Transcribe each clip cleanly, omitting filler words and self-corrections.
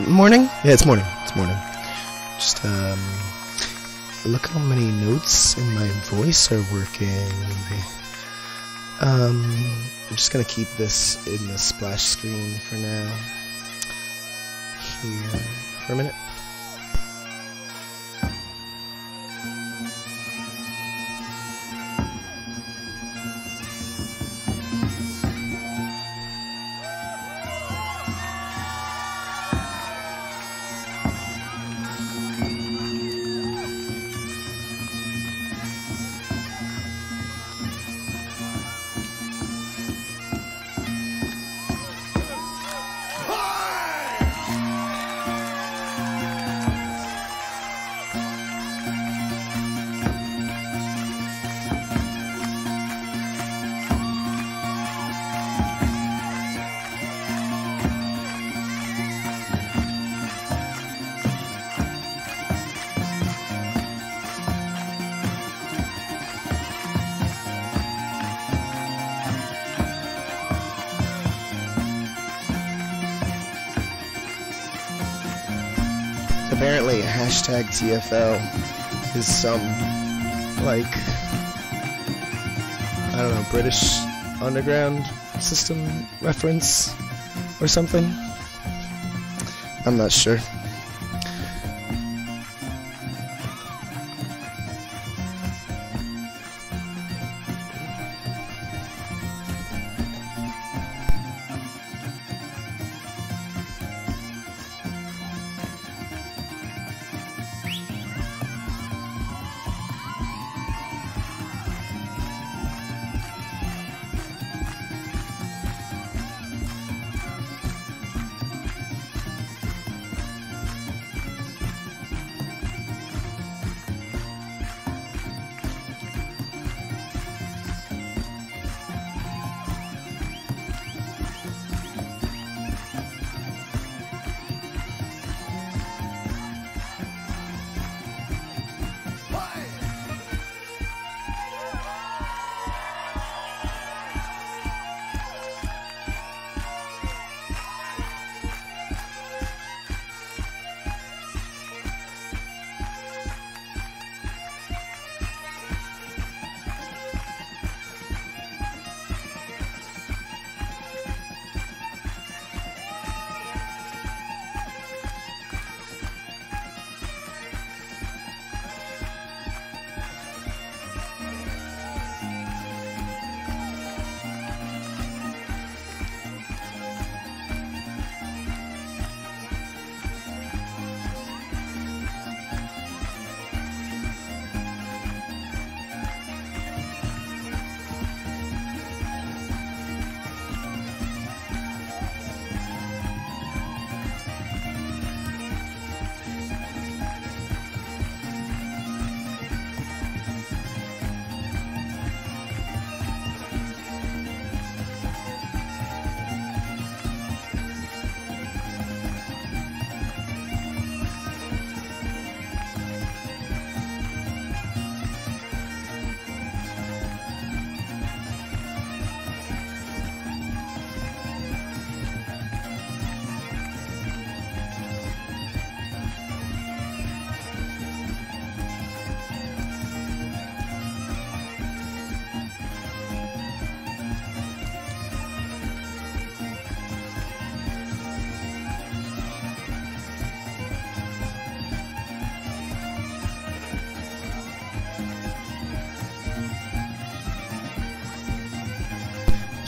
morning? Yeah, it's morning. It's morning. Just, look how many notes in my voice are working. I'm just gonna keep this in the splash screen for now. Here for a minute. Apparently, hashtag TFL is some, like, I don't know, British underground system reference or something. I'm not sure.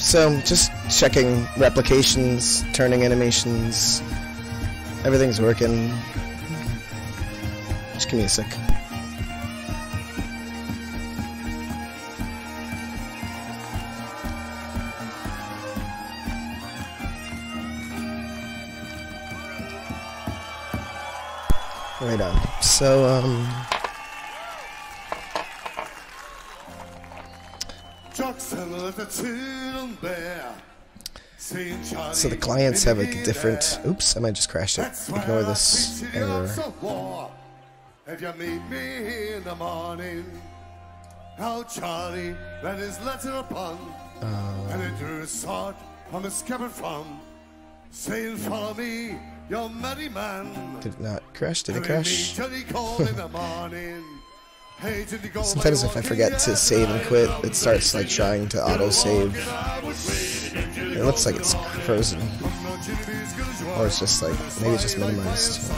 So, just checking replications, turning animations, everything's working. Just give me a sec. Right on. So, so the clients have a different... Oops, I might just crash it. Ignore this error. If you meet me in the morning, how Charlie read his letter upon, and he drew his sword from his scabbard from, saying, follow me Your merry man. Did it not crash? Did it crash? Sometimes if I forget to save and quit, it starts like trying to auto-save. It looks like it's frozen. Or it's just like, maybe it's just minimized.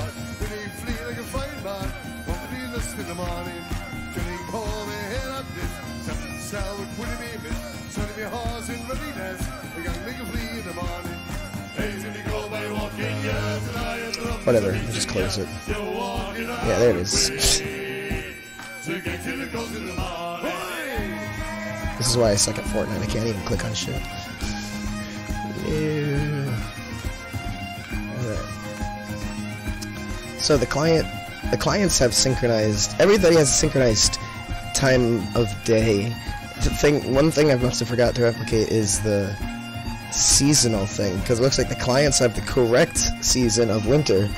Whatever, I'll just close it. Yeah, there it is. This is why I suck at Fortnite, I can't even click on shit. Yeah. Alright. So the clients have synchronized, everybody has a synchronized time of day. One thing I must have forgot to replicate is the seasonal thing, because it looks like the clients have the correct season of winter,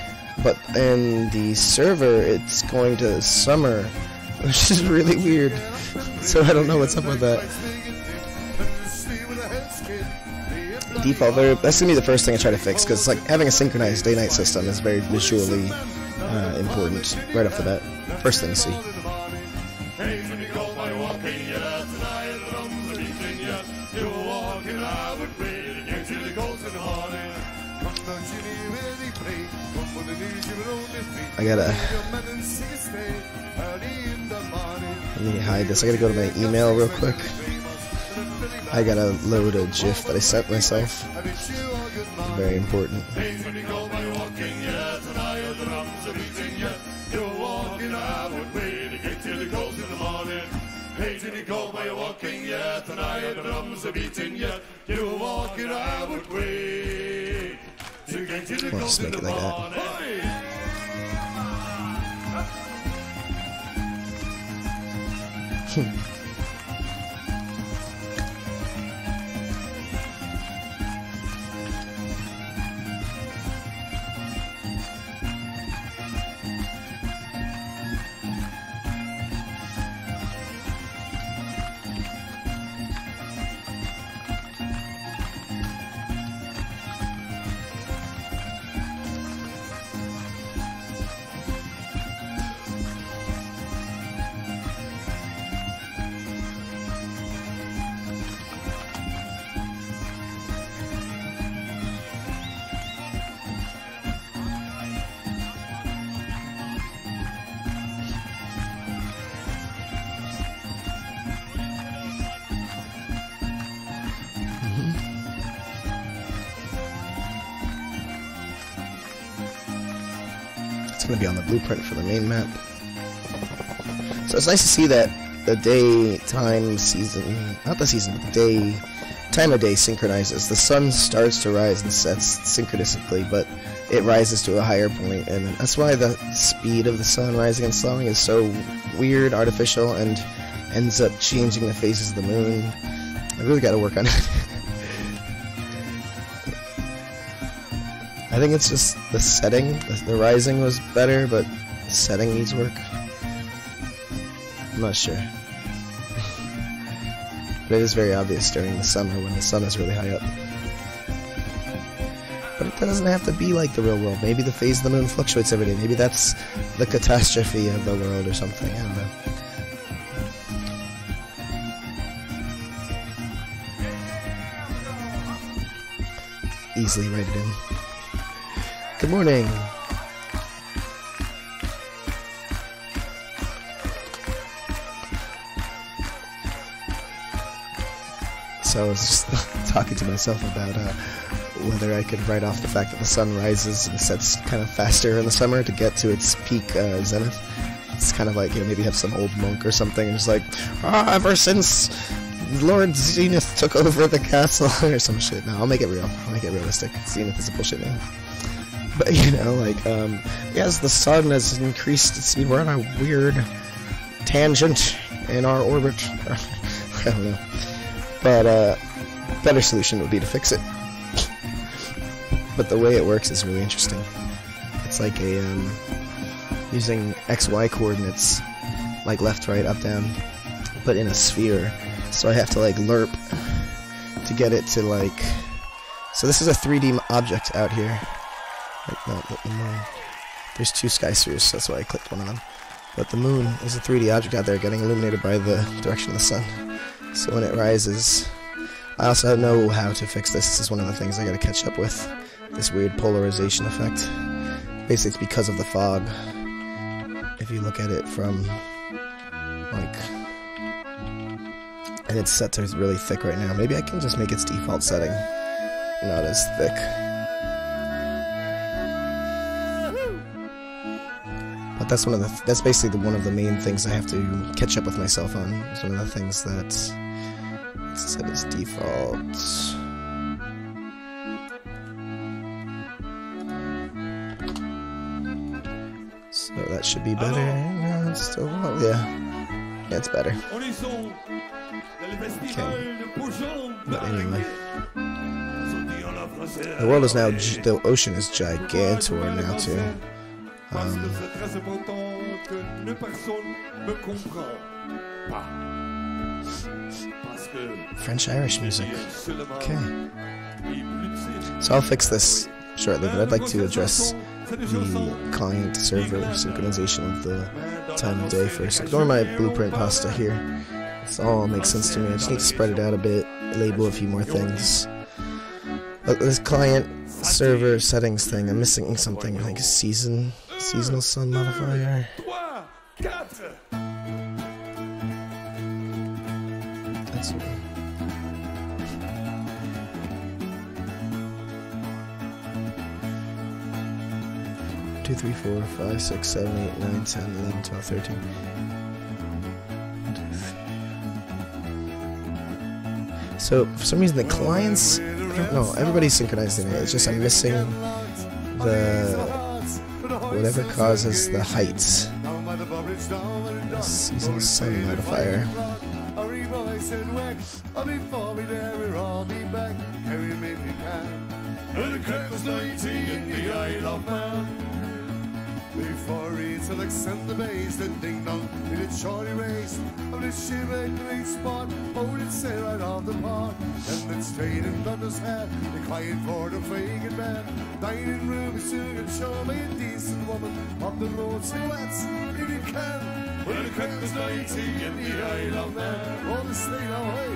but in the server it's going to summer, which is really weird. So I don't know what's up with that. Default there, that's gonna be the first thing I try to fix, because like having a synchronized day-night system is very visually important right off the bat. First thing to see. I gotta... Let me hide this. I gotta go to my email real quick. I gotta load a GIF that I sent myself. Very important. I'll just make it like that. It's going to be on the blueprint for the main map. So it's nice to see that the daytime season, not the season, but the time of day synchronizes. The sun starts to rise and sets synchronistically, but it rises to a higher point, and that's why the speed of the sun rising and slowing is so weird, artificial, and ends up changing the phases of the moon. I really got to work on it. I think it's just the setting. The rising was better, but the setting needs work. I'm not sure. But it is very obvious during the summer when the sun is really high up. But it doesn't have to be like the real world. Maybe the phase of the moon fluctuates every day. Maybe that's the catastrophe of the world or something. I don't know. Easily write it in. Good morning. So I was just talking to myself about whether I could write off the fact that the sun rises and sets kind of faster in the summer to get to its peak zenith. It's kind of like, you know, maybe have some old monk or something and just like, ever since Lord Zenith took over the castle or some shit. No, I'll make it real. I'll make it realistic. Zenith is a bullshit name. But, you know, like, yes, the sun has increased its speed. We're on a weird tangent in our orbit. I don't know. But, better solution would be to fix it. But the way it works is really interesting. It's like a, using XY coordinates, like left, right, up, down, but in a sphere. So I have to, like, lerp to get it to, like... So this is a 3D object out here. Like, no, the moon. There's two sky spheres, so that's why I clicked one of them. But the moon is a 3D object out there getting illuminated by the direction of the sun. So when it rises... I also know how to fix this. This is one of the things I gotta catch up with. This weird polarization effect. Basically, it's because of the fog. If you look at it from, like... And it's set to really thick right now. Maybe I can just make its default setting not as thick. But that's one of the... That's basically one of the main things I have to catch up with myself on. It's one of the things that... It's set as default. So that should be better. No, it's still... Oh, yeah. Yeah, it's better. Okay. But anyway. The world is now... The ocean is gigantor now, too. French-Irish music. Okay. So I'll fix this shortly, but I'd like to address the client-server synchronization of the time of day first. Ignore my blueprint pasta here. This all makes sense to me. I just need to spread it out a bit, label a few more things. But this client-server settings thing, I'm missing something, like a seasonal sun modifier. That's 2, 3, 4, 5, 6, 7, 8, 9, 10, 11, 12, 13. So, for some reason, the clients, I don't know, everybody's synchronizing it. It's just I'm missing the, whatever causes the heights. The seasonal sun modifier. Before it's Alexander Base, the ding dong in a shorty race of the shiver great spot, hold it set right off the park, and then straight in Dunder's head, the quiet for the fragrant man, dining room is soon and show me a decent woman up the road, silhouettes if you can. Well, the crack was 90 in the Isle of Man, all the state away.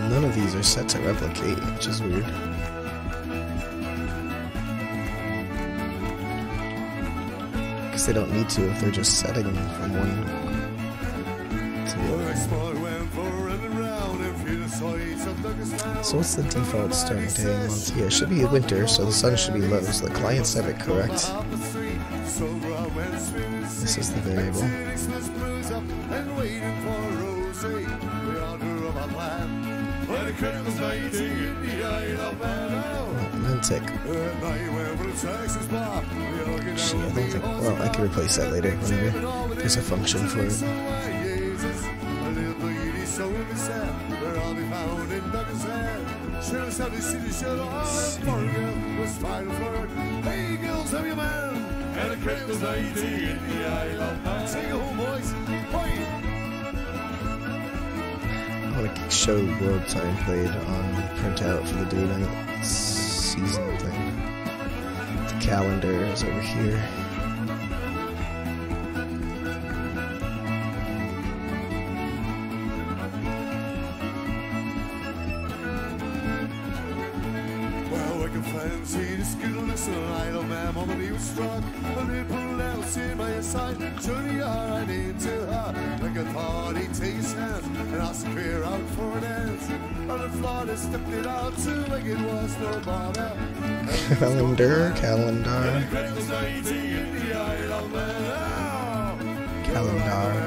None of these are set to replicate, which is weird. Because they don't need to if they're just setting from one to the other. So what's the default starting day and month here? It should be winter, so the sun should be low, so the clients have it correct. This is the variable. Romantic. Gee, I don't think... Well, I can replace that later, whenever there's a function for it. Hey girls, have your man. And a Christmas lady in the Isle of Man. Sing it home, boys. I want to show world time played on printout for the day night season thing. The calendar is over here. Well, I can fancy this good little idle man, mama, he was struck. A little else in my side, Johnny, I need to her. Like I thought he'd take his hand and ask her out for a dance. On the floor, they stepped it out to make it was no bother. Calendar.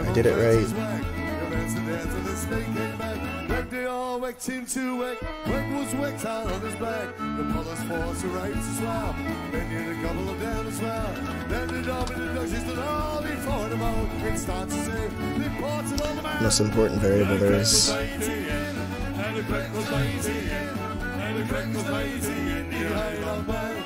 I did it right. They all whacked him to whack. Whack was whacked out on his back. The police force arrives as well. Then you had a couple of them as well. Then the dog and the ducks stood all before the mouth. It starts to say, they parted on the man. Most important variable there is. And the crack was mighty, and the crack was mighty in the Isle of Man.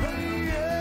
Hey, yeah.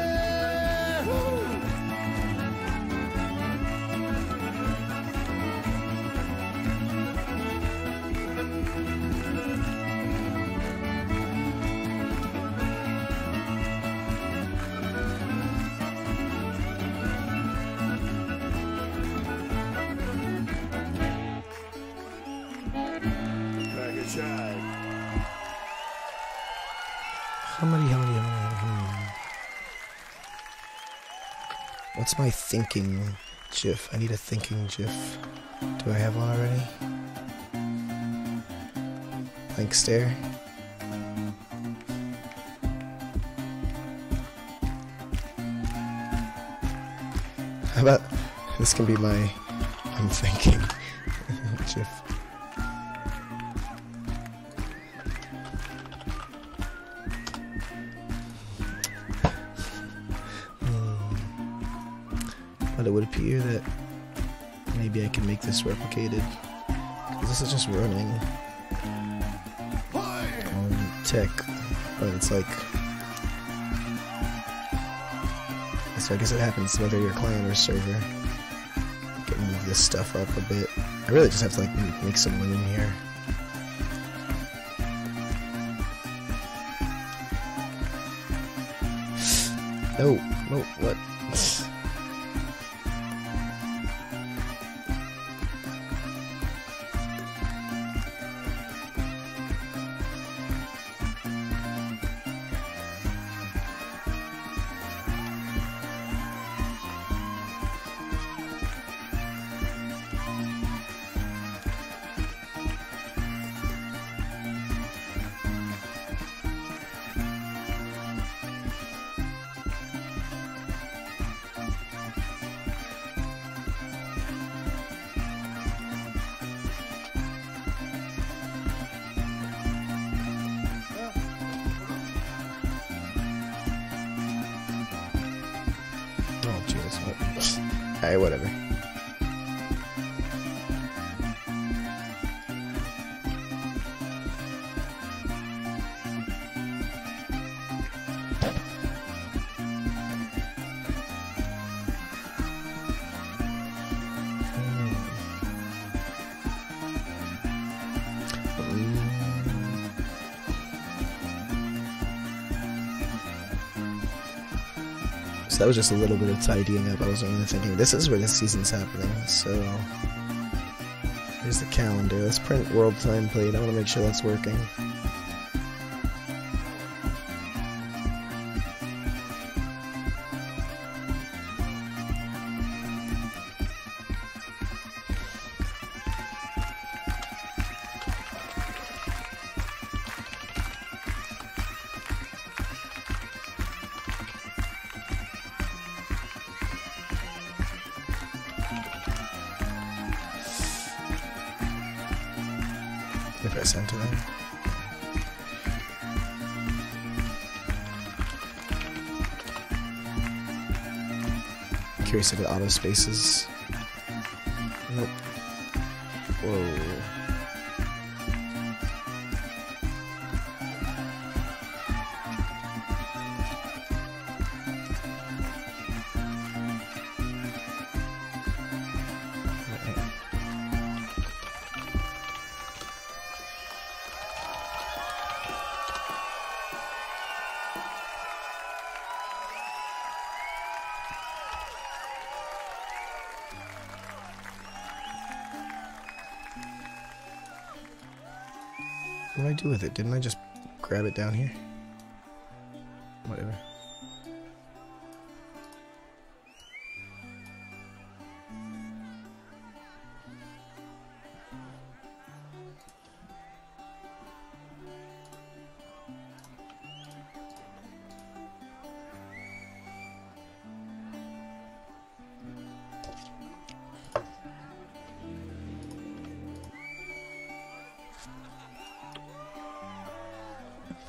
What's my thinking GIF? I need a thinking GIF. Do I have one already? Blank stare. How about this can be my I'm thinking GIF. But it would appear that maybe I can make this replicated. This is just running on tech, but it's like, so I guess it happens whether you're client or server. I can move this stuff up a bit. I really just have to like make some room here. No, what? Alright, whatever. So that was just a little bit of tidying up. I wasn't really thinking, this is where this season's happening, so here's the calendar. Let's print world time plate. I want to make sure that's working. If I send to them. I'm curious if it auto spaces. Nope. Whoa. What did I do with it? Didn't I just grab it down here? Whatever.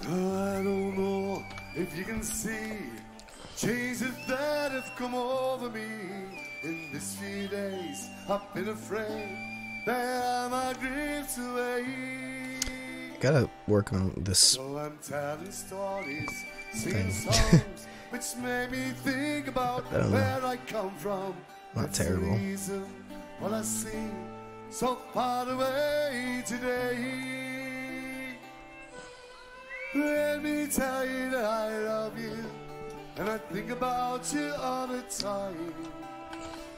I don't know if you can see changes that have come over me in these few days. I've been afraid that my drifts away. Gotta work on this. So I'm telling stories, singing songs, which made me think about where I come from. Not That's terrible. the reason what I see so far away today. Let me tell you that I love you, and I think about you all the time.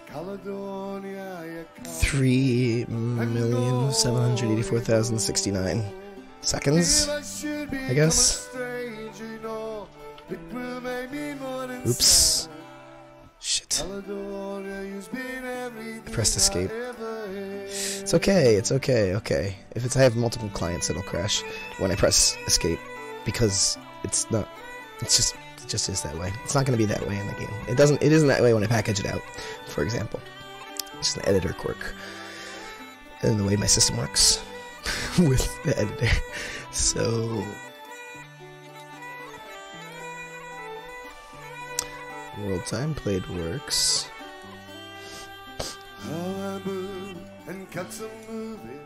Caledonia, you come. 3,784,069 seconds, I guess. It will make me more than Oops. sad. Shit. Caledonia, you've been everything I pressed escape. I ever had. It's okay, it's okay, okay. If I have multiple clients, it'll crash when I press escape. Because it's not, it just is that way. It's not going to be that way in the game. It isn't that way when I package it out, for example. It's just an editor quirk. And the way my system works with the editor. So... World time played works. Oh, I moved and kept on moving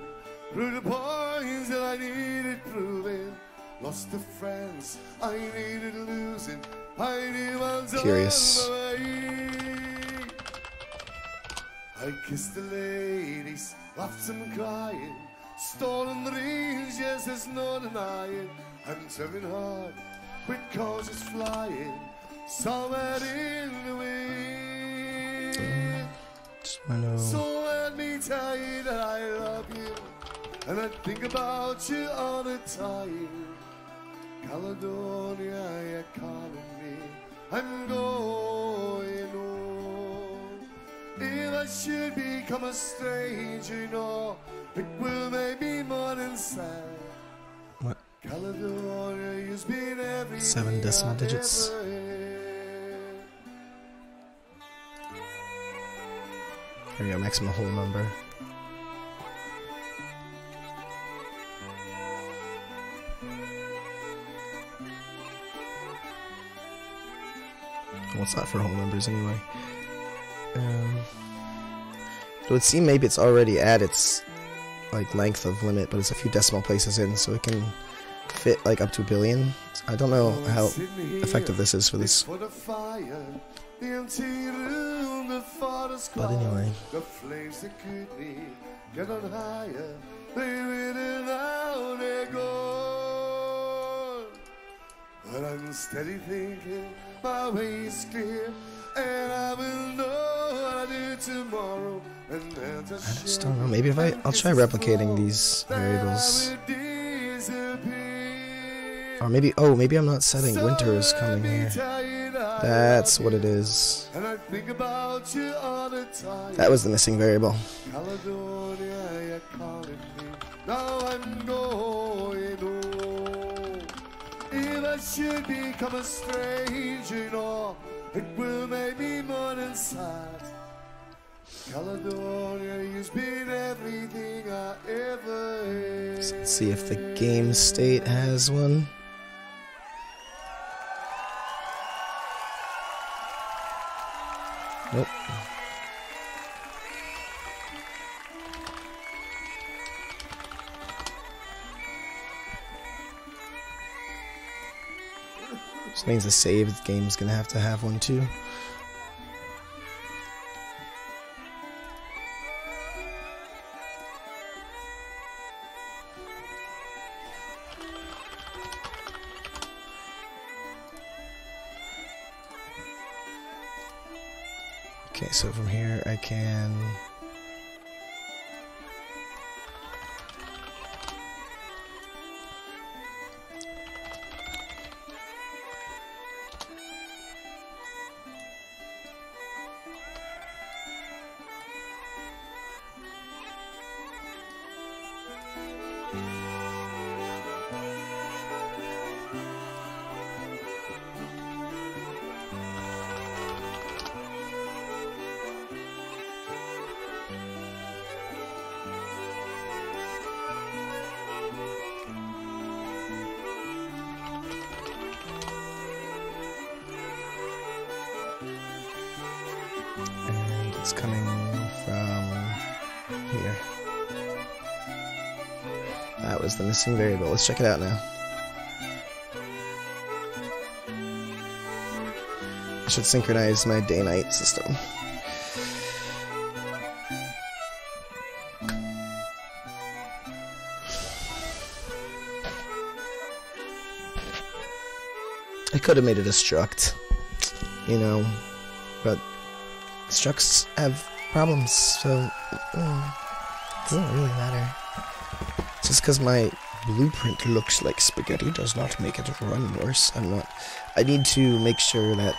through the points that I needed proving. Lost the friends I needed losing. I knew ones Curious. along the way. I kissed the ladies, laughed some crying. Stolen dreams, yes, there's no denying. I'm turning hard with cautious flying. Somewhere in the wind. Just wanna know. So let me tell you that I love you, and I think about you all the time. Caledonia, you're calling me. I'm going home. If I should become a stranger, no, it will make me more than sad. What? Caledonia, you've been everything 7 decimal digits. I ever had. There we go, maximum whole number. Well, it's not for whole numbers anyway. It would seem maybe it's already at its like length of limit, but it's a few decimal places in, so it can fit like up to 1 billion. I don't know how effective this is for this. But anyway. The flames that could be get on higher. They really now they're gone. But I'm steady thinking my way is clear, and I will know what I do tomorrow. And then I just don't know. Maybe if I'll try replicating these variables. Or maybe, oh, maybe I'm not setting winter is coming here. That's what it is. And I think about you all the time. That was the missing variable. Caledonia, you're calling me. Now I'm going home. If I should become a stranger, no, it will make me more than sad. Caledonia, you've been everything I ever had. So let's see if the game state has one. Nope. Which means the saved game's gonna have to have one too. Okay, so from here I can... It's coming from here. That was the missing variable. Let's check it out now. I should synchronize my day-night system. I could have made it a struct, you know, but structs have problems, so it doesn't really matter. Just because my blueprint looks like spaghetti does not make it run worse. I need to make sure that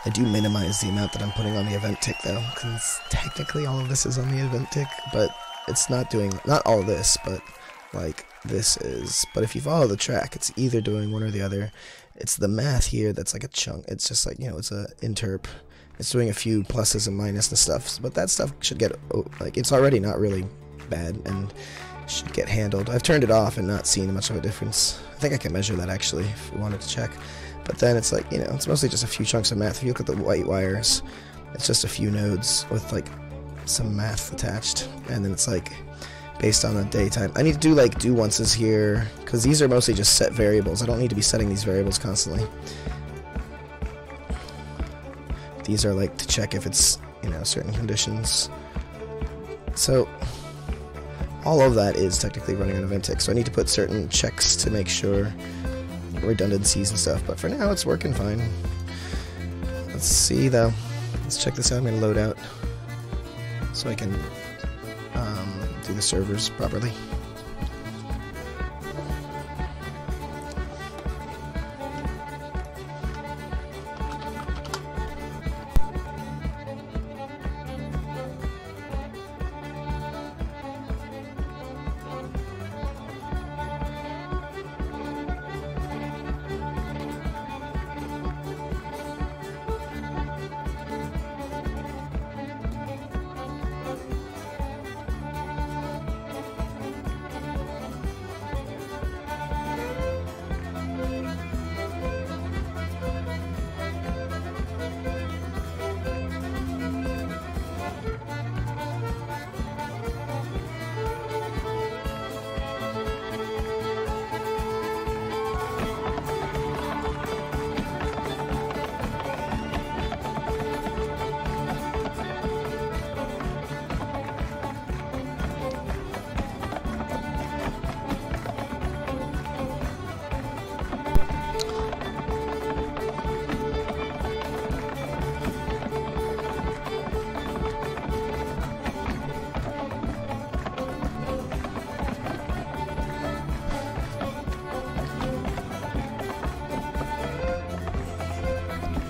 I do minimize the amount that I'm putting on the event tick though, because technically all of this is on the event tick, but it's not doing, not all this, but like this is. But if you follow the track, it's either doing one or the other. It's the math here that's like a chunk. It's just like, you know, it's a interp. It's doing a few pluses and minuses and stuff, but that stuff should get, like, it's already not really bad and should get handled. I've turned it off and not seen much of a difference. I think I can measure that actually if we wanted to check. But then it's like, you know, it's mostly just a few chunks of math. If you look at the white wires, it's just a few nodes with like some math attached, and then it's like based on the daytime. I need to do like do onces here, because these are mostly just set variables. I don't need to be setting these variables constantly. These are like to check if it's, you know, certain conditions. So all of that is technically running on event tick, so I need to put certain checks to make sure redundancies and stuff, but for now it's working fine. Let's see though. Let's check this out. I'm going to load out so I can do the servers properly.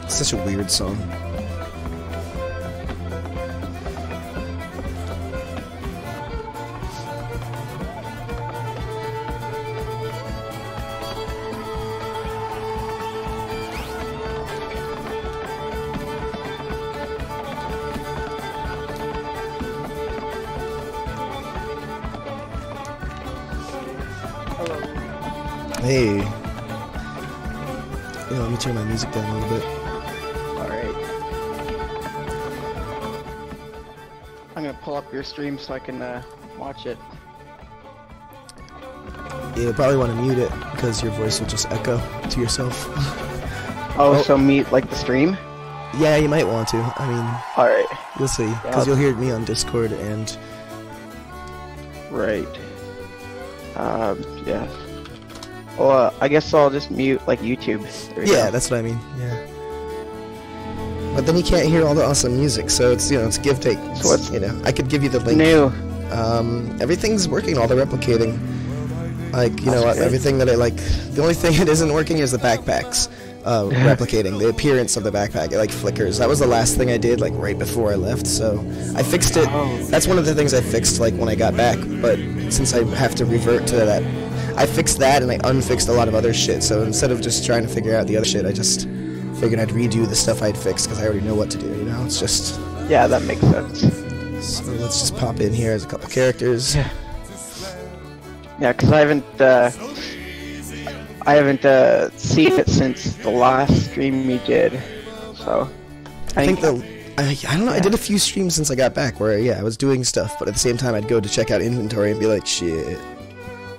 Such a weird song. Hello. Hey. Yeah, let me turn my music down a little bit. I'm gonna pull up your stream so I can watch it. You'll probably want to mute it because your voice will just echo to yourself. Oh, so mute like the stream? Yeah, you might want to. I mean, alright. you'll see, because you'll hear me on Discord and... Right. Yeah. Well, I guess I'll just mute like YouTube. Yeah, that's what I mean, yeah. But then you can't hear all the awesome music, so it's, you know, it's give take. So what's, you know, I could give you the link. New. Everything's working, all the replicating. Like, you know what, everything that I like, the only thing that isn't working is the backpacks. Replicating, the appearance of the backpack, it like flickers. That was the last thing I did, like right before I left, so I fixed it. That's one of the things I fixed, like, when I got back, but since I have to revert to that, I fixed that and I unfixed a lot of other shit, so instead of just trying to figure out the other shit, I just figured I'd redo the stuff I'd fixed, because I already know what to do, you know? It's just... Yeah, that makes sense. So let's just pop in here as a couple characters. Yeah, because I haven't seen it since the last stream we did, so... I think I don't know, I did a few streams since I got back where, yeah, I was doing stuff, but at the same time I'd go to check out inventory and be like, shit.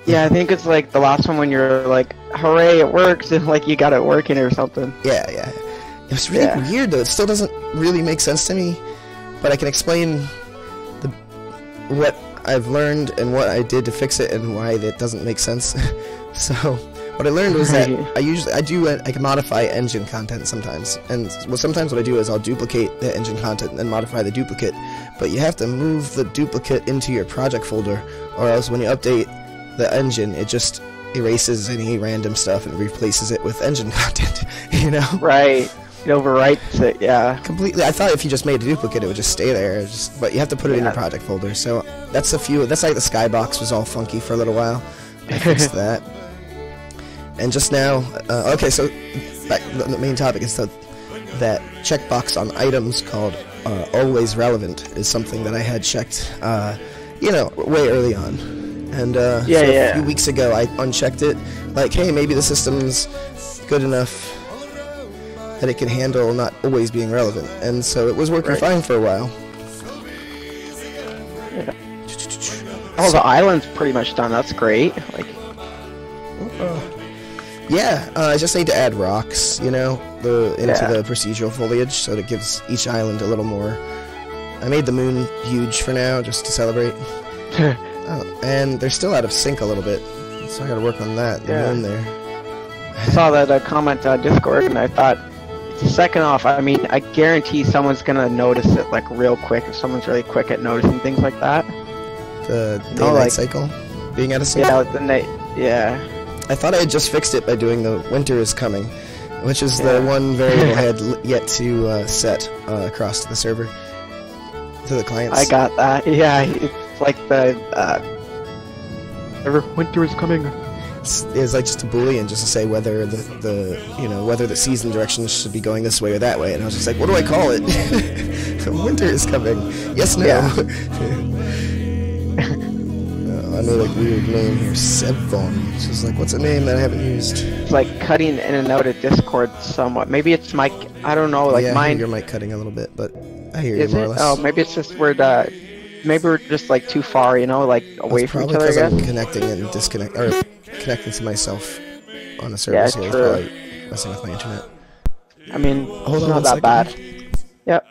Yeah, I think it's like the last one when you're like, hooray, it works, and like you got it working or something. Yeah. It was really weird though, it still doesn't really make sense to me, but I can explain what I've learned and what I did to fix it and why it doesn't make sense. So, what I learned was that I can modify engine content sometimes, and sometimes what I do is I'll duplicate the engine content and then modify the duplicate, but you have to move the duplicate into your project folder, or else when you update the engine, it just erases any random stuff and replaces it with engine content, you know? Right. It overwrites it, yeah. Completely. I thought if you just made a duplicate, it would just stay there. But you have to put it in your project folder. So that's a few. That's like the skybox was all funky for a little while. I fixed that. And just now, okay, so back, the main topic is that checkbox on items called always relevant is something that I had checked, you know, way early on. And so a few weeks ago, I unchecked it. Like, hey, maybe the system's good enough that it can handle not always being relevant. And so it was working fine for a while. Yeah. Oh, the island's pretty much done. That's great. Like, yeah, I just need to add rocks, you know, into the procedural foliage, so that it gives each island a little more. I made the moon huge for now, just to celebrate. And they're still out of sync a little bit, so I gotta work on that. The moon there. I saw that comment on Discord, and I thought, second off, I mean, I guarantee someone's gonna notice it like real quick if someone's really quick at noticing things like that. The daylight cycle being out of sync. Yeah, the night. Yeah. I thought I had just fixed it by doing the winter is coming, which is the one variable I had yet to set across to the server, to the clients. I got that. Yeah, it's like the winter is coming. It's like just a boolean just to say whether whether the season directions should be going this way or that way, and I was just like, what do I call it? Winter is coming. Yes, no. Yeah. I made a weird name here, Sebvon. Which is like, what's a name that I haven't used? It's like cutting in and out of Discord somewhat. Maybe it's my, I don't know, like mine. Yeah, your mic cutting a little bit, but I hear you more or less. Oh, maybe it's just maybe we're just like too far, you know, like away from each other. Probably because I'm connecting and connecting to myself on a server, so it's probably messing with my internet. I mean, it's not that bad. Yep.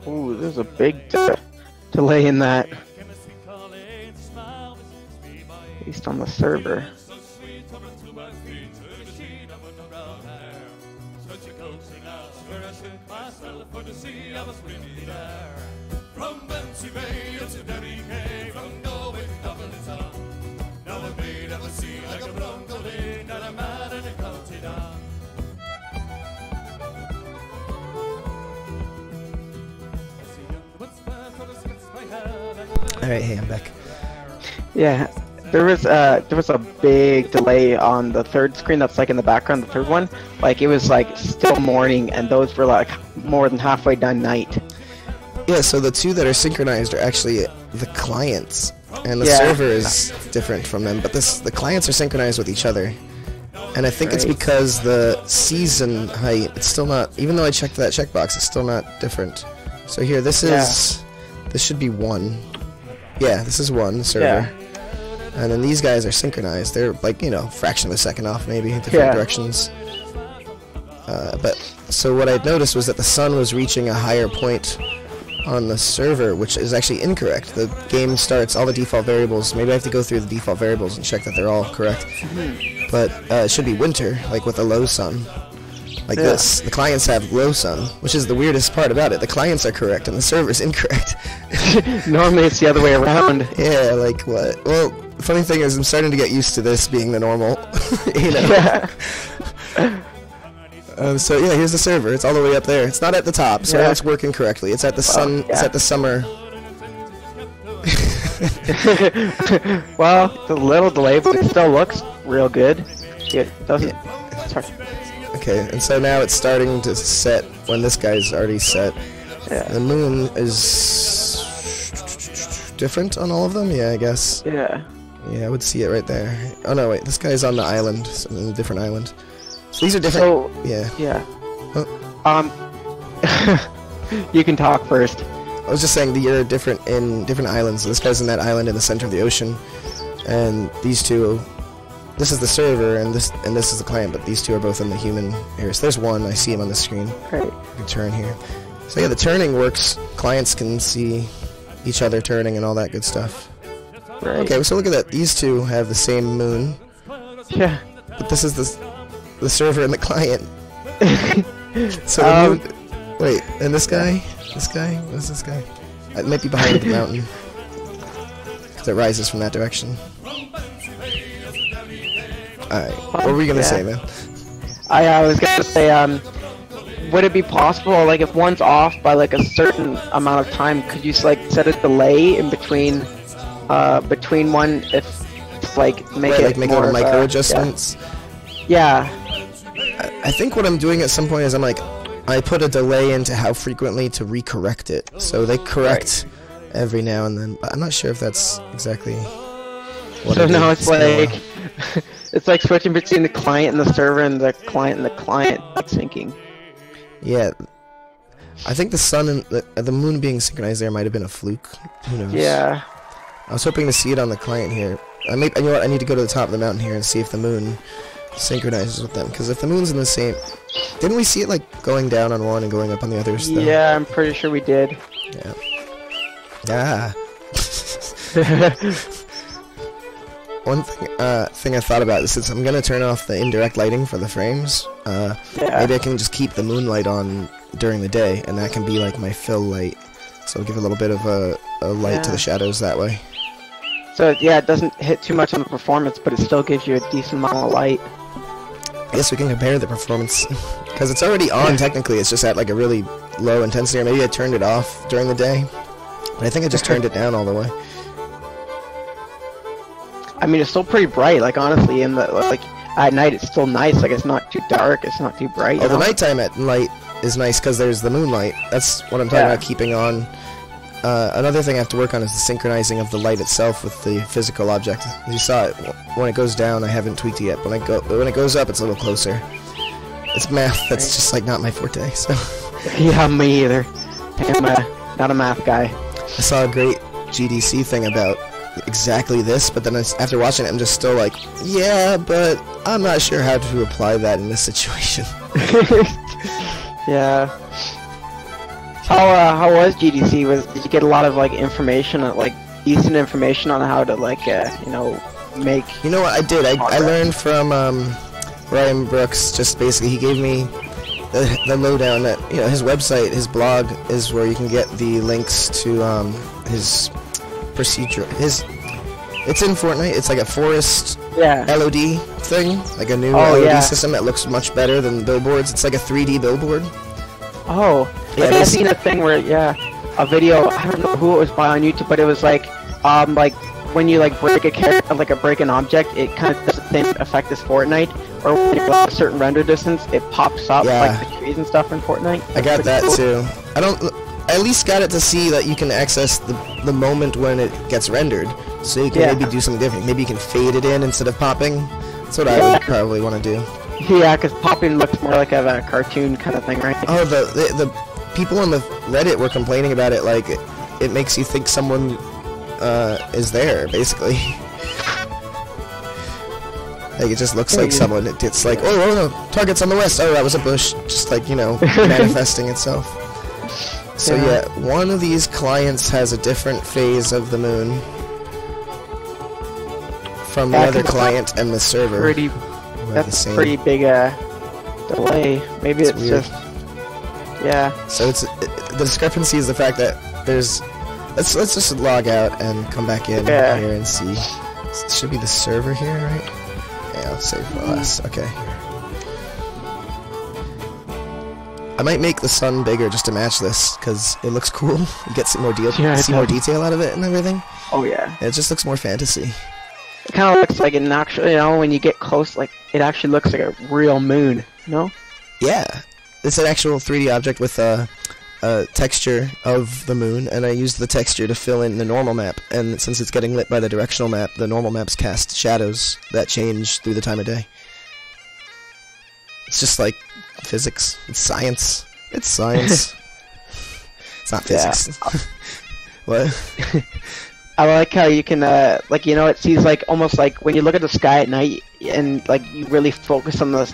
Ooh, there's a big delay in that. Based on the server. Alright, hey, I'm back. Yeah, there was a big delay on the third screen that's like in the background, the third one. Like it was like still morning, and those were like more than halfway done night. Yeah, so the two that are synchronized are actually the clients, and the server is different from them. But the clients are synchronized with each other, and I think it's because the season height, it's still not. Even though I checked that checkbox, it's still not different. So here, this is this should be 1. Yeah, this is 1 server. Yeah. And then these guys are synchronized. They're like, you know, fraction of a second off maybe, different directions. But so what I'd noticed was that the sun was reaching a higher point on the server, which is actually incorrect. The game starts, all the default variables, maybe I have to go through the default variables and check that they're all correct. But it should be winter, like with a low sun. Like this. The clients have low sun, which is the weirdest part about it. The clients are correct and the server's incorrect. Normally it's the other way around. Yeah, like what? Well, the funny thing is I'm starting to get used to this being the normal, you know? Yeah. So yeah, here's the server. It's all the way up there. It's not at the top, so now it's working correctly. It's at the sun. It's at the summer. Well, it's a little delayed, but it still looks real good. It doesn't. Sorry. Okay, and so now it's starting to set when this guy's already set. Yeah. The moon is different on all of them. Yeah, I guess. Yeah. Yeah, I would see it right there. Oh no, wait, this guy's on the island, so a different island. these are different. So Yeah. You can talk first. I was just saying that you're different in different islands. This guy's in that island in the center of the ocean, and these two. This is the server, and this is the client. But these two are both in the human area. So there's one. I see him on the screen. Right. You can turn here. So yeah, the turning works. Clients can see each other turning and all that good stuff. Right. Okay, so look at that. These two have the same moon. Yeah. But this is the server and the client. So the moon, wait, and this guy? This guy? What's this guy? It might be behind the mountain. Because it rises from that direction. Alright, what were we gonna say, man? I was gonna say, would it be possible, like, if one's off by like a certain amount of time, could you like set a delay in between one, if like make Right, it like make more little of micro a- adjustments. Yeah. I think what I'm doing at some point is I put a delay into how frequently to recorrect it. So they correct every now and then, but I'm not sure if that's exactly what So I now did. it's like it's like switching between the client and the server, and the client syncing. Yeah. I think the sun and the moon being synchronized there might have been a fluke. Who knows? Yeah. I was hoping to see it on the client here. You know what? I need to go to the top of the mountain here and see if the moon synchronizes with them. Because if the moon's in the same, didn't we see it like going down on one and going up on the others? Though? Yeah, I'm pretty sure we did. Yeah. Ah. One thing I thought about is since I'm gonna turn off the indirect lighting for the frames, maybe I can just keep the moonlight on during the day, and that can be like my fill light. So I'll give a little bit of a light to the shadows that way. So yeah, it doesn't hit too much on the performance, but it still gives you a decent amount of light. I guess we can compare the performance, because it's already on technically, it's just at like a really low intensity, or maybe I turned it off during the day, but I think I just turned it down all the way. I mean, it's still pretty bright, like honestly, in the like at night it's still nice, like it's not too dark, it's not too bright. Oh, the nighttime at night is nice because there's the moonlight. That's what I'm talking about keeping on. Another thing I have to work on is the synchronizing of the light itself with the physical object. As you saw it, when it goes down, I haven't tweaked it yet. When it goes up, it's a little closer. It's math that's just like not my forte. So yeah, me either. I'm not a math guy. I saw a great GDC thing about exactly this, but then after watching it, I'm just still like, yeah, but I'm not sure how to apply that in this situation. Yeah. How was GDC? Did you get a lot of like information, like decent information on how to like make? You know what I did? I learned from Ryan Brooks. Just basically, he gave me the lowdown that his website, his blog is where you can get the links to his procedure. It's in Fortnite. It's like a forest LOD thing, like a new LOD system that looks much better than billboards. It's like a 3D billboard. Oh, yeah, I've seen a thing where a video. I don't know who it was by on YouTube, but it was like when you like break a character, like break an object, it kind of does the same effect as Fortnite. Or when you go a certain render distance, it pops up like the trees and stuff in Fortnite. I got that too. I at least got it to see that you can access the moment when it gets rendered, so you can maybe do something different. Maybe you can fade it in instead of popping. That's what I would probably want to do. Yeah, because popping looks more like a cartoon kind of thing, right? Oh, the people on the Reddit were complaining about it, like it makes you think someone is there, basically. Like it just looks like someone. It's like, oh no, target's on the west. Oh, that was a bush, just like manifesting itself. So yeah, one of these clients has a different phase of the moon from the other client and the server. That's a pretty big delay. Maybe it's just So it's the discrepancy is the fact that there's. Let's just log out and come back in here and see. It should be the server here, right? Yeah, I'll save for last. Okay. I might make the sun bigger just to match this, because it looks cool. You get some more more detail out of it and everything. Oh yeah. And it just looks more fantasy. It kind of looks like an actual, when you get close, like it actually looks like a real moon. No? Yeah, it's an actual 3D object with a texture of the moon, and I used the texture to fill in the normal map. And since it's getting lit by the directional map, the normal maps cast shadows that change through the time of day. It's just like physics. It's science. It's science. It's not physics. What? I like how you can, like, you know, it sees, like, almost like when you look at the sky at night and, like, you really focus on the...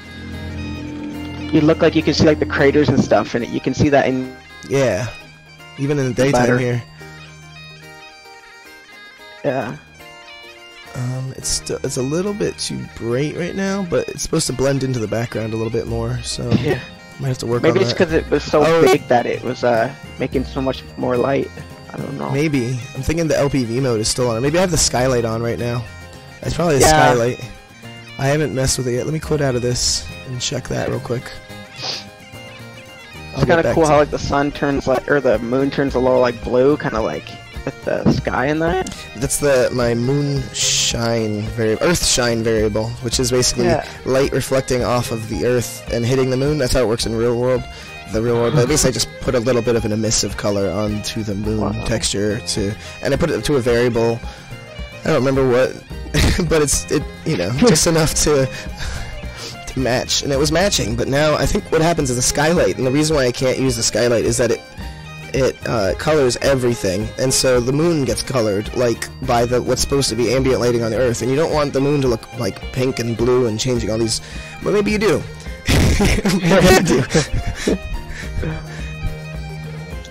You look like you can see, like, the craters and stuff, and you can see that in... Yeah. Even in the daytime here. Yeah. It's a little bit too bright right now, but it's supposed to blend into the background a little bit more, so... Yeah. Might have to work Maybe on it's that. because it was so big that it was, making so much more light. I don't know. Maybe. I'm thinking the LPV mode is still on. Maybe I have the skylight on right now. That's probably the skylight. I haven't messed with it yet. Let me quit out of this and check that real quick. It's kind of cool how like the sun turns like, or the moon turns a little like blue, kind of like with the sky in that. That's my moonshine variable, earthshine variable, which is basically light reflecting off of the earth and hitting the moon. That's how it works in real world. The real world. But basically, I just put a little bit of an emissive color onto the moon texture and I put it to a variable. I don't remember what, but it's you know, just enough to match, and it was matching. But now I think what happens is the skylight, and the reason why I can't use the skylight is that it colors everything, and so the moon gets colored like by what's supposed to be ambient lighting on the Earth, and you don't want the moon to look like pink and blue and changing all these. But maybe you do. Maybe you do.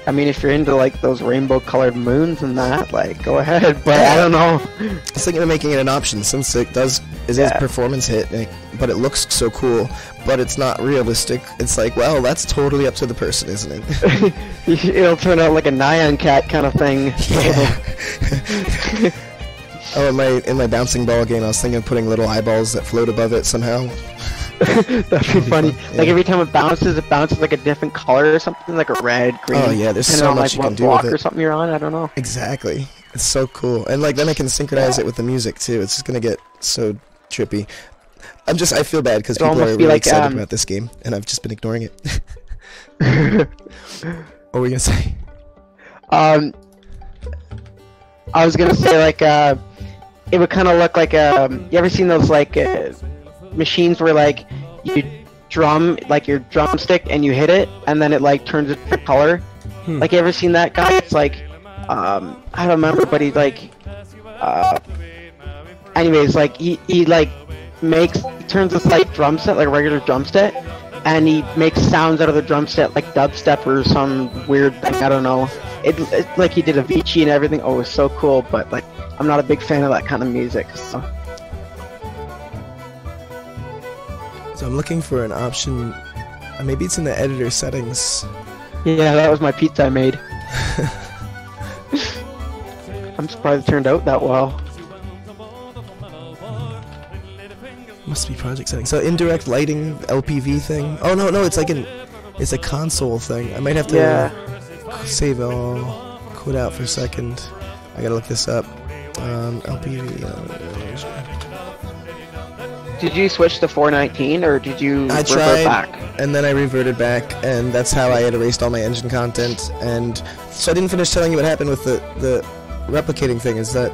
I mean, if you're into like those rainbow-colored moons and that, like, go ahead. But I don't know. I was thinking of making it an option since it is a performance hit, but it looks so cool. But it's not realistic. It's like, well, that's totally up to the person, isn't it? It'll turn out like a Nyan cat kind of thing. Yeah. Oh, in my bouncing ball game, I was thinking of putting little eyeballs that float above it somehow. That'd be funny. Yeah. Like every time it bounces like a different color or something, like a red, green. Oh yeah, there's so much you can do with it. Or something you're on, I don't know. Exactly. It's so cool, and like then I can synchronize it with the music too. It's just gonna get so trippy. I feel bad because people are really excited about this game, and I've just been ignoring it. What were you gonna say? I was gonna say like it would kind of look like you ever seen those like machines where like you drum like your drumstick and you hit it and then it like turns a different color. Like you ever seen that guy? It's like I don't remember, but he like anyways, like he like turns this like drum set, like a regular drum set, and he makes sounds out of the drum set like dubstep or some weird thing, I don't know. It like he did Avicii and everything. Oh, it was so cool, but like I'm not a big fan of that kind of music, so. So I'm looking for an option, maybe it's in the editor settings. Yeah, that was my pizza I made. I'm surprised it turned out that well. Must be project settings. So indirect lighting, LPV thing. Oh no, it's a console thing. I might have to save all, quit out for a second. I gotta look this up. LPV. Did you switch to 419 or did you I revert tried, back? And then I reverted back, and that's how I had erased all my engine content. And so I didn't finish telling you what happened with the replicating thing. Is that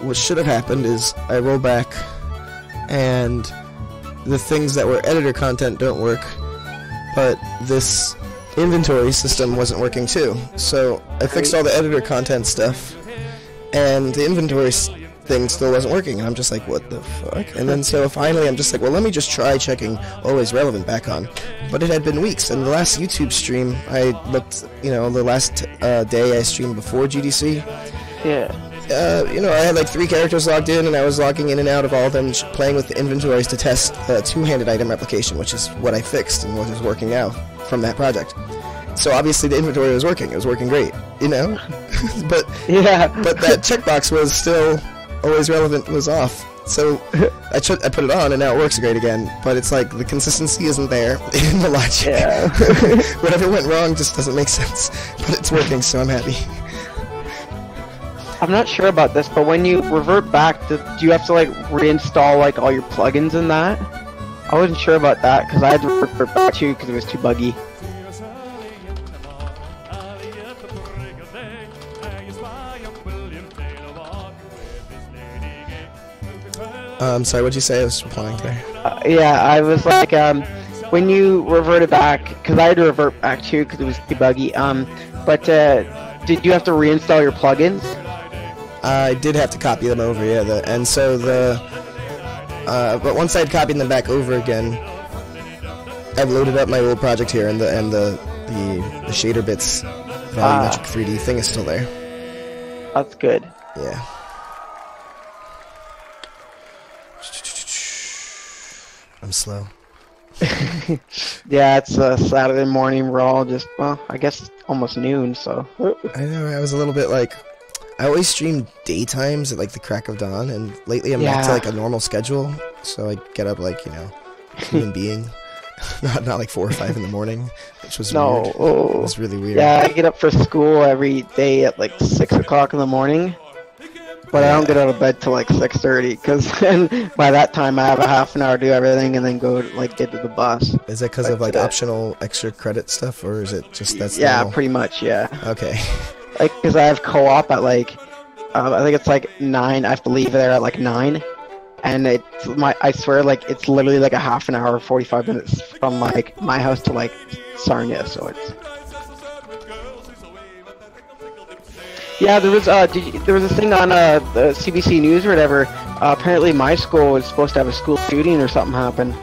what should have happened is I roll back, and the things that were editor content don't work, but this inventory system wasn't working too. So I fixed all the editor content stuff, and the inventory thing still wasn't working, and I'm just like, what the fuck? And then so finally I'm just like, well, let me just try checking always relevant back on. But it had been weeks, and the last YouTube stream I looked, you know, the last day I streamed before GDC, you know, I had like 3 characters logged in, and I was logging in and out of all of them, playing with the inventories to test two-handed item replication, which is what I fixed and what is working out from that project. So obviously the inventory was working. It was working great, you know? but that checkbox was still always relevant was off. So I put it on, and now it works great again. But it's like the consistency isn't there in the logic. Yeah. Whatever went wrong just doesn't make sense. But it's working, so I'm happy. I'm not sure about this, but when you revert back, do you have to like reinstall like all your plugins in that? I wasn't sure about that because I had to revert back too because it was too buggy. Sorry, what'd you say? I was replying there. Yeah, I was like, when you reverted back, because I had to revert back too, because it was too buggy. But did you have to reinstall your plugins? I did have to copy them over, yeah. But once I'd copied them back over again, I've loaded up my old project here, and the shader bits volumetric 3D thing is still there. That's good. Yeah. I'm slow. Yeah, it's a Saturday morning. We're all just, well, I guess almost noon, so. I know, I was a little bit like, I always stream daytimes at like the crack of dawn, and lately I'm back to like a normal schedule, so I get up like, you know, human being. not like 4 or 5 in the morning, which was weird. It was really weird. Yeah, I get up for school every day at like 6 o'clock in the morning, but I don't get out of bed till like 6:30, because then by that time I have a half an hour to do everything and then go like get to the bus. Is that because of like optional extra credit stuff, or is it just that's yeah, normal? Pretty much, yeah. Okay. Like, because I have co-op at like, I think it's like 9. I have to leave there at like 9. And I swear, like, it's literally like a half an hour, 45 minutes from like my house to like Sarnia, so it's. Yeah, there was there was a thing on the CBC News or whatever. Apparently, my school was supposed to have a school shooting or something happen,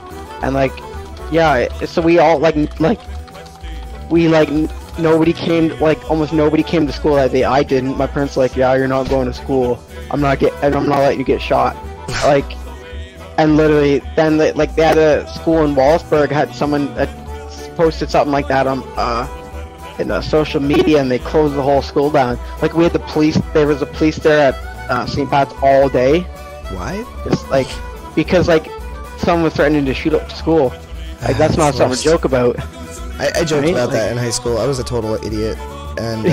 and like, yeah, so we all nobody came, like almost nobody came to school that day. I didn't. My parents were like, yeah, you're not going to school. I'm not letting you get shot. Like, and literally, then they had a school in Wallsburg had someone posted something like that on in social media, and they closed the whole school down. Like, we had the police. There was a police there at St. Pat's all day. Why? Just like because like someone was threatening to shoot up the school. Like, that's not something to joke about. I joked about that in high school. I was a total idiot, and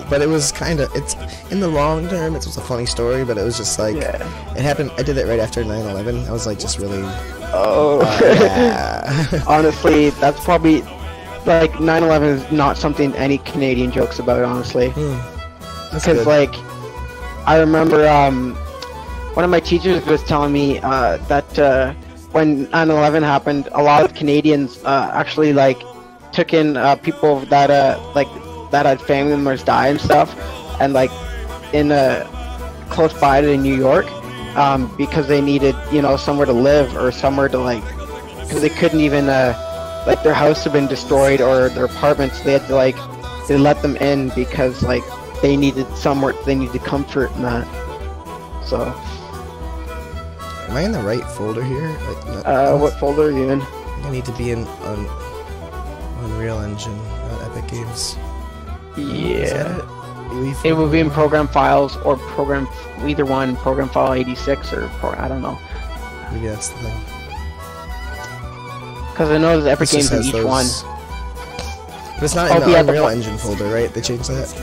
but it was kind of, it's in the long term, it was a funny story, but it was just like it happened. I did it right after 9/11. I was like just really. Honestly, that's probably like 9/11 is not something any Canadian jokes about. Honestly, because like I remember one of my teachers was telling me that when 9/11 happened, a lot of Canadians actually like took in people that that had family members die and stuff, and like in close by to New York, because they needed, you know, somewhere to live or somewhere to like, because they couldn't even like their house had been destroyed or their apartments. They had to like, they let them in because like they needed somewhere, they needed comfort in that. So. Am I in the right folder here? Like, what folder are you in? I need to be in Unreal Engine, not Epic Games. Yeah. It will be in program files or program, either one, program file 86 or I don't know. Maybe that's the thing. Because I know there's Epic Games in each one. But it's not in the Unreal Engine folder, right? They changed that?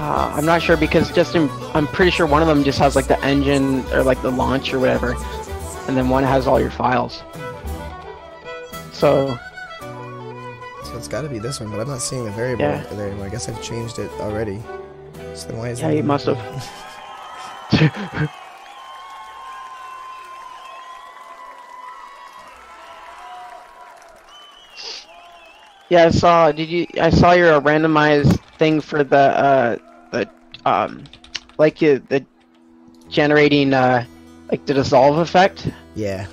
I'm not sure, because I'm pretty sure one of them just has like the engine or like the launch or whatever, and then one has all your files. So it's got to be this one, but I'm not seeing the variable there anymore. I guess I've changed it already. So then why is you must have. Yeah, I saw. I saw your randomized thing for the the generating like the dissolve effect. Yeah.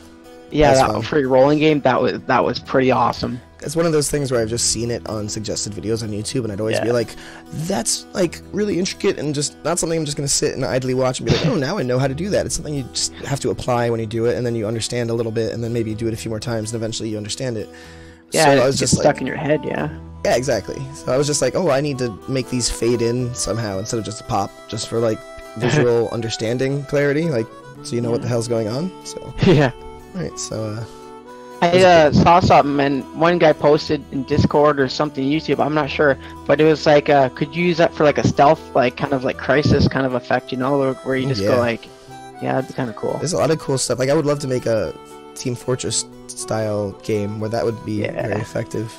Yeah, that, for your rolling game, that was pretty awesome. It's one of those things where I've just seen it on suggested videos on YouTube, and I'd always be like, that's like really intricate and just not something I'm just gonna sit and idly watch and be like, oh, now I know how to do that. It's something you just have to apply when you do it, and then you understand a little bit, and then maybe you do it a few more times, and eventually you understand it. Yeah, so and I was just stuck in your head. Yeah, exactly. So I was just like, oh, I need to make these fade in somehow instead of just a pop, just for like visual understanding clarity, like so you know what the hell's going on. So yeah. Right, so I saw something, and one guy posted in Discord or something, YouTube, I'm not sure, but it was like, could you use that for like a stealth, like kind of like crisis kind of effect, you know, where you just go like, yeah, that'd be kind of cool. There's a lot of cool stuff. Like, I would love to make a Team Fortress style game where that would be very effective.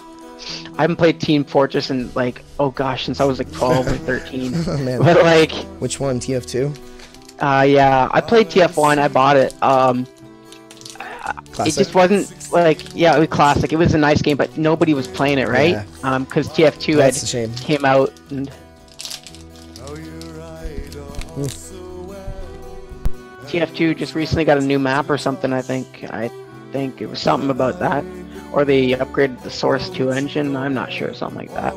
I haven't played Team Fortress in like, oh gosh, since I was like 12 or 13. Oh, man. But like, which one, TF2? Yeah, I played TF1. I bought it. Classic. It just wasn't like, yeah, it was classic. It was a nice game, but nobody was playing it, right? Yeah. Because TF2 That's a shame. came out and TF2 just recently got a new map or something. I think it was something about that, or they upgraded the Source 2 engine. I'm not sure, something like that.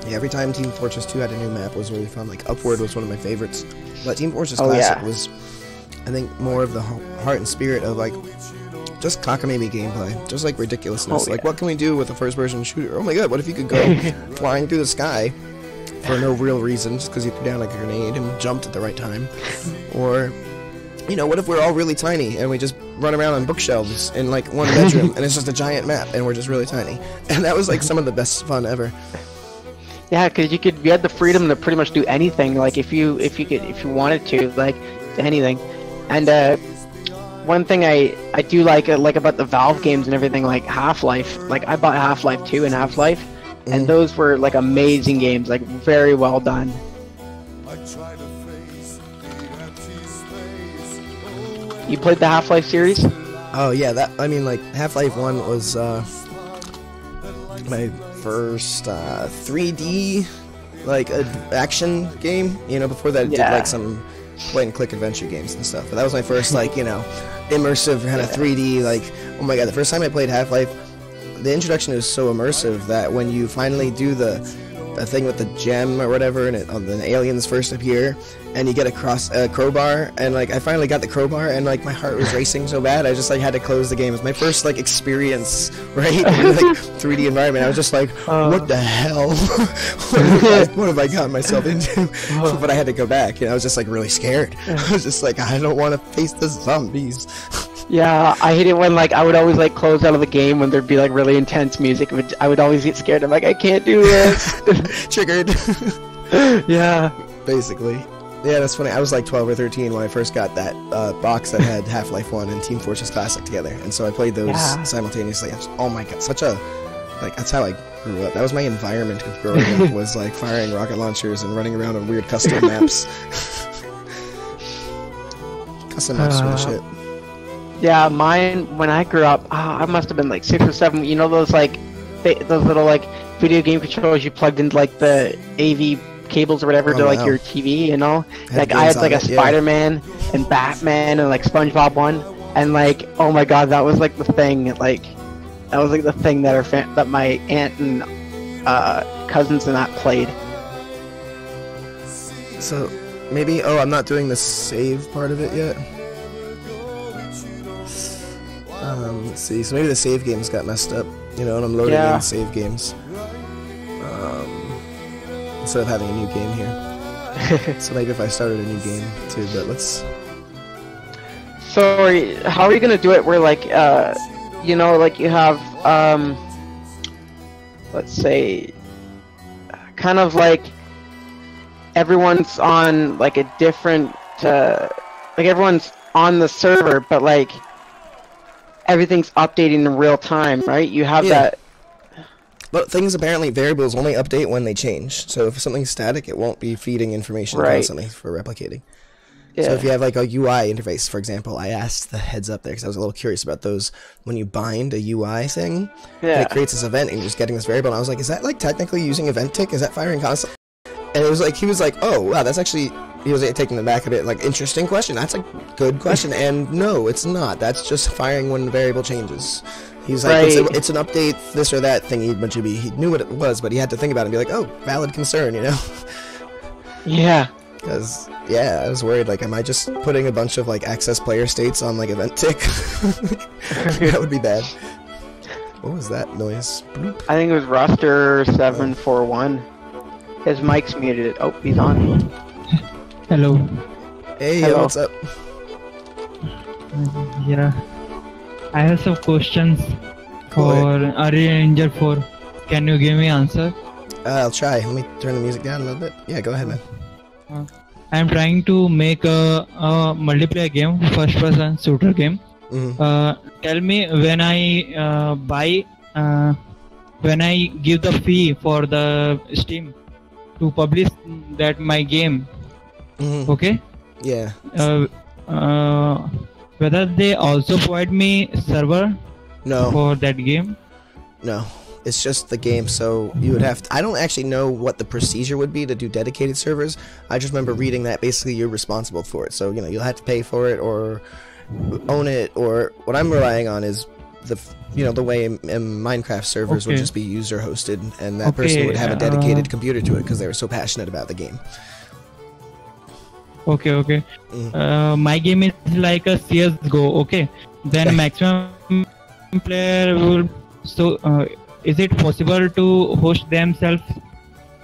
Yeah, every time Team Fortress 2 had a new map was really fun. Like Upward was one of my favorites, but Team Fortress Classic was, I think, more of the heart and spirit of like just cockamamie gameplay, just like ridiculousness. Like, what can we do with a first-person shooter? Oh my god, what if you could go flying through the sky for no real reason, just because you threw down like a grenade and jumped at the right time? Or, you know, what if we're all really tiny and we just run around on bookshelves in like one bedroom and it's just a giant map and we're just really tiny? And that was like some of the best fun ever. Yeah, because you had the freedom to pretty much do anything. Like if you wanted to, like anything. And one thing I do like about the Valve games and everything, like Half-Life. Like I bought Half-Life 2 and Half-Life, and those were like amazing games, like very well done. You played the Half-Life series? Oh yeah, I mean like Half-Life 1 was my first 3D like action game. You know, before that I did like some point and click adventure games and stuff. But that was my first like, you know, immersive kind of 3D, like, oh my god, the first time I played Half-Life, the introduction is so immersive that when you finally do the thing with the gem or whatever, and the aliens first appear, and you get a crowbar, and like I finally got the crowbar, and like my heart was racing so bad I just like had to close the game. It was my first like experience, right, in like 3D environment. I was just like, what the hell? what have I gotten myself into? But I had to go back, and I was just like really scared. I was just like, I don't want to face the zombies. Yeah, I hate it when like I would always like close out of the game when there'd be like really intense music. I would always get scared. I'm like, I can't do this. Triggered. Yeah. Basically. Yeah, that's funny. I was like 12 or 13 when I first got that box that had Half-Life 1 and Team Fortress Classic together, and so I played those simultaneously. Oh my god, that's how I grew up. That was my environment growing up, was like firing rocket launchers and running around on weird custom maps. Custom maps were the shit. Yeah, mine, when I grew up, I must have been like 6 or 7. You know those like those little like video game controllers you plugged into like the AV cables or whatever to like your TV, you know? Like I had like a Spider-Man and Batman and like SpongeBob one, and like, oh my god, that was like the thing. Like that was like the thing that my aunt and cousins and that played. So maybe I'm not doing the save part of it yet. Let's see, so maybe the save games got messed up, you know, and I'm loading in save games instead of having a new game here. So maybe if I started a new game too, but let's... So how are you gonna do it where like, you know, like you have, let's say, kind of like everyone's on like a different, like everyone's on the server, but like everything's updating in real time, right? You have that. But things, apparently, variables only update when they change. So if something's static, it won't be feeding information constantly for replicating. So if you have like a UI interface, for example, I asked the heads up there because I was a little curious about those. When you bind a UI thing, and it creates this event, and you're just getting this variable. And I was like, is that like technically using event tick? Is that firing constantly? And it was like, he was like, oh wow, that's actually. He was taking the back of it, like, interesting question. That's a good question. And no, it's not. That's just firing when the variable changes. He's like, it's an update, this or that thing. He knew what it was, but he had to think about it and be like, oh, valid concern, you know? Yeah. Because, yeah, I was worried, like, am I just putting a bunch of, like, access player states on, like, event tick? That would be bad. What was that noise? Bloop. I think it was Ruster741. His mic's muted. Oh, he's on. Hello. Hey, hello. What's up? Yeah, I have some questions for Unreal Engine 4. Can you give me answer? I'll try. Let me turn the music down a little bit. Yeah, go ahead, man. I'm trying to make a multiplayer game, first-person shooter game. Tell me when I when I give the fee for the Steam to publish that my game. Okay. Yeah. Whether they also provide me server No. for that game? No. It's just the game, so you would have to, I don't actually know what the procedure would be to do dedicated servers. I just remember reading that basically you're responsible for it. So, you know, you'll have to pay for it or own it, or what I'm relying on is the way Minecraft servers would just be user hosted, and that person would have a dedicated computer to it because they were so passionate about the game. Okay. My game is like a CS:GO. Okay, then maximum player will. So, is it possible to host themselves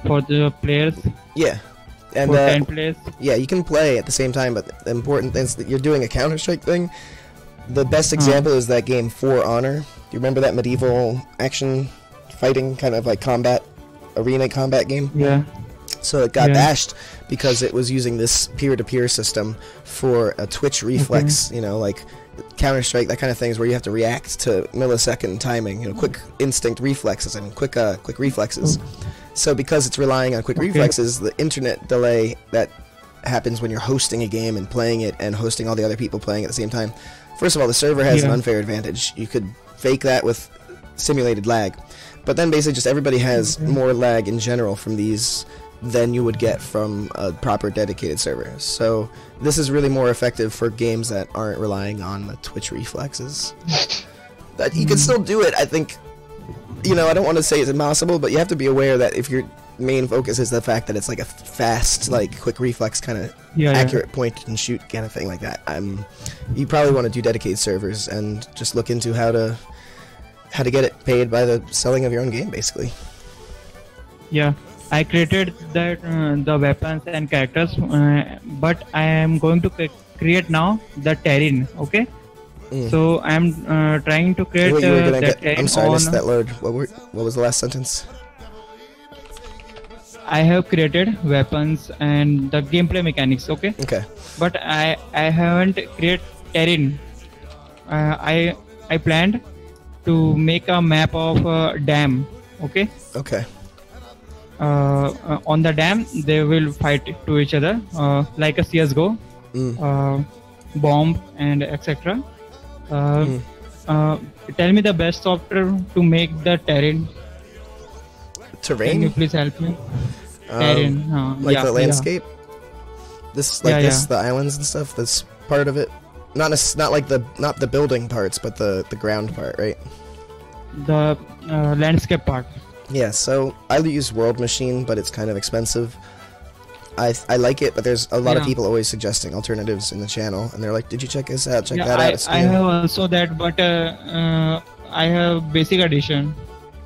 for the players? Yeah. And for 10 players? Yeah, you can play at the same time, but the important thing is that you're doing a Counter-Strike thing. The best example is that game For Honor. You remember that medieval action fighting kind of like arena combat game? Yeah. So it got bashed because it was using this peer-to-peer system for a twitch reflex, you know, like Counter-Strike, that kind of things where you have to react to millisecond timing, you know, quick instinct reflexes and quick reflexes. So because it's relying on quick reflexes, the internet delay that happens when you're hosting a game and playing it and hosting all the other people playing at the same time. First of all, the server has an unfair advantage. You could fake that with simulated lag. But then basically just everybody has more lag in general from these than you would get from a proper dedicated server. So this is really more effective for games that aren't relying on the twitch reflexes. But you can still do it, I think. You know, I don't want to say it's impossible, but you have to be aware that if your main focus is the fact that it's like a fast, like quick reflex kind of accurate point and shoot kind of thing like that, you probably want to do dedicated servers and just look into how to get it paid by the selling of your own game, basically. Yeah, I created that the weapons and characters, but I am going to create now the terrain. Okay. So I'm trying to create that terrain. I'm sorry, I missed that load. What was the last sentence? I have created weapons and the gameplay mechanics. Okay. Okay. But I haven't created terrain. I planned to make a map of a dam. Okay. Okay. On the dam, they will fight to each other like a CS:GO, bomb and etc. Tell me the best software to make the terrain. Terrain? Can you please help me? Terrain. Like the landscape? This the islands and stuff, that's part of it. Not the building parts, but the ground part, right? The landscape part. Yeah, so I use World Machine, but it's kind of expensive. I like it, but there's a lot of people always suggesting alternatives in the channel, and they're like, "Did you check this out? Check that out." I have also that, but I have basic edition.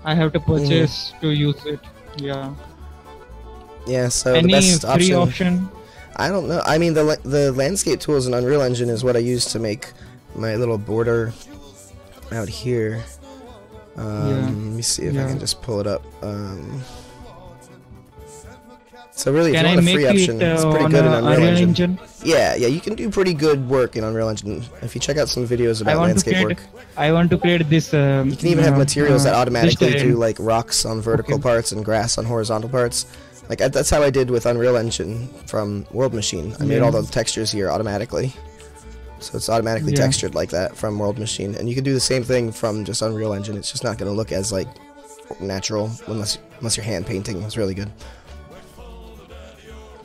I have to purchase to use it. Yeah. Yeah. So any the best free option? I don't know. I mean, the landscape tools in Unreal Engine is what I use to make my little border out here. Let me see if I can just pull it up. So really, if you want a free option, it's pretty good in Unreal Engine. Yeah, you can do pretty good work in Unreal Engine. If you check out some videos about landscape work. I want to create this. You can even have materials that automatically do like rocks on vertical parts and grass on horizontal parts. Like that's how I did with Unreal Engine from World Machine. I made all the textures here automatically. So it's automatically textured like that from World Machine. And you can do the same thing from just Unreal Engine. It's just not going to look as like natural unless you're hand painting. It's really good.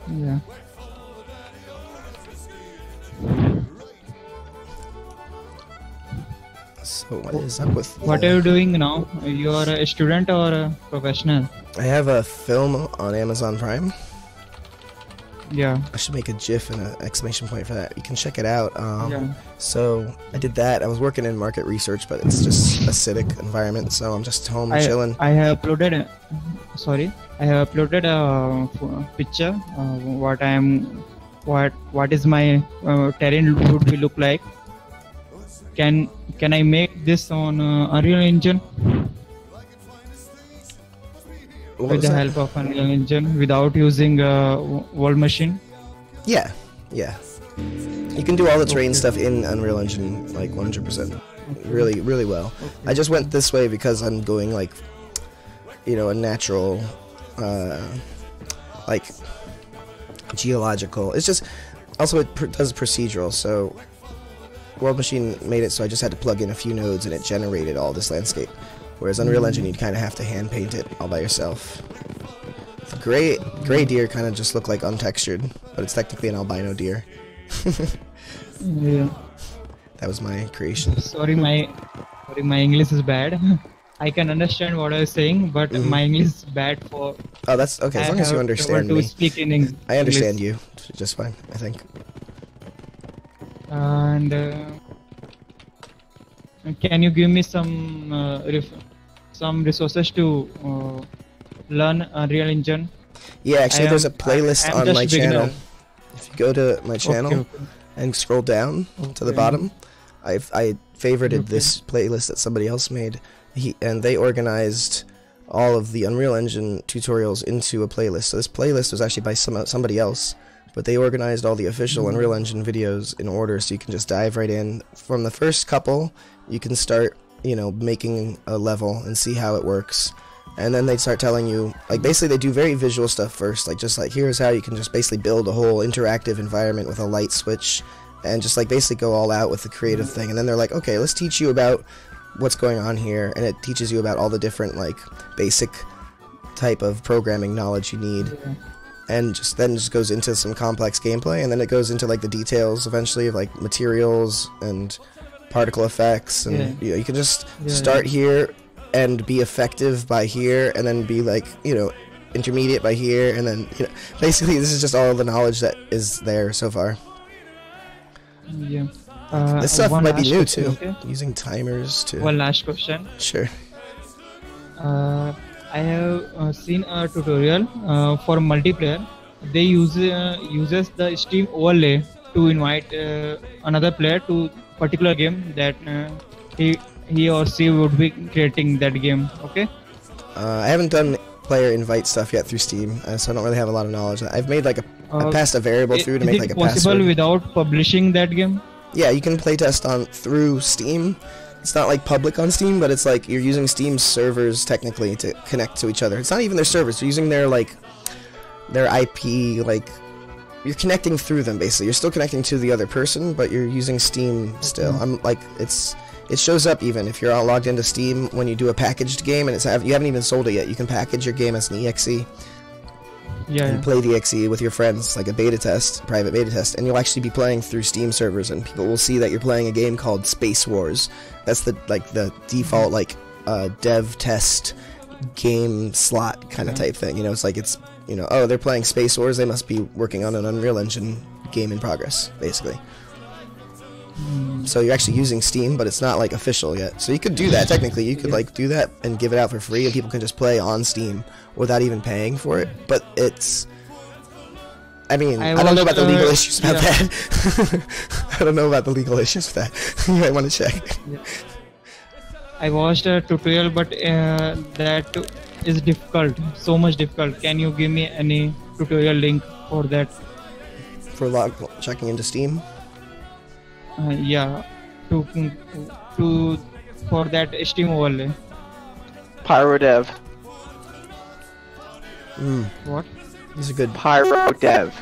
Yeah. So what is up with what are you doing now? You are a student or a professional? I have a film on Amazon Prime. Yeah. I should make a GIF and an exclamation point for that. You can check it out. So I did that. I was working in market research, but it's just acidic environment, so I'm just home chilling. I have uploaded. I have uploaded a picture. What is my terrain would be look like? Can I make this on Unreal Engine? With the help of Unreal Engine without using World Machine? Yeah. You can do all the terrain stuff in Unreal Engine like 100%. Really well. I just went this way because I'm going like, you know, a natural, like geological. It's just also it does procedural. So World Machine made it so I just had to plug in a few nodes and it generated all this landscape. Whereas Unreal Engine, you'd kind of have to hand paint it all by yourself. The gray deer kind of just look like untextured, but it's technically an albino deer. Yeah. That was my creation. Sorry, my English is bad. I can understand what I was saying, but my English is bad for. Oh, that's okay. As long as you understand to me, speak in English. I understand you just fine. I think. And can you give me some resources to learn Unreal Engine? Yeah, actually, there's a playlist on my channel. Beginner. If you go to my channel and scroll down to the bottom, I favorited this playlist that somebody else made. And they organized all of the Unreal Engine tutorials into a playlist. So this playlist was actually by somebody else, but they organized all the official Unreal Engine videos in order, so you can just dive right in. From the first couple, you can start, you know, making a level and see how it works. And then they start telling you, like, basically they do very visual stuff first, like just like here's how you can just basically build a whole interactive environment with a light switch, and just like basically go all out with the creative thing. And then they're like, okay, let's teach you about what's going on here, and it teaches you about all the different like basic type of programming knowledge you need, and then just goes into some complex gameplay, and then it goes into like the details eventually of like materials and particle effects, and you know, you can just start here and be effective by here, and then be like, you know, intermediate by here, and then, you know, basically this is just all the knowledge that is there so far. Yeah. This stuff might be new too. Okay? Using timers too. One last question. Sure. I have seen a tutorial for multiplayer. They uses the Steam overlay to invite another player to particular game that he or she would be creating that game. Okay. I haven't done player invite stuff yet through Steam, so I don't really have a lot of knowledge. I've made like I passed a variable through to make like a password. Is it possible without publishing that game? Yeah, you can playtest through Steam. It's not like public on Steam, but it's like you're using Steam's servers technically to connect to each other. It's not even their servers. You're using their like their IP. Like you're connecting through them basically. You're still connecting to the other person, but you're using Steam still. I'm like it shows up even if you're all logged into Steam when you do a packaged game and you haven't even sold it yet. You can package your game as an exe. And play the exe with your friends, like a beta test, private beta test, and you'll actually be playing through Steam servers, and people will see that you're playing a game called Space Wars. That's the default dev test game slot kind of type thing. You know, it's like oh, they're playing Space Wars, they must be working on an Unreal Engine game in progress, basically. So you're actually using Steam, but it's not like official yet. So you could do that technically. You could like do that and give it out for free, and people can just play on Steam without even paying for it. But it's, I mean, I don't know about the legal issues about that. I don't know about the legal issues with that. You might want to check. I watched a tutorial, but that is difficult. So much difficult. Can you give me any tutorial link for that? For checking into Steam. Yeah, for that Steam overlay. PyroDev. What? He's a good PyroDev.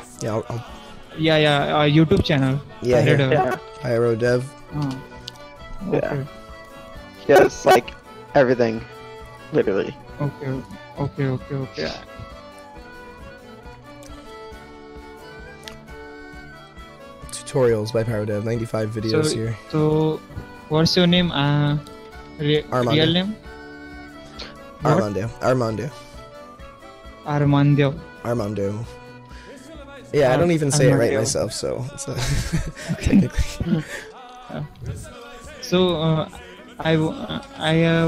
Yeah. YouTube channel. Yeah. PyroDev. PyroDev. Okay. Yeah. He does like everything, literally. Okay. Tutorials by PyroDev, 95 videos here. So, what's your name? Armando. Real name? Armando. Yeah, I don't even say it right myself, so it's technically. So, I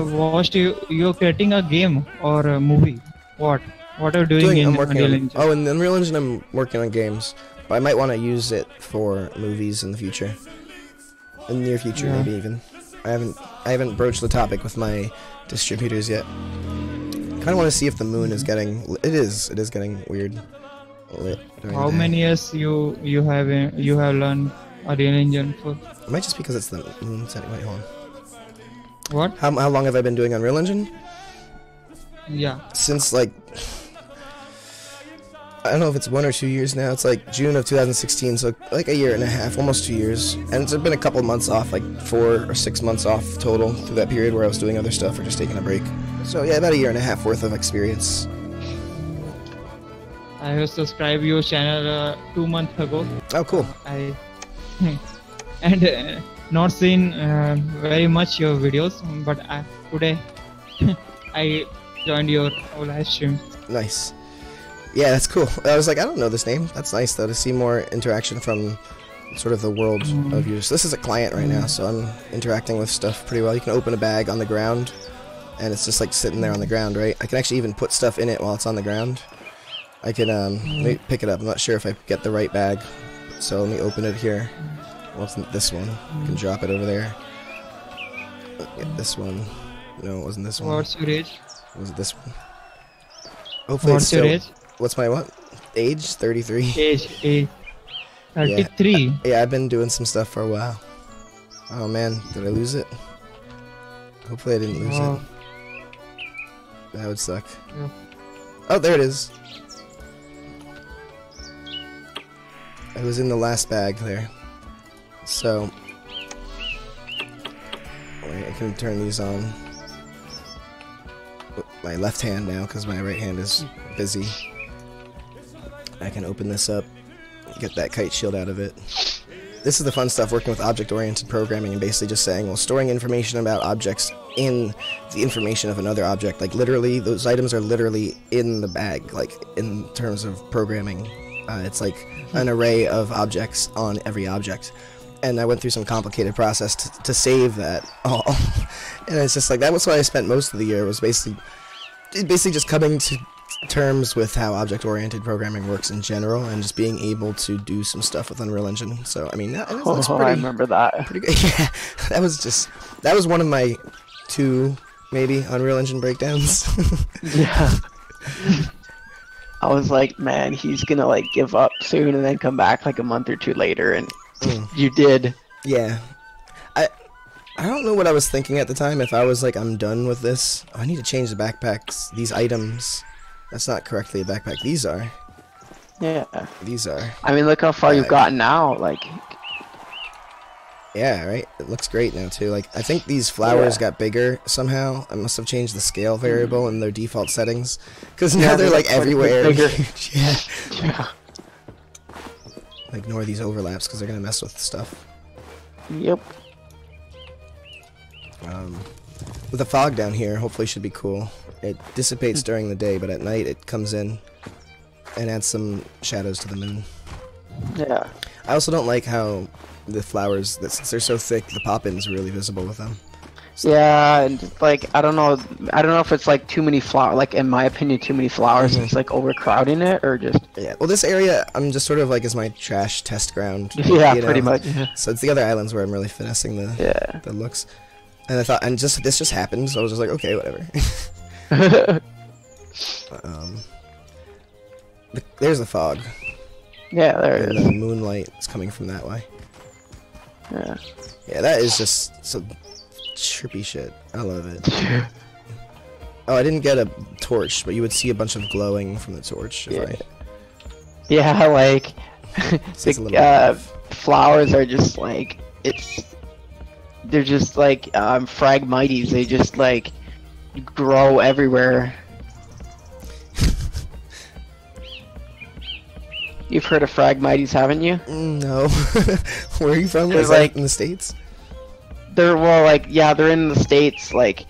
watched you're creating a game or a movie. What are you doing in Unreal Engine? Oh, in Unreal Engine, I'm working on games. But I might want to use it for movies in the future. In the near future, maybe even. I haven't broached the topic with my distributors yet. Kind of want to see if the moon is getting. It is getting weird. Lit How many years you have learned Unreal Engine for? It might just because it's the moon setting. Wait, hold on. What? How long have I been doing Unreal Engine? Yeah. Since like I don't know if it's 1 or 2 years now. It's like June of 2016, so like a year and a half, almost 2 years. And it's been a couple months off, like 4 or 6 months off total through that period where I was doing other stuff or just taking a break. So yeah, about a year and a half worth of experience. I have subscribed your channel 2 months ago. Oh, cool. I and not seen very much your videos, but today I joined your live stream. Nice. Yeah, that's cool. I was like, I don't know this name. That's nice though to see more interaction from sort of the world of users. This is a client right now, so I'm interacting with stuff pretty well. You can open a bag on the ground, and it's just like sitting there on the ground, right? I can actually even put stuff in it while it's on the ground. I can maybe pick it up. I'm not sure if I get the right bag, so let me open it here. Well, it's this one. I can drop it over there. Get this one. No, it wasn't this one. What's your age? Was it this one? Hopefully What's it's still... your age? What's my what? Age? 33. Age 33. Yeah, I've been doing some stuff for a while. Oh man, did I lose it? Hopefully I didn't lose it. That would suck. Yeah. Oh, there it is. It was in the last bag there. So, wait, I can turn these on. My left hand now, because my right hand is busy. I can open this up, get that kite shield out of it. This is the fun stuff, working with object-oriented programming and basically just saying, well, storing information about objects in the information of another object. Like, literally, those items are literally in the bag, like, in terms of programming. It's like an array of objects on every object. And I went through some complicated process to save that all. And it's just like, that was what I spent most of the year, was basically just coming to terms with how object-oriented programming works in general, and just being able to do some stuff with Unreal Engine. So I mean, that's pretty, I remember that. Pretty good. Yeah, that was one of my 2 maybe Unreal Engine breakdowns. Yeah. I was like, man, he's gonna like give up soon and then come back like a month or 2 later, and you did. Yeah. I don't know what I was thinking at the time. If I was like, I'm done with this. I need to change the backpacks. These items. That's not correctly a backpack. These are. Yeah. These are. I mean, look how far you've gotten now. Like. Yeah, right? It looks great now, too. Like, I think these flowers got bigger somehow. I must have changed the scale variable in their default settings. Because now they're, like, everywhere. Yeah. Yeah. Ignore these overlaps, because they're going to mess with stuff. Yep. With the fog down here, hopefully should be cool. It dissipates during the day, but at night it comes in and adds some shadows to the moon. Yeah. I also don't like how the flowers, since they're so thick, the pop-in's really visible with them. So yeah, and like I don't know if it's like too many flowers. Like in my opinion, too many flowers. It's like overcrowding it, or just. Yeah. Well, this area I'm just sort of like is my trash test ground. Yeah, pretty much. Yeah. So it's the other islands where I'm really finessing the looks. And I thought, this just happened, so I was just like, okay, whatever. There's the fog. Yeah, there it is. The moonlight is coming from that way. Yeah. Yeah, that is just some trippy shit. I love it. Oh, I didn't get a torch, but you would see a bunch of glowing from the torch. Yeah, like the flowers are just like they're just like Phragmites. They just like grow everywhere. You've heard of Phragmites, haven't you? No. Where are you from? Is like that in the States? They're they're in the States, like,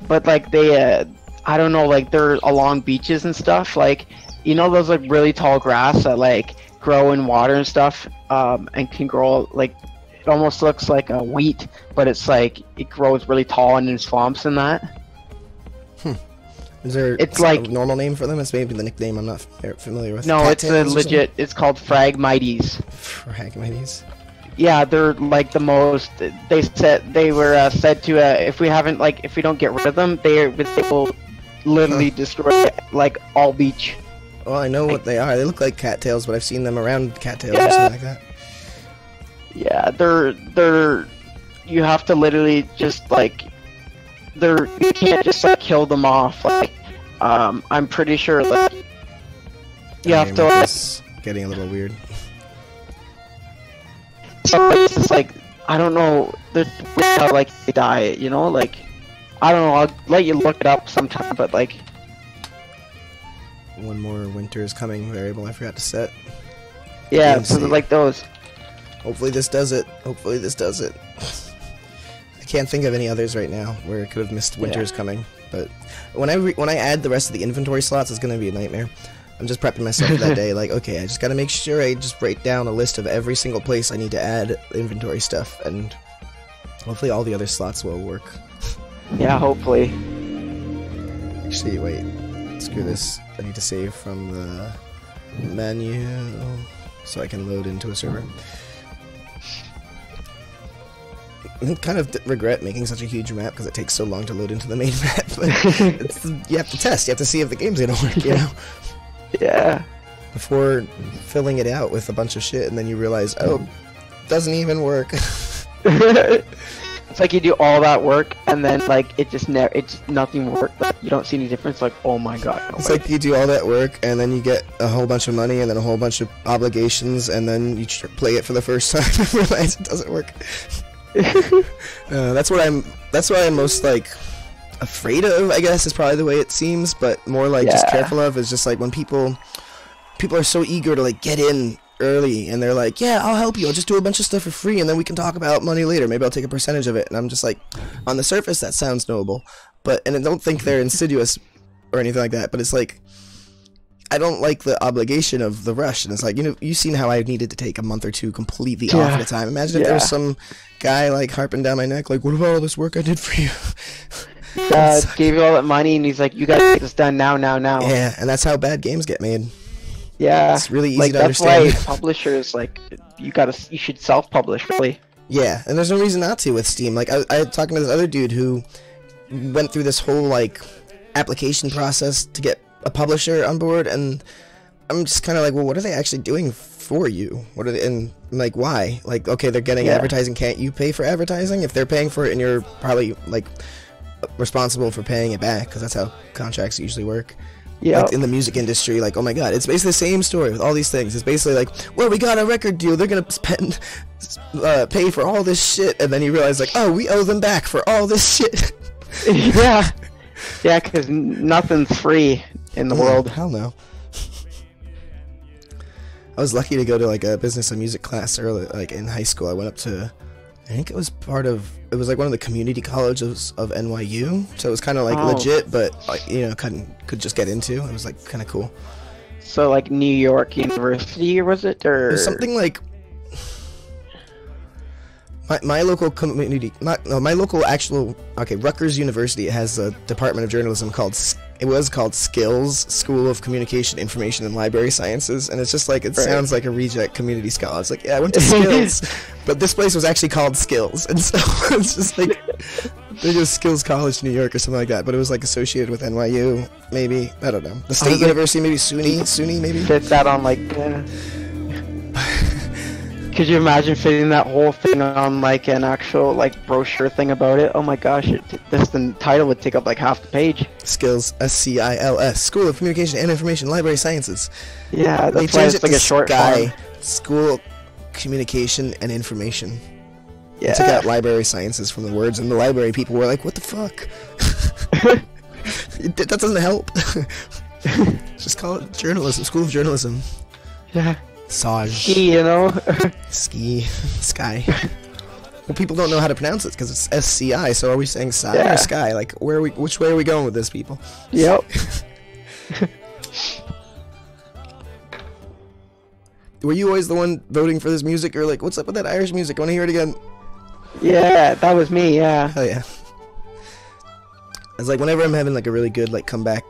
but like they I don't know, like they're along beaches and stuff, like, you know those like really tall grass that like grow in water and stuff, and can grow like, it almost looks like a wheat, but it's like it grows really tall and in swamps and that. Is there a normal name for them? It's maybe the nickname I'm not familiar with. No, it's a legit. It's called Phragmites. Phragmites. Yeah, they're like the most. They were said to if we don't get rid of them, they will literally destroy like all beach. Well, I know what they are. They look like cattails, but I've seen them around cattails or something like that. Yeah, they're. You have to literally just like. You can't just like kill them off. Like, I'm pretty sure like You have to like, It's getting a little weird. so it's just like, I don't know, there's how like they die, you know, like, I don't know, I'll let you look it up sometime, but like, One more winter is coming variable I forgot to set. yeah, DMC. so like those. Hopefully this does it. Hopefully this does it. I can't think of any others right now where it could have missed winters coming, but when I add the rest of the inventory slots, it's gonna be a nightmare. I'm just prepping myself for that day. Like, okay, I just gotta make sure I just write down a list of every single place I need to add inventory stuff, and hopefully all the other slots will work. Yeah, hopefully. Actually, wait. Screw this. I need to save from the menu so I can load into a server. I kind of regret making such a huge map because it takes so long to load into the main map. But you have to test. You have to see if the game's gonna work, you know? Yeah. Before filling it out with a bunch of shit, and then you realize, oh, doesn't even work. It's like you do all that work, and then like it just nothing worked. Like, you don't see any difference. Like, oh my god. No It's way. like you do all that work, and then you get a whole bunch of money, and then a whole bunch of obligations, and then you play it for the first time and realize it doesn't work. That's what I'm most like afraid of, I guess, is probably the way it seems, but more like just careful of is just like when people are so eager to like get in early, and they're like, yeah, I'll help you, I'll just do a bunch of stuff for free, and then we can talk about money later, maybe I'll take a percentage of it. And I'm just like, on the surface that sounds noble, and I don't think they're insidious or anything like that, but it's like, I don't like the obligation of the rush. And it's like, you know, you've seen how I needed to take a month or two completely off at a time. Imagine if there was some guy like harping down my neck like, what about all this work I did for you? Gave you all that money, and he's like, you gotta get this done now. Yeah, and that's how bad games get made. Yeah, it's really easy like, to understand. That's why publishers, like, you should self-publish, really. Yeah, and there's no reason not to with Steam. Like, I was talking to this other dude who went through this whole, like, application process to get a publisher on board, and I'm just kind of like, well, what are they actually doing for you? What are they, and like, why? Like, okay, they're getting advertising, can't you pay for advertising? If they're paying for it and you're probably, like, responsible for paying it back, because that's how contracts usually work. Yeah. Like in the music industry, like, oh my god, it's basically the same story with all these things. It's basically like, well, we got a record deal, they're gonna pay for all this shit, and then you realize, like, oh, we owe them back for all this shit. Yeah, because nothing's free in the world. Hell no. I was lucky to go to like a business and music class early, like in high school. I went up to, I think it was like one of the community colleges of NYU, so it was kind of like legit, but like, you know, could just get into. It was like kind of cool. So like New York University, or was it, or it was something like my local community, my local actual, Rutgers University has a department of journalism called Skills, School of Communication, Information, and Library Sciences, and it's just like, it sounds like a reject community college. It's like, yeah, I went to Skills, but this place was actually called Skills, and so it's just like, they just Skills College New York or something like that, but it was like associated with NYU, maybe, I don't know. The State University, maybe SUNY, maybe? Fit that on like, could you imagine fitting that whole thing on like an actual like brochure thing about it? Oh my gosh, the title would take up like half the page. Skills, SCILS, School of Communication and Information, Library Sciences. Yeah, that's why it's like a short form. School Communication and Information. Yeah. I took out Library Sciences from the words, and the library people were like, what the fuck? That doesn't help. Just call it journalism, School of Journalism. Yeah. Ski, you know? Sky. Well, people don't know how to pronounce it because it's SCI, so are we saying Sci or Sky? Like, which way are we going with this, people? Yep. Were you always the one voting for this music, or like, what's up with that Irish music? I want to hear it again. Yeah, that was me, yeah. Hell yeah. It's like, whenever I'm having like a really good like comeback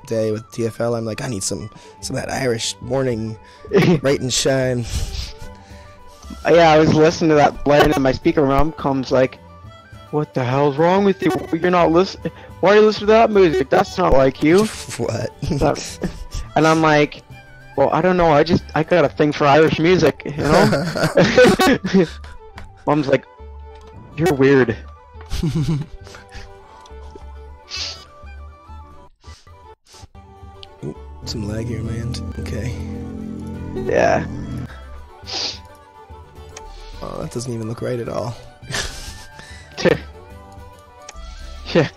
day with TFL, I'm like, I need some of that Irish morning right and shine. Yeah, I was listening to that playing, and my speaker mom comes like, what the hell's wrong with you? You're not listening. Why are you listening to that music? That's not like you. What? And I'm like, well, I don't know, I got a thing for Irish music, you know? Mom's like, you're weird. Some lag here, man. Okay. Yeah. Oh, that doesn't even look right at all. Yeah.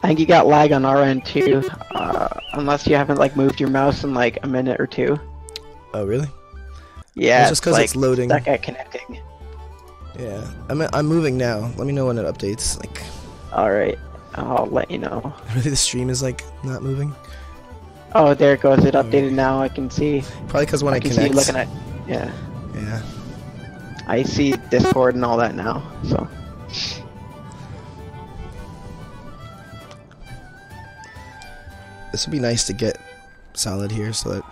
I think you got lag on our end too, unless you haven't like moved your mouse in like a minute or two. Oh, really? Yeah, It's just because it's loading. stuck at connecting. Yeah, I'm moving now. Let me know when it updates. Like, All right, I'll let you know. really, the stream is like not moving. Oh, there it goes. It updated now. I can see. Probably because when I can connect. see looking at. Yeah. Yeah. I see Discord and all that now. So. This would be nice to get solid here, so that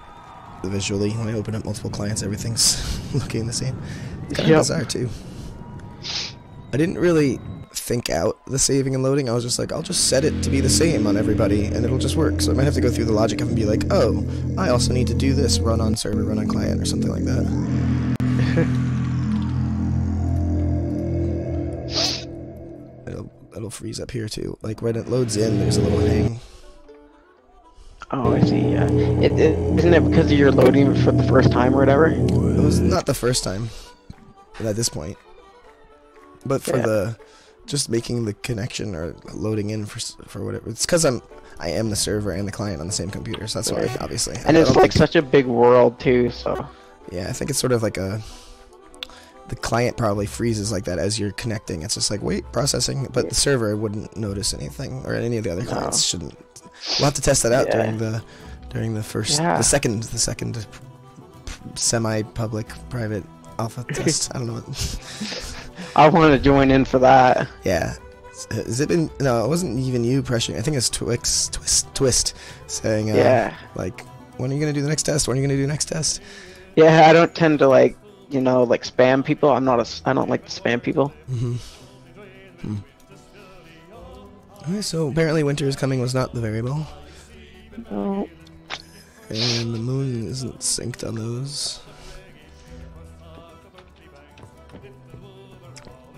visually, when I open up multiple clients, everything's looking the same. It's kind of bizarre too. I didn't really think out the saving and loading. I was just like, I'll just set it to be the same on everybody, and it'll just work. So I might have to go through the logic of it and be like, oh, I also need to do this, run on server, run on client, or something like that. It'll freeze up here too. Like when it loads in, there's a little hang. Oh, I see. Yeah. Isn't it because you're loading it for the first time or whatever? It was not the first time at this point, but for the just making the connection or loading in for whatever. It's because I am the server and the client on the same computer, so that's why, obviously. And it's like such a big world too, so. Yeah, I think it's sort of like the client probably freezes like that as you're connecting. It's just like, wait, processing, but the server wouldn't notice anything, or any of the other clients shouldn't. We'll have to test that out during the first, the second semi-public private alpha test. I don't know. I want to join in for that. Yeah. Has it been? No, it wasn't even you pressuring. I think it's Twist saying, like, when are you gonna do the next test? When are you gonna do the next test? Yeah, I don't tend to like, you know, like spam people. I don't like to spam people. Okay, so apparently winter is coming was not the variable. No. And the moon isn't synced on those.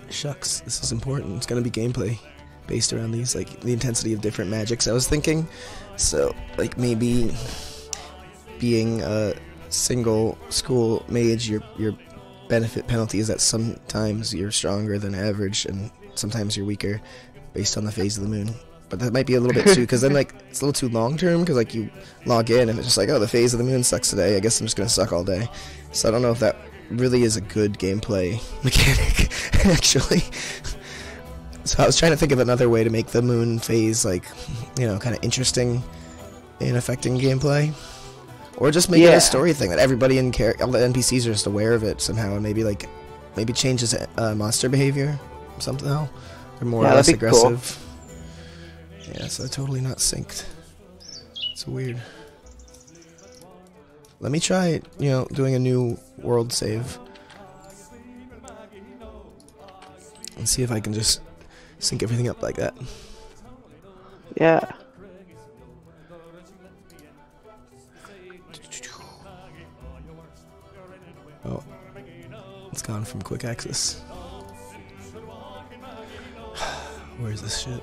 Shucks, this is important. It's gonna be gameplay based around these, like the intensity of different magics I was thinking. So, like maybe being a single school mage, your benefit penalty is that sometimes you're stronger than average and sometimes you're weaker based on the phase of the moon. But that might be a little bit too, because then like it's a little too long term, because like you log in and it's just like, oh, the phase of the moon sucks today, I guess I'm just gonna suck all day. So I don't know if that really is a good gameplay mechanic actually. So I was trying to think of another way to make the moon phase like, you know, kind of interesting in affecting gameplay, or just make it a story thing that everybody in all the NPCs are just aware of it somehow, and maybe changes monster behavior somehow. They're more or less aggressive. Cool. Yeah, so they're totally not synced. It's weird. Let me try, you know, doing a new world save. And see if I can just sync everything up like that. Yeah. Oh. It's gone from quick access. Where's this shit?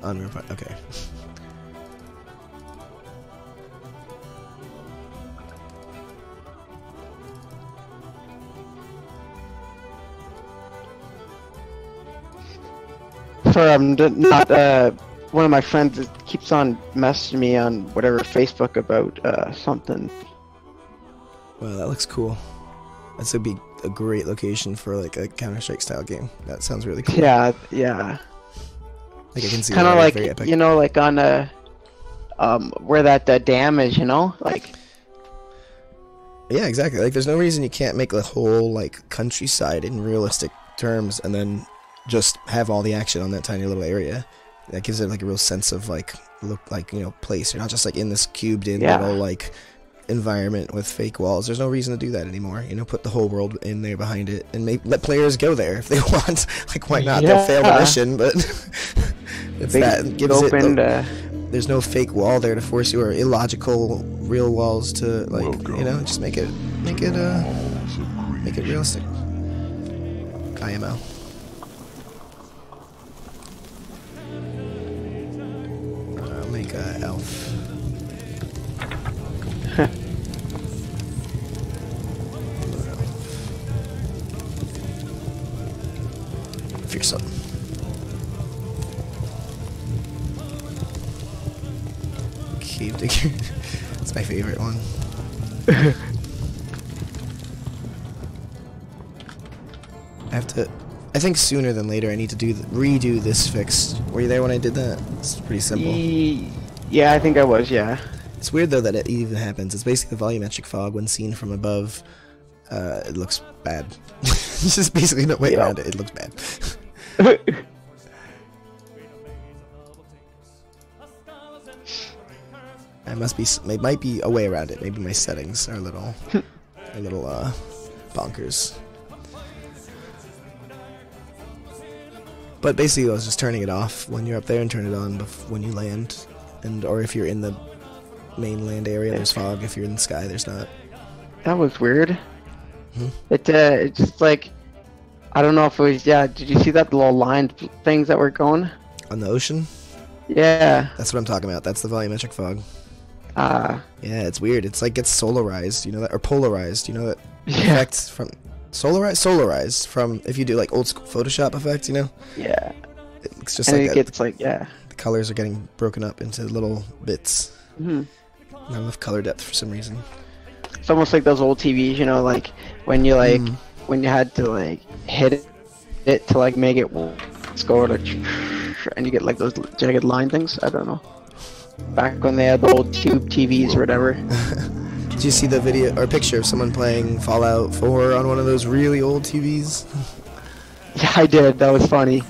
Okay. Sorry, I'm not, one of my friends keeps on messaging me on whatever Facebook about, something. Wow, that looks cool. That's gonna be a great location for like a Counter-Strike style game. That sounds really cool. Yeah, yeah. Like I can see kind of like, very epic. you know, like on where that dam is, you know, like. Yeah, exactly. Like, there's no reason you can't make a whole like countryside in realistic terms, and then just have all the action on that tiny little area. That gives it like a real sense of like you know, place. You're not just like in this cubed in little like environment with fake walls. There's no reason to do that anymore. You know, put the whole world in there behind it, and let players go there if they want. Like, why not? They'll fail the mission, but it's that gives it. There's no fake wall there to force you, or illogical real walls to like, you know, just make it realistic. IMO. make Elf. Fearsome. Cave digger. That's my favorite one. I think sooner than later I need to redo this fix. Were you there when I did that? It's pretty simple. Yeah, I think I was, yeah. It's weird though that it even happens. It's basically the volumetric fog when seen from above. It looks bad. It's just basically no way around it. It looks bad. It might be a way around it. Maybe my settings are a little bonkers. But basically, I was just turning it off when you're up there and turn it on when you land, or if you're in the main land area, there's fog. If you're in the sky, there's not. That was weird. Hmm? It just like, I don't know if it was. Yeah, did you see that little line things that were going On the ocean? Yeah. That's what I'm talking about. That's the volumetric fog. Yeah, it's weird. It's like gets solarized, you know that, or polarized, you know that effect from solarized from if you do like old school Photoshop effects, you know. Yeah. It's just and like it gets like the colors are getting broken up into little bits. Mm-hmm. Not enough color depth for some reason. It's almost like those old TVs, you know, like when you like when you had to like hit it to like make it go to, and you get like those jagged line things. I don't know. Back when they had the old tube TVs or whatever. Did you see the video or picture of someone playing Fallout 4 on one of those really old TVs? Yeah, I did. That was funny.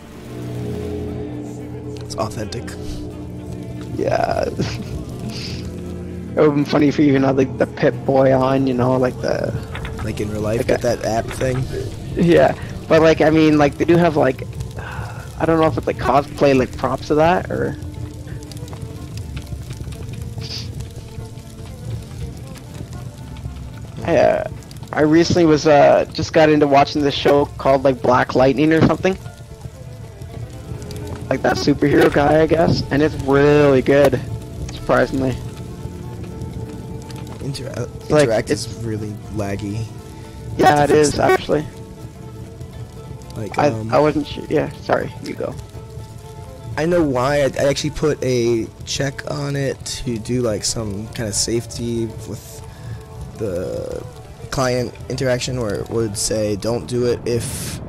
It's authentic. Yeah. It would have been funny if you even had like the Pip-Boy on, you know, like in real life, like that app thing. Yeah, but like I mean, like they do have like I don't know if it's like cosplay like props of that or. I recently was just got into watching this show called like Black Lightning or something. Like that superhero guy, I guess, and it's really good, surprisingly. Interact is really laggy. Yeah, it is actually. Like I wasn't sure. Yeah, sorry, you go. I know why. I actually put a check on it to do like some kind of safety with the client interaction, where it would say don't do it if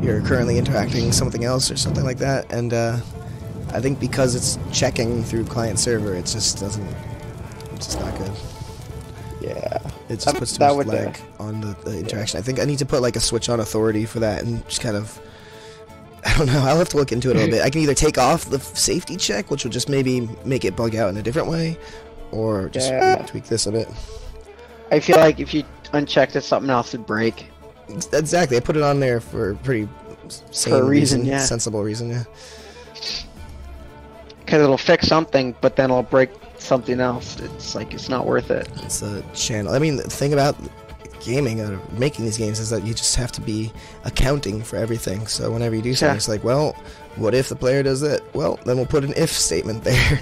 you're currently interacting with something else or something like that. And I think because it's checking through client server, it just doesn't. It's just not good. Yeah. It just puts too much lag on the interaction. I think I need to put like a switch on authority for that and just kind of. I don't know. I'll have to look into it a little bit. I can either take off the safety check, which will just maybe make it bug out in a different way, or just tweak this a bit. I feel like if you unchecked it, something else would break. Exactly. I put it on there for a pretty sane reason, sensible reason, yeah. Because it'll fix something, but then it'll break something else. It's like, it's not worth it. It's a channel. I mean, the thing about gaming, making these games, is that you just have to be accounting for everything. So whenever you do something, it's like, well, what if the player does that? Well, then we'll put an if statement there.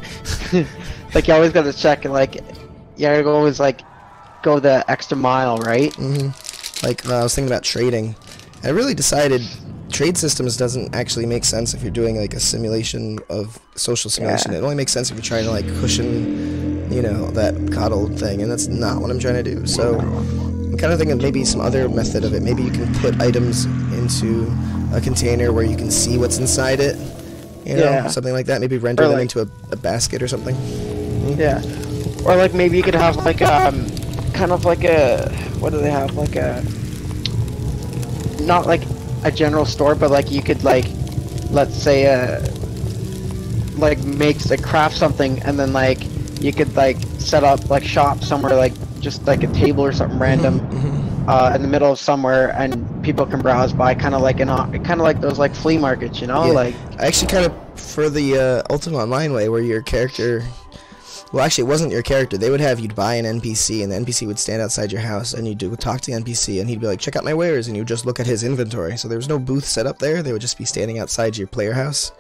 Like, you always gotta check, like, you gotta always, like, go the extra mile, right? Like, I was thinking about trading. I really decided trade systems doesn't actually make sense if you're doing like a simulation of social simulation. It only makes sense if you're trying to like cushion, you know, that coddled thing, and that's not what I'm trying to do. So I'm kind of thinking maybe some other method of it. Maybe you can put items into a container where you can see what's inside it, you know, something like that. Maybe render them into a basket or something. Yeah, or like maybe you could have like kind of like a, what do they have, like a, not like a general store, but like you could like, let's say like craft something, and then like you could like set up like shop somewhere, like just like a table or something random in the middle of somewhere, and people can browse by, kind of like those like flea markets, you know. Like I actually kind of prefer the Ultima Online way, where your character, well, actually, it wasn't your character. They would have you buy an NPC, and the NPC would stand outside your house, and you'd talk to the NPC, and he'd be like, check out my wares, and you'd just look at his inventory. So there was no booth set up there. They would just be standing outside your player house.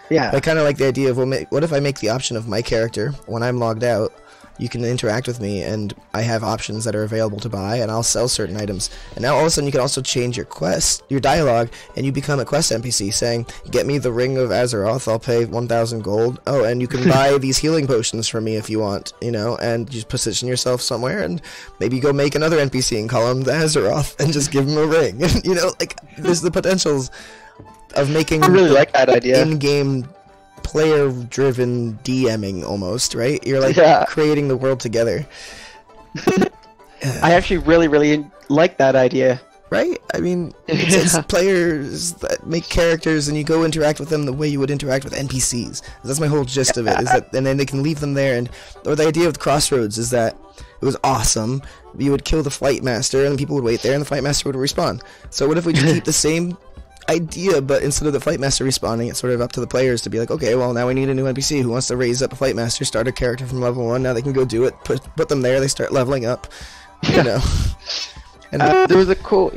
Yeah. I kind of like the idea of, well, what if I make the option of my character, when I'm logged out, you can interact with me, and I have options that are available to buy, and I'll sell certain items. And now all of a sudden you can also change your quest, your dialogue, and you become a quest NPC saying, get me the Ring of Azeroth, I'll pay 1,000 gold. Oh, and you can buy these healing potions for me if you want, you know, and you just position yourself somewhere, and maybe go make another NPC and call him the Azeroth, and just give him a ring. You know, like, there's the potentials of making I really like that idea. in-game player-driven DMing almost, right? You're like creating the world together. I actually really like that idea. Right? I mean, it's players that make characters, and you go interact with them the way you would interact with NPCs. That's my whole gist of it. Is that, and then they can leave them there. And or the idea of Crossroads is that it was awesome. You would kill the flight master, and people would wait there, and the flight master would respawn. So what if we just keep the same idea, but instead of the flight master respawning, it's sort of up to the players to be like, okay, well, now we need a new NPC who wants to raise up a flight master, start a character from level 1. Now they can go do it. Put them there. They start leveling up. You know. And there was a cool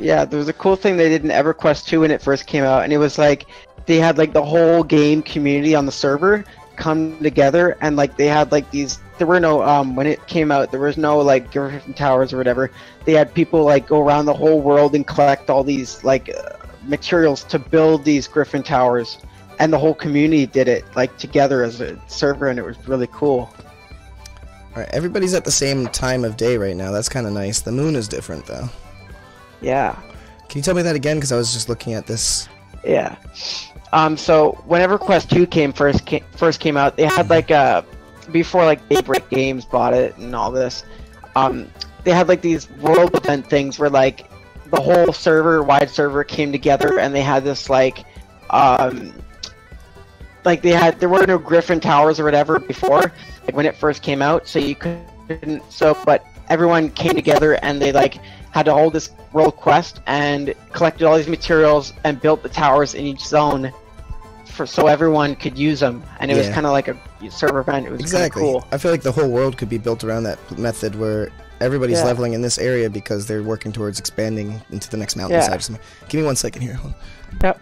thing they did in EverQuest 2 when it first came out, and it was like they had like the whole game community on the server come together, and like they had like these. There were no when it came out, there was no like Griffin Towers or whatever. They had people like go around the whole world and collect all these like materials to build these Griffin Towers, and the whole community did it like together as a server, and it was really cool. Alright, everybody's at the same time of day right now. That's kind of nice. The moon is different though. Yeah. Can you tell me that again? Because I was just looking at this. Yeah. So whenever Quest 2 first came out, they had like before like Daybreak Games bought it and all this, they had like these world event things where like the whole wide server came together, and they had this like there were no Griffin Towers or whatever before, like when it first came out, so you couldn't. So but everyone came together, and they like had to hold this world quest and collected all these materials and built the towers in each zone so everyone could use them, and it was kind of like a server event. It was exactly cool. I feel like the whole world could be built around that method where everybody's leveling in this area because they're working towards expanding into the next mountainside or something. Give me 1 second here. Hold on. Yep.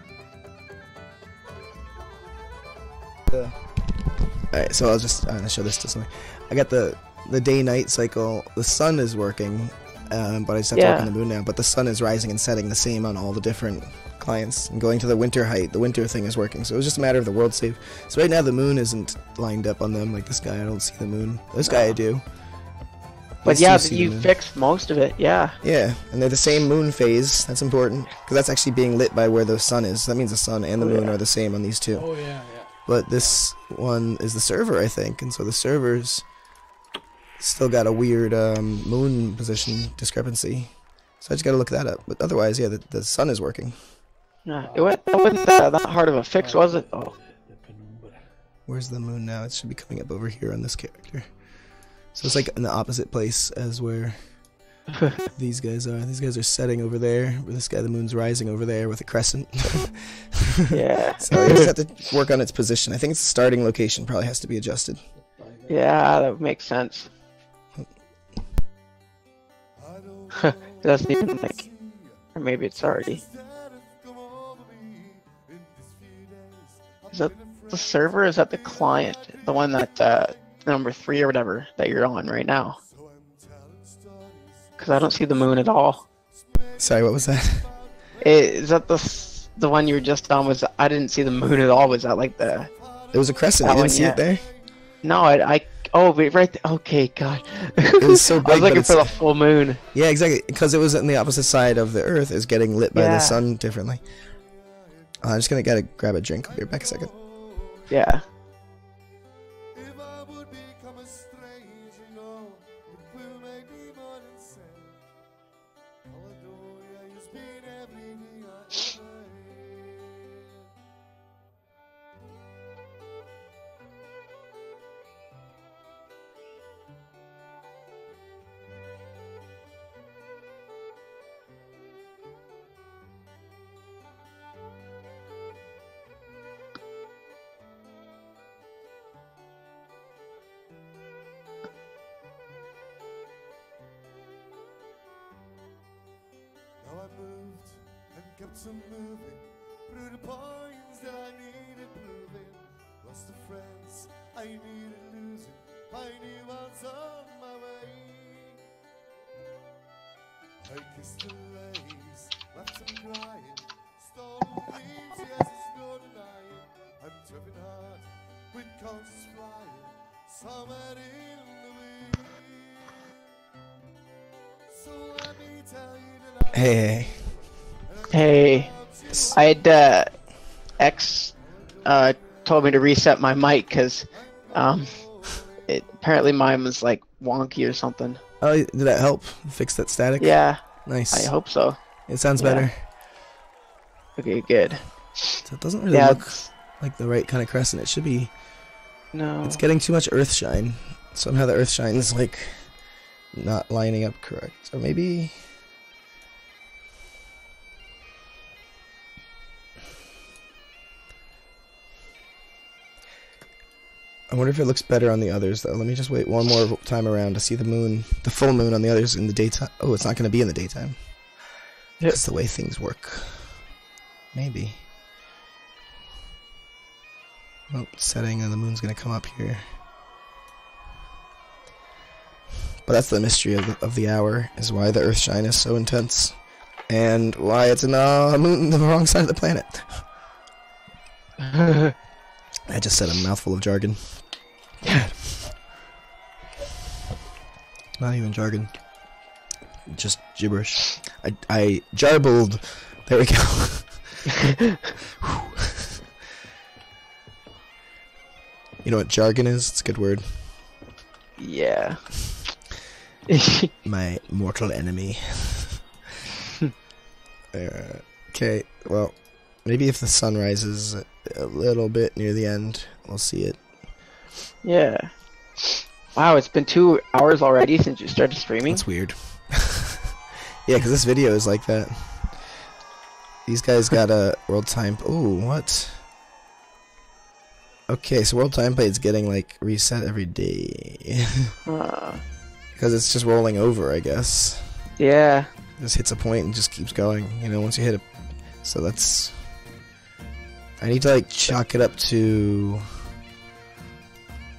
Alright, so I'm gonna show this to something. I got the day-night cycle. The sun is working, but I just have to work on the moon now. But the sun is rising and setting the same on all the different clients. And going to the winter height, the winter thing is working. So it was just a matter of the world save. So right now the moon isn't lined up on them. Like this guy, I don't see the moon. This guy I do. But yeah, you fixed most of it, yeah. Yeah, and they're the same moon phase. That's important, because that's actually being lit by where the sun is. That means the sun and the moon are the same on these two. Oh, yeah. But this one is the server, I think, and so the server's still got a weird moon position discrepancy. So I just gotta look that up. But otherwise, yeah, the sun is working. Yeah, it wasn't that hard of a fix, was it? Oh. Where's the moon now? It should be coming up over here on this character. So it's like in the opposite place as where these guys are. These guys are setting over there. This guy, the moon's rising over there with a crescent. Yeah. So you just have to work on its position. I think its starting location probably has to be adjusted. Yeah, that would make sense. It doesn't even like, or maybe it's already. Is that the server? Or is that the client? The one that number 3 or whatever that you're on right now? Because I don't see the moon at all. Sorry, what was that? Is that the one you were just on? I didn't see the moon at all. Was that like the? It was a crescent. You didn't see it there? No, oh, wait, right there. Okay, God. It was so big. I was looking for the full moon. Yeah, exactly. Because it was on the opposite side of the Earth, is getting lit by the sun differently. I'm just gotta grab a drink. I'll be back a second. Yeah. Kept some moving through the points that I needed proving. lost the friends I needed losing, finding ones on my way. I kissed the lace, left them crying, stolen dreams, yes, it's no denying. I'm driving hard, with conscience flying, somewhere in the wind. So let me tell you that Hey. Hey, I had X told me to reset my mic because apparently mine was like wonky or something. Oh, did that help fix that static? Yeah, Nice. I hope so. It sounds better. Okay, good. So it doesn't really look like the right kind of crescent. It should be. No. It's getting too much earth shine. Somehow the earth shine is like not lining up correct. Or maybe. I wonder if it looks better on the others, though. Let me just wait one more time around to see the moon, the full moon on the others in the daytime. Oh, it's not going to be in the daytime. Yep. That's the way things work. Maybe. Oh, setting and the moon's going to come up here. But that's the mystery of the hour, is why the earth shine is so intense. And why it's in the moon, the wrong side of the planet. I just said a mouthful of jargon. Not even jargon. Just gibberish. I jarbled. There we go. You know what jargon is? It's a good word. Yeah. My mortal enemy. Okay, well, maybe if the sun rises a little bit near the end, we'll see it. Yeah. Wow, it's been 2 hours already since you started streaming. That's weird. Yeah, because this video is like that. These guys got a world time. Ooh, what? Okay, so world time play is getting like reset every day. Because it's just rolling over, I guess. Yeah. Just hits a point and just keeps going. You know, once you hit it. So that's. I need to like chalk it up to.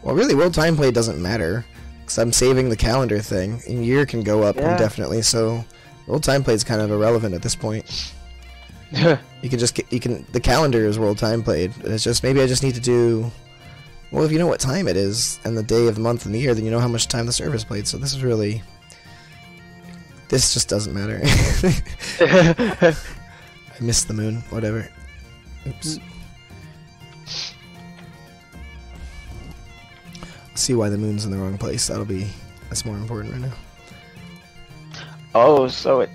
Well, really, world time play doesn't matter because I'm saving the calendar thing. And year can go up indefinitely, so world time play is kind of irrelevant at this point. You can just the calendar is world time played. And it's just maybe I just need to do. Well, if you know what time it is and the day of the month and the year, then you know how much time the server's played. So this is really. This just doesn't matter. I missed the moon. Whatever. Oops. See why the moon's in the wrong place. That's more important right now. Oh, so it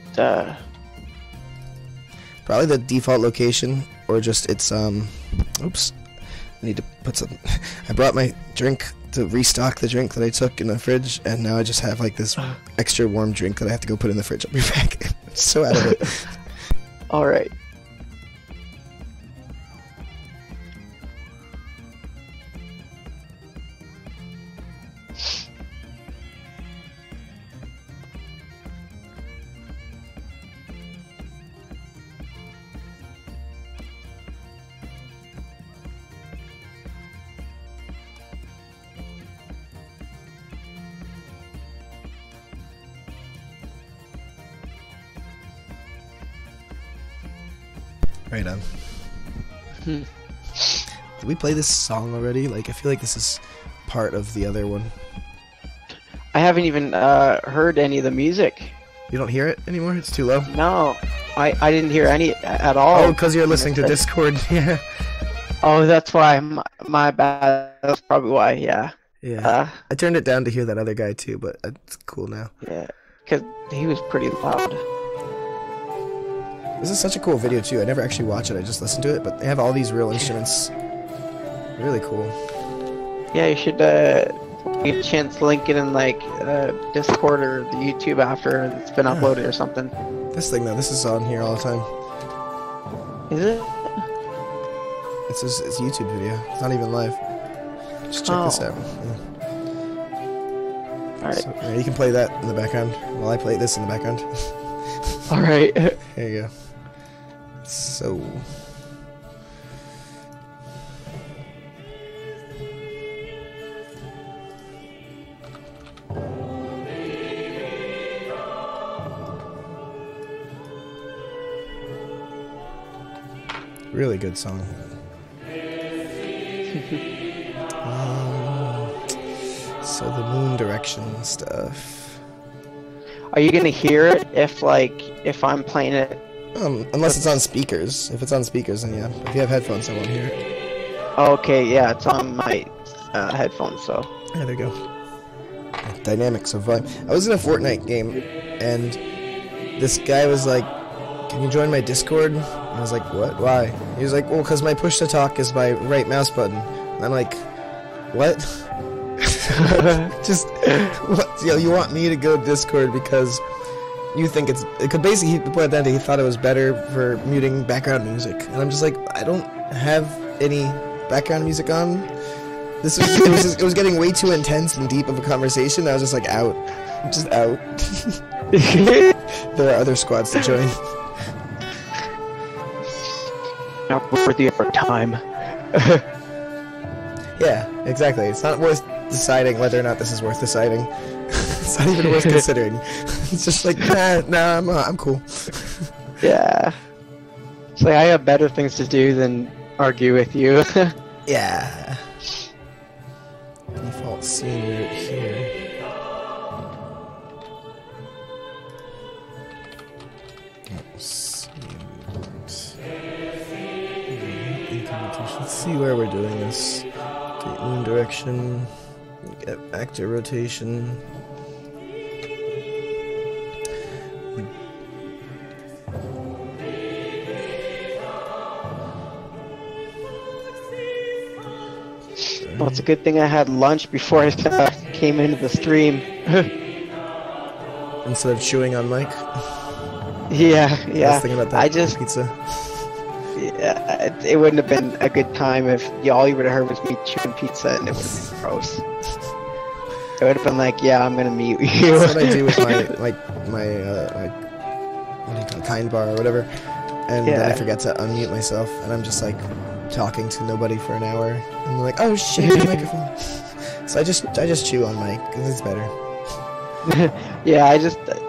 probably the default location or just it's oops. I need to put some I brought my drink to restock the drink that I took in the fridge and now I just have like this extra warm drink that I have to go put in the fridge. I'll be back. I'm so out of it. all right. Right on. Did we play this song already? Like, I feel like this is part of the other one. I haven't even heard any of the music. You don't hear it anymore? It's too low? No, I didn't hear any at all. Oh, because you're listening to Discord. Yeah. Oh, that's why. My bad. That's probably why, yeah. Yeah. I turned it down to hear that other guy too, but it's cool now. Yeah, because he was pretty loud. This is such a cool video too. I never actually watch it, I just listen to it, but they have all these real instruments. Really cool. Yeah, you should get a chance to link it in like Discord or the YouTube after it's been uploaded or something. This thing though, this is on here all the time. Is it? It's a YouTube video. It's not even live. Just check this out. Yeah. Alright. So, yeah, you can play that in the background while I play this in the background. Alright. There you go. So Really good song. So the moon direction stuff. Are you gonna hear it if I'm playing it? Unless it's on speakers. If it's on speakers, then yeah. If you have headphones, I won't hear it. Okay, yeah, it's on my headphones, so. Yeah, there you go. Dynamics of volume. I was in a Fortnite game, and this guy was like, "Can you join my Discord?" And I was like, "What? Why?" He was like, "Well, because my push to talk is my right mouse button." And I'm like, "What?" Just, what? You know, you want me to go to Discord because you think it could basically, the point that he thought it was better for muting background music. And I'm just like, I don't have any background music on. It was getting way too intense and deep of a conversation. I was just like, out. I'm just out. There are other squads to join. Not worthy of our time. Yeah, exactly. It's not worth deciding whether or not this is worth deciding. It's not even worth considering. It's just like, nah, I'm cool. Yeah. It's like I have better things to do than argue with you. Yeah. Default scene right here. Let's see where we're doing this. Okay, moon direction. Get actor rotation. Well, it's a good thing I had lunch before I came into the stream. Instead of chewing on mic. Yeah. Best thing about that I just pizza. Yeah, it wouldn't have been a good time if all you would have heard was me chewing pizza, and it would have been gross. It would have been like, yeah, I'm gonna mute you. That's what I do with my what do you call it, kind bar or whatever, and then I forget to unmute myself, and I'm just like talking to nobody for an hour, and I'm like, oh shit, the microphone. So I just chew on mic because it's better. Yeah, I just like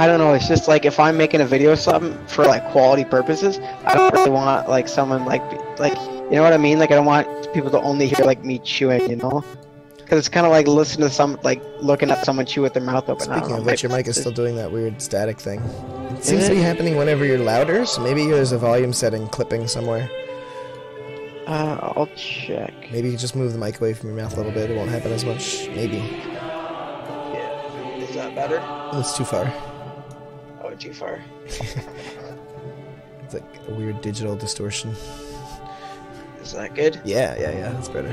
I don't know, it's just like if I'm making a video or something for like quality purposes, I don't really want like someone like you know what I mean? Like I don't want people to only hear like me chewing, you know? Because it's kind of like listening to looking at someone chew with their mouth open. Speaking of which, your mic is still doing that weird static thing. It seems to be happening whenever you're louder, so maybe there's a volume setting clipping somewhere. I'll check. Maybe you just move the mic away from your mouth a little bit, it won't happen as much. Maybe. Yeah. Is that better? It's too far. Oh, too far. It's like a weird digital distortion. Is that good? Yeah, that's better.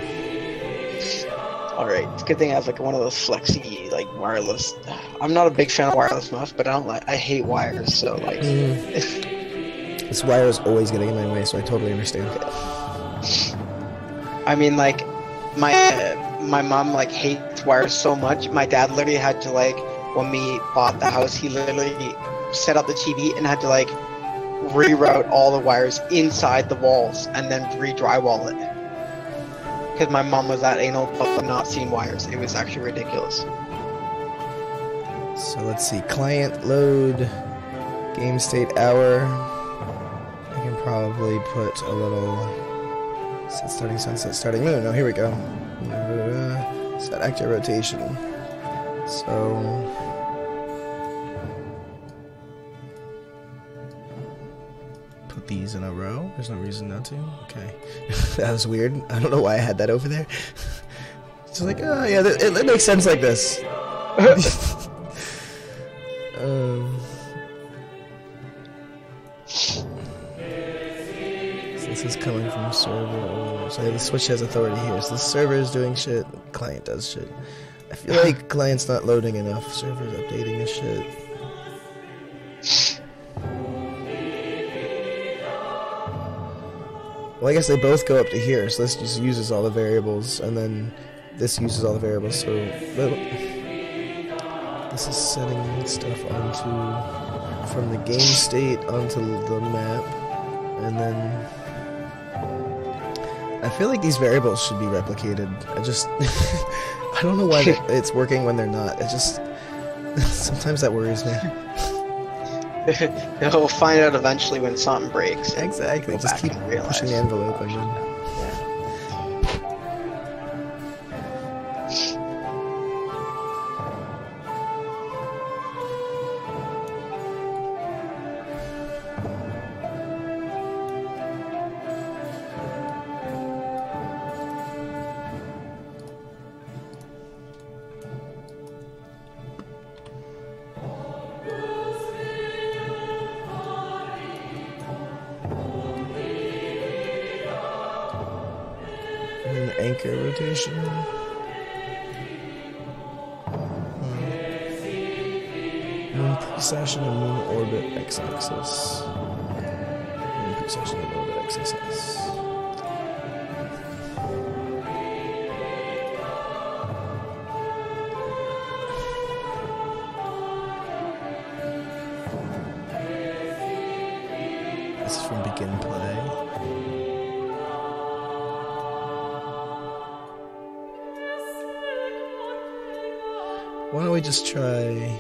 Alright, it's a good thing I have like one of those flexy like wireless. I'm not a big fan of wireless muffs, but I hate wires, so like This wire is always getting in my way, so I totally understand. I mean, like my mom like hates wires so much. My dad literally had to like, when we bought the house, he literally set up the TV and had to like reroute all the wires inside the walls and then re-drywall it. Because my mom was that anal about not seeing wires. It was actually ridiculous. So let's see, client load, game state hour. I can probably put a little set starting sunset, starting moon. Oh, here we go. Set actor rotation. So put these in a row. There's no reason not to. Okay. That was weird. I don't know why I had that over there. It's like, oh yeah, it makes sense like this. So this is coming from server. So the switch has authority here. So the server is doing shit, client does shit. I feel like client's not loading enough. Server's updating this shit. Well, I guess they both go up to here, so this just uses all the variables, and then this uses all the variables, so this is setting stuff onto, from the game state onto the map, and then I feel like these variables should be replicated. I don't know why it's working when they're not. It just, sometimes that worries me. He'll find out eventually when something breaks. Exactly. Go Just back keep and realize, pushing the envelope oh, and then. Anchor rotation. Moon precession and moon orbit x-axis. Moon precession and orbit x-axis. This is from begin play. Why don't we just try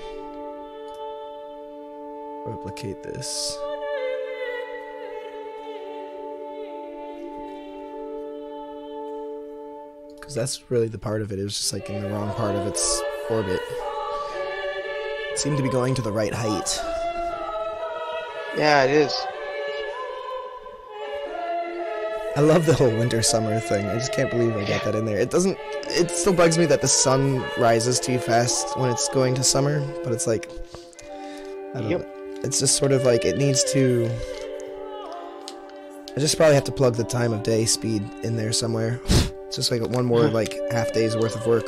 replicate this? Because that's really the part of it. It was just like in the wrong part of its orbit. It seemed to be going to the right height. Yeah, it is. I love the whole winter summer thing. I just can't believe I got that in there. It doesn't. It still bugs me that the sun rises too fast when it's going to summer, but it's like, I don't know. It's just sort of like it needs to. I just probably have to plug the time of day speed in there somewhere. It's just like one more like half day's worth of work.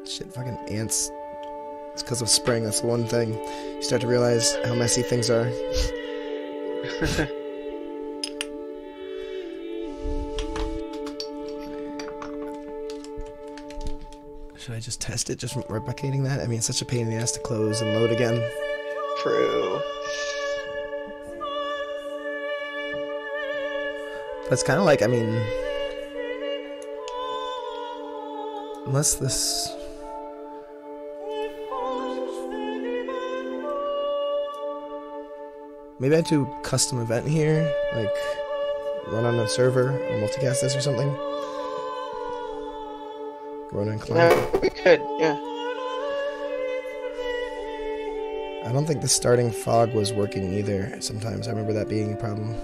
Shit, fucking ants. It's because of spring. That's the one thing. You start to realize how messy things are. Should I just test it just from replicating that? I mean, it's such a pain in the ass to close and load again. True. But it's kind of like, I mean, unless this... Maybe I do custom event here, like run on a server or multicast this or something. Run on client. Yeah, we could, yeah. I don't think the starting fog was working either sometimes. I remember that being a problem.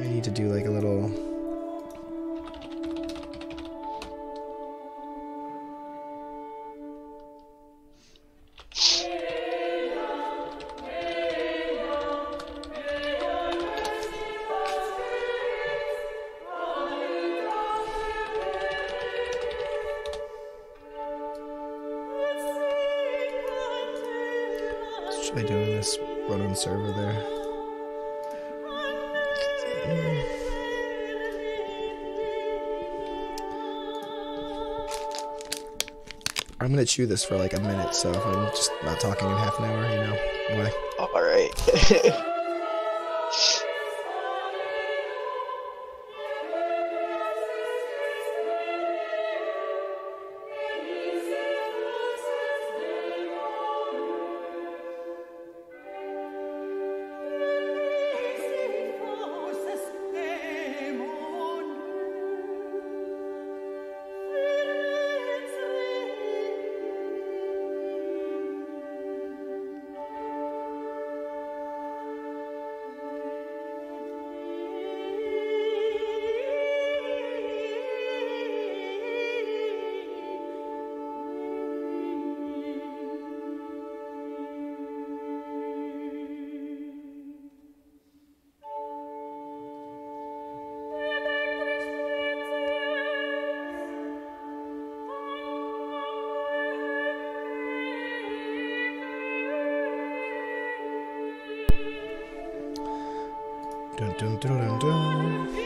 I need to do like a little... Should I do in this run on server there? I'm gonna chew this for like a minute, so if I'm just not talking in half an hour, you know why. Alright. Dun, dun, dun, dun, dun.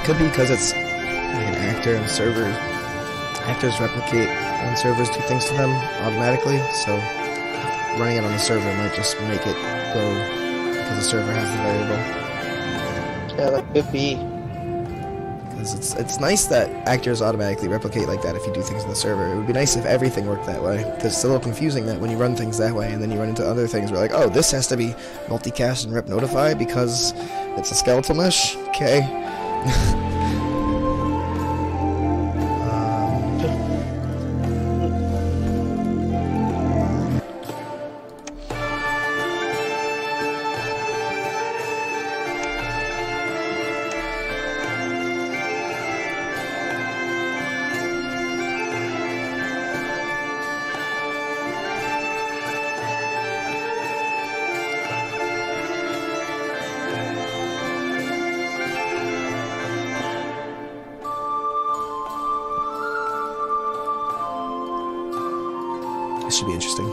Could be because it's like an actor and server. Actors replicate when servers do things to them automatically, so running it on the server might just make it go because the server has the variable. Yeah, that could be. Because it's nice that actors automatically replicate like that if you do things on the server. It would be nice if everything worked that way, because it's a little confusing that when you run things that way and then you run into other things where like, oh, this has to be multicast and rep notify because it's a skeletal mesh? Okay. This should be interesting.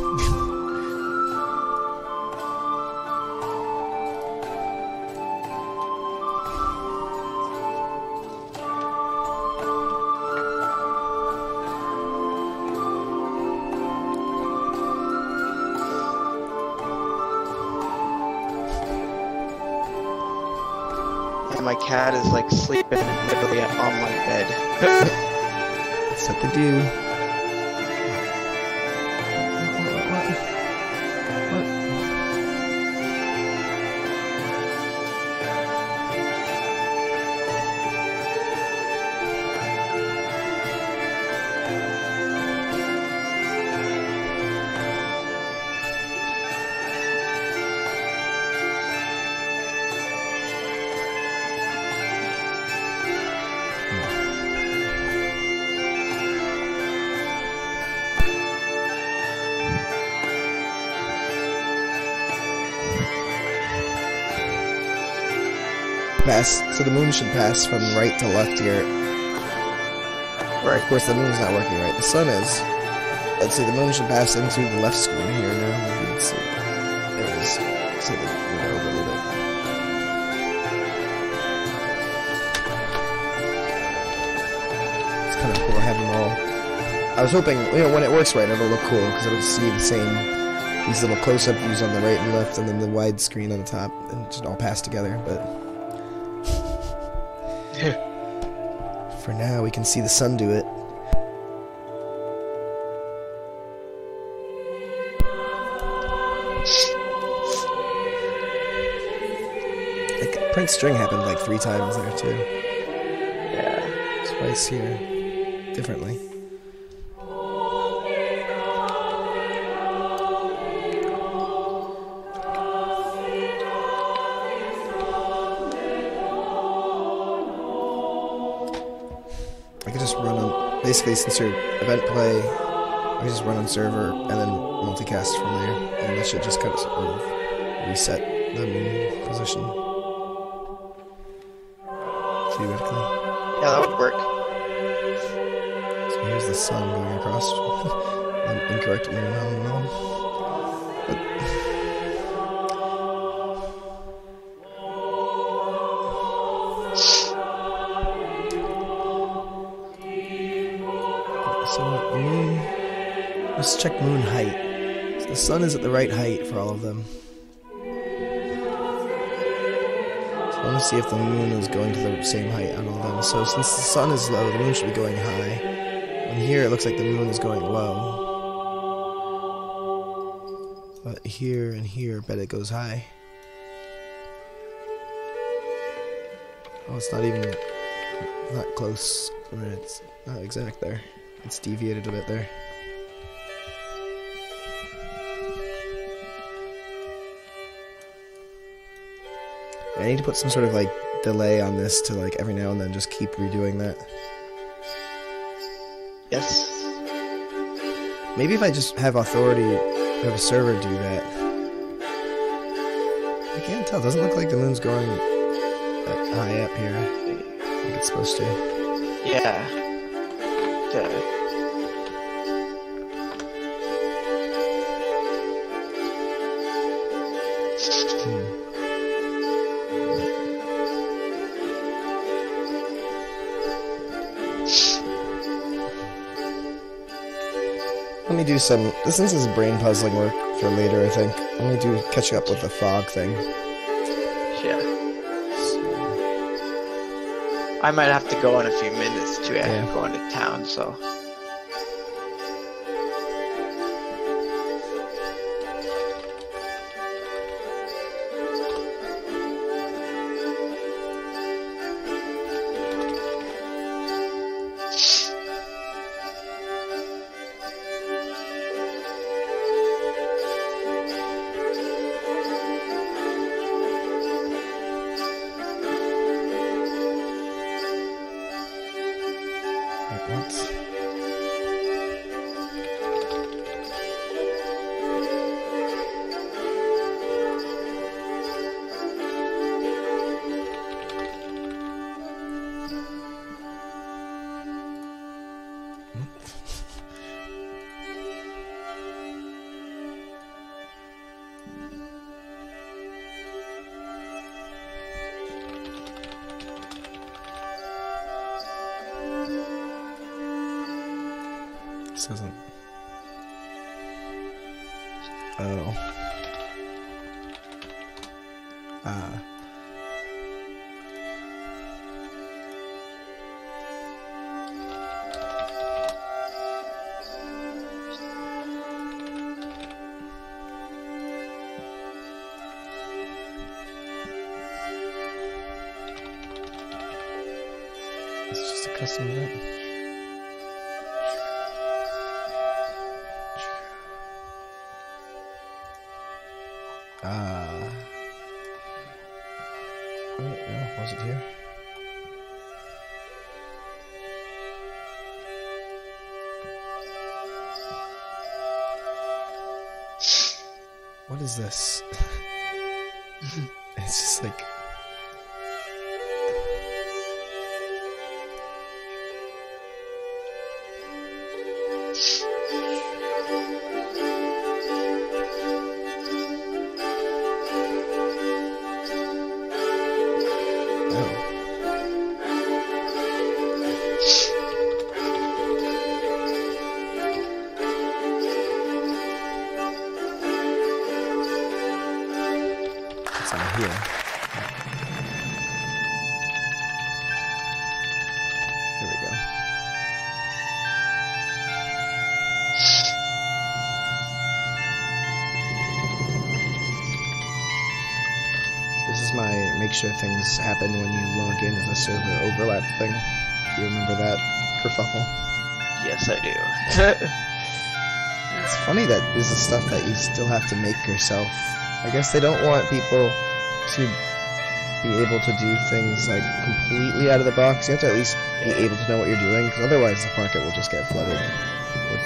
And my cat is like sleeping literally on my bed. That's what they do. Pass, so the moon should pass from right to left here. Right, of course the moon's not working right, the sun is. Let's see, the moon should pass into the left screen here now. Maybe let's see. There it is. See the moon over a little bit. It's kind of cool to have them all. I was hoping, when it works right, it'll look cool, because it'll see the same, these little close-up views on the right and left, and then the wide screen on the top, and just all pass together, but... For now, we can see the sun do it. Like, print string happened like 3 times there, too. Yeah. Twice here. Differently. I could just run on, basically since your event play, I can just run on server and then multicast from there, and that should just kind of sort of reset the moon position. Theoretically. Yeah, that would work. So here's the sun going across. I'm incorrectly around the moon. So moon, let's check moon height. So the sun is at the right height for all of them. So I want to see if the moon is going to the same height on all of them. So since the sun is low, the moon should be going high. And here it looks like the moon is going low. But here and here, I bet it goes high. Oh, it's not even, not close. I mean, it's not exact there. It's deviated a bit there. I need to put some sort of like delay on this to like every now and then just keep redoing that. Yes. Maybe if I just have authority, have a server do that. I can't tell. It doesn't look like the moon's going high up here. Like it's supposed to. Yeah. me do some. This is brain puzzling work for later, I think. Let me do catching up with the fog thing. Yeah. I might have to go in a few minutes too. I'm going to town, so. This isn't. Oh. It's just a custom event. Wait, no, was it here? What is this? It's just like... here. There we go. This is my make sure things happen when you log in as a server overlap thing. If you remember that kerfuffle. Yes, I do. It's funny that this is stuff that you still have to make yourself. I guess they don't want people to be able to do things like completely out of the box. You have to at least be able to know what you're doing, because otherwise the market will just get flooded with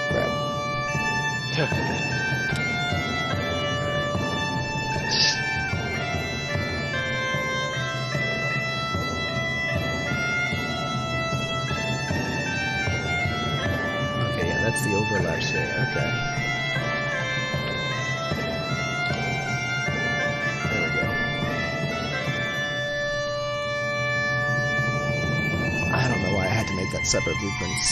crap. Okay, yeah, that's the overlap shit. Okay. To make that separate blueprints.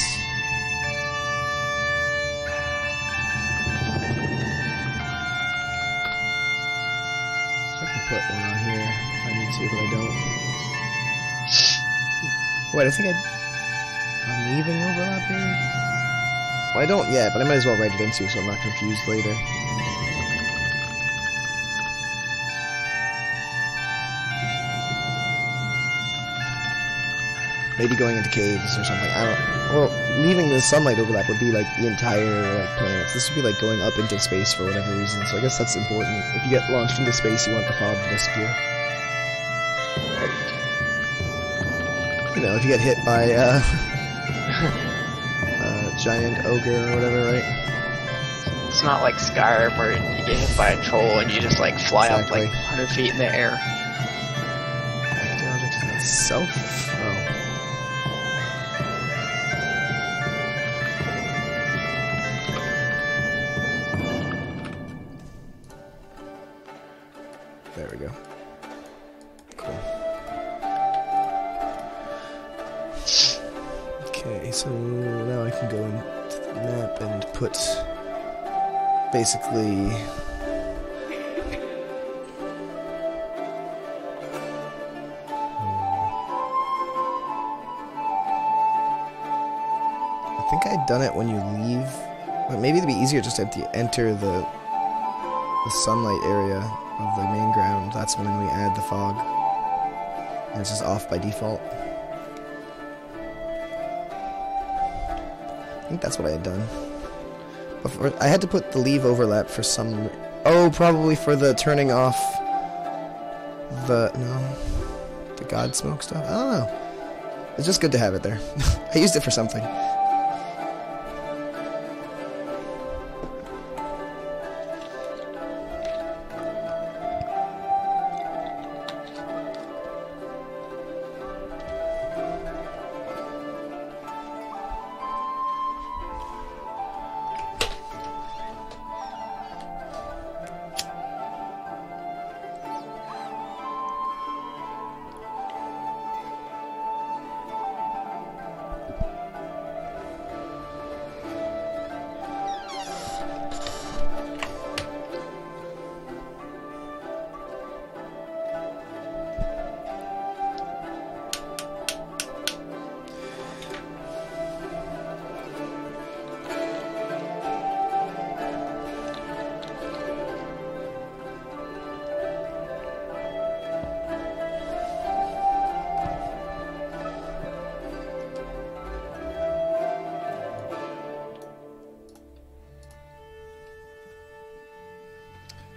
So I can put one on here if I need to, but I don't. Wait, I think I'm leaving overlap here? Well, I don't yet, but I might as well write it into so I'm not confused later. Maybe going into caves or something. I don't. Well, leaving the sunlight overlap would be like the entire like planets. This would be like going up into space for whatever reason. So I guess that's important. If you get launched into space, you want the fog to disappear. Right. You know, if you get hit by a giant ogre or whatever, right? It's not like Skyrim where you get hit by a troll and you just like fly up like 100 feet in the air. Active objects in itself. Oh. There we go. Cool. Okay, so now I can go into map and put basically I think I'd done it when you leave, but maybe it'd be easier just to enter the sunlight area of the main ground. That's when we add the fog. And it's just off by default. I think that's what I had done. Before, I had to put the leave overlap for some... Oh, probably for the turning off the... No. The God Smoke stuff? I don't know. It's just good to have it there. I used it for something.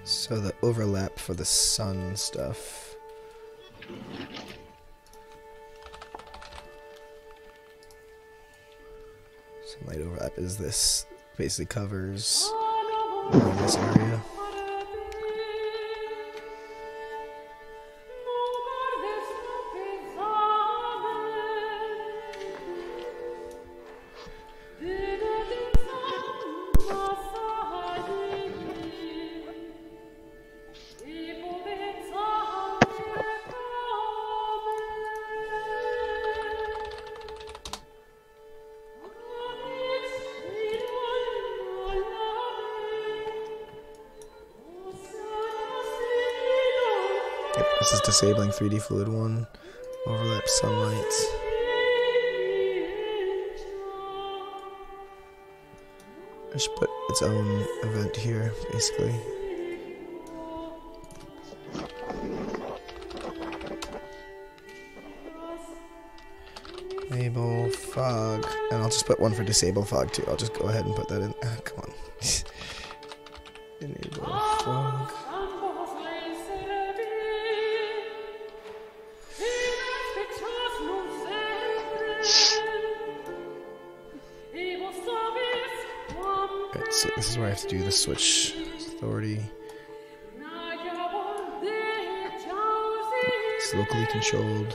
So the overlap for the sun stuff. Sunlight overlap is this. Basically covers this area. This is disabling 3D fluid 1, overlap sunlight. I should put its own event here, basically. Enable fog, and I'll just put one for disable fog too. I'll just go ahead and put that in. Ah, come on. Enable fog. Alright, so this is where I have to do the switch authority. It's locally controlled.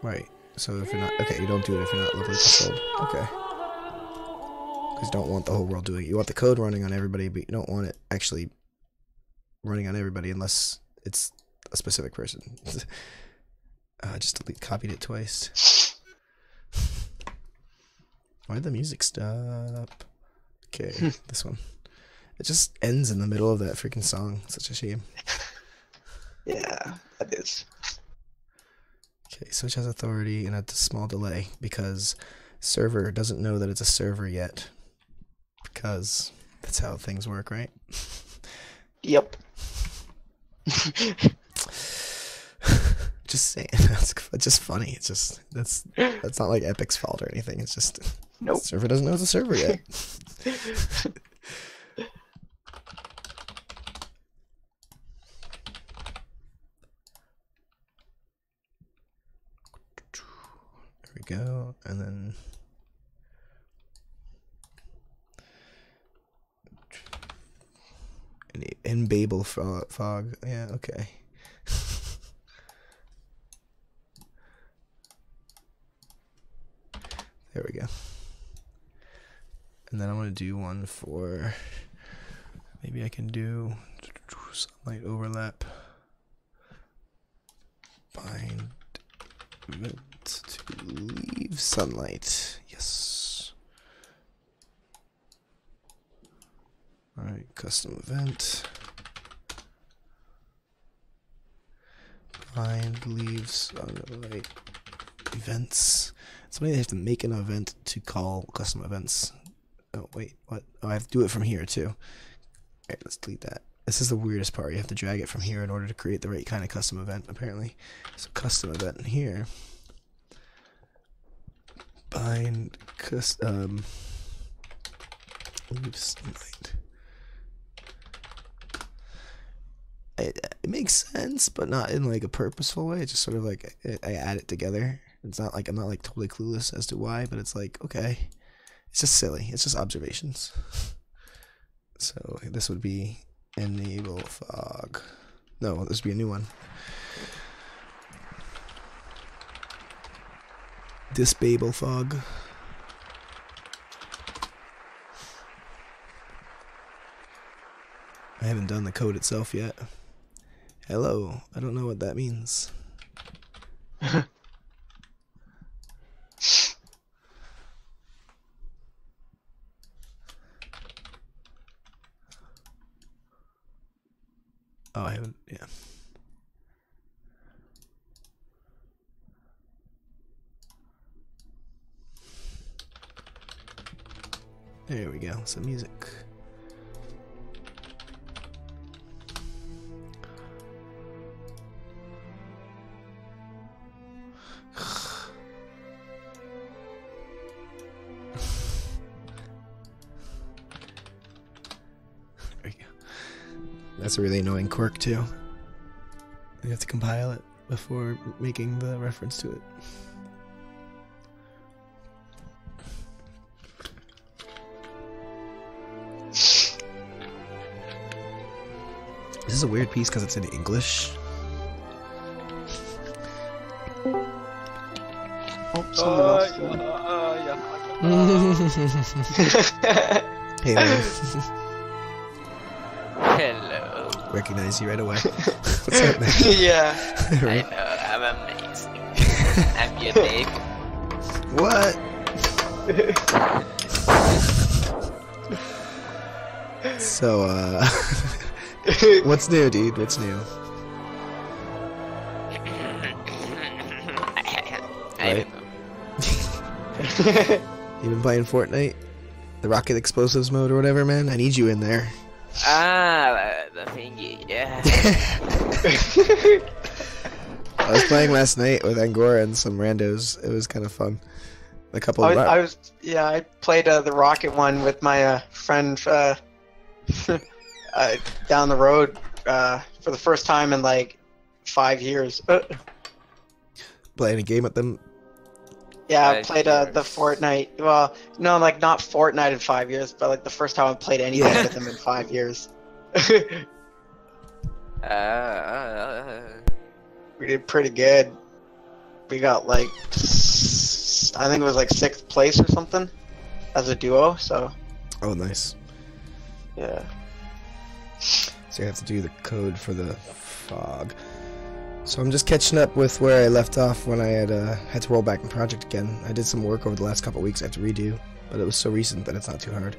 Right, so if you're not, okay, you don't do it if you're not locally controlled. Okay. Because you don't want the whole world doing it. You want the code running on everybody, but you don't want it actually running on everybody unless it's a specific person. Just copied it twice. Why'd the music stop? Okay, this one. It just ends in the middle of that freaking song. Such a shame. Yeah, that is. Okay, switch has authority and a small delay because server doesn't know that it's a server yet. Because that's how things work, right? Yep. Just saying, it's just funny. It's just that's not like Epic's fault or anything. It's just nope. The server doesn't know it's a server yet. There we go, and then in Babel fog. Yeah, okay. There we go. And then I'm going to do one for, maybe I can do sunlight overlap. Bind event to leave sunlight. Yes. Alright, custom event. Bind leave sunlight events. Somebody they have to make an event to call custom events. Oh wait, what? Oh, I have to do it from here too. Alright, let's delete that. This is the weirdest part. You have to drag it from here in order to create the right kind of custom event, apparently. So custom event in here. Bind custom leave sunlight. It makes sense, but not in like a purposeful way. It's just sort of like I add it together. It's not like I'm not like totally clueless as to why, but it's like, okay, it's just silly. It's just observations. So this would be enable fog. No, this would be a new one. Disable fog. I haven't done the code itself yet. Hello, I don't know what that means. Oh, I haven't, yeah. There we go, some music. That's a really annoying quirk too. You have to compile it before making the reference to it. This is a weird piece because it's in English. Oh, someone else. Hey there. Hello. Recognize you right away. What's up, man? Yeah. I know, I'm amazing. I'm unique. What? So, what's new, dude? What's new? I don't know. You been playing Fortnite? The rocket explosives mode or whatever, man? I need you in there. Ah, the thingy, yeah. I was playing last night with Angora and some randos. It was kind of fun. A couple of I played the rocket one with my friend down the road for the first time in like 5 years. Playing a game with them. Yeah, I played the Fortnite. Well, no, like not Fortnite in 5 years, but like the first time I played anything with them in 5 years. We did pretty good. We got like, I think it was like 6th place or something as a duo. So. Oh, nice. Yeah. So you have to do the code for the fog. So I'm just catching up with where I left off when I had to roll back the project again. I did some work over the last couple of weeks I have to redo, but it was so recent that it's not too hard.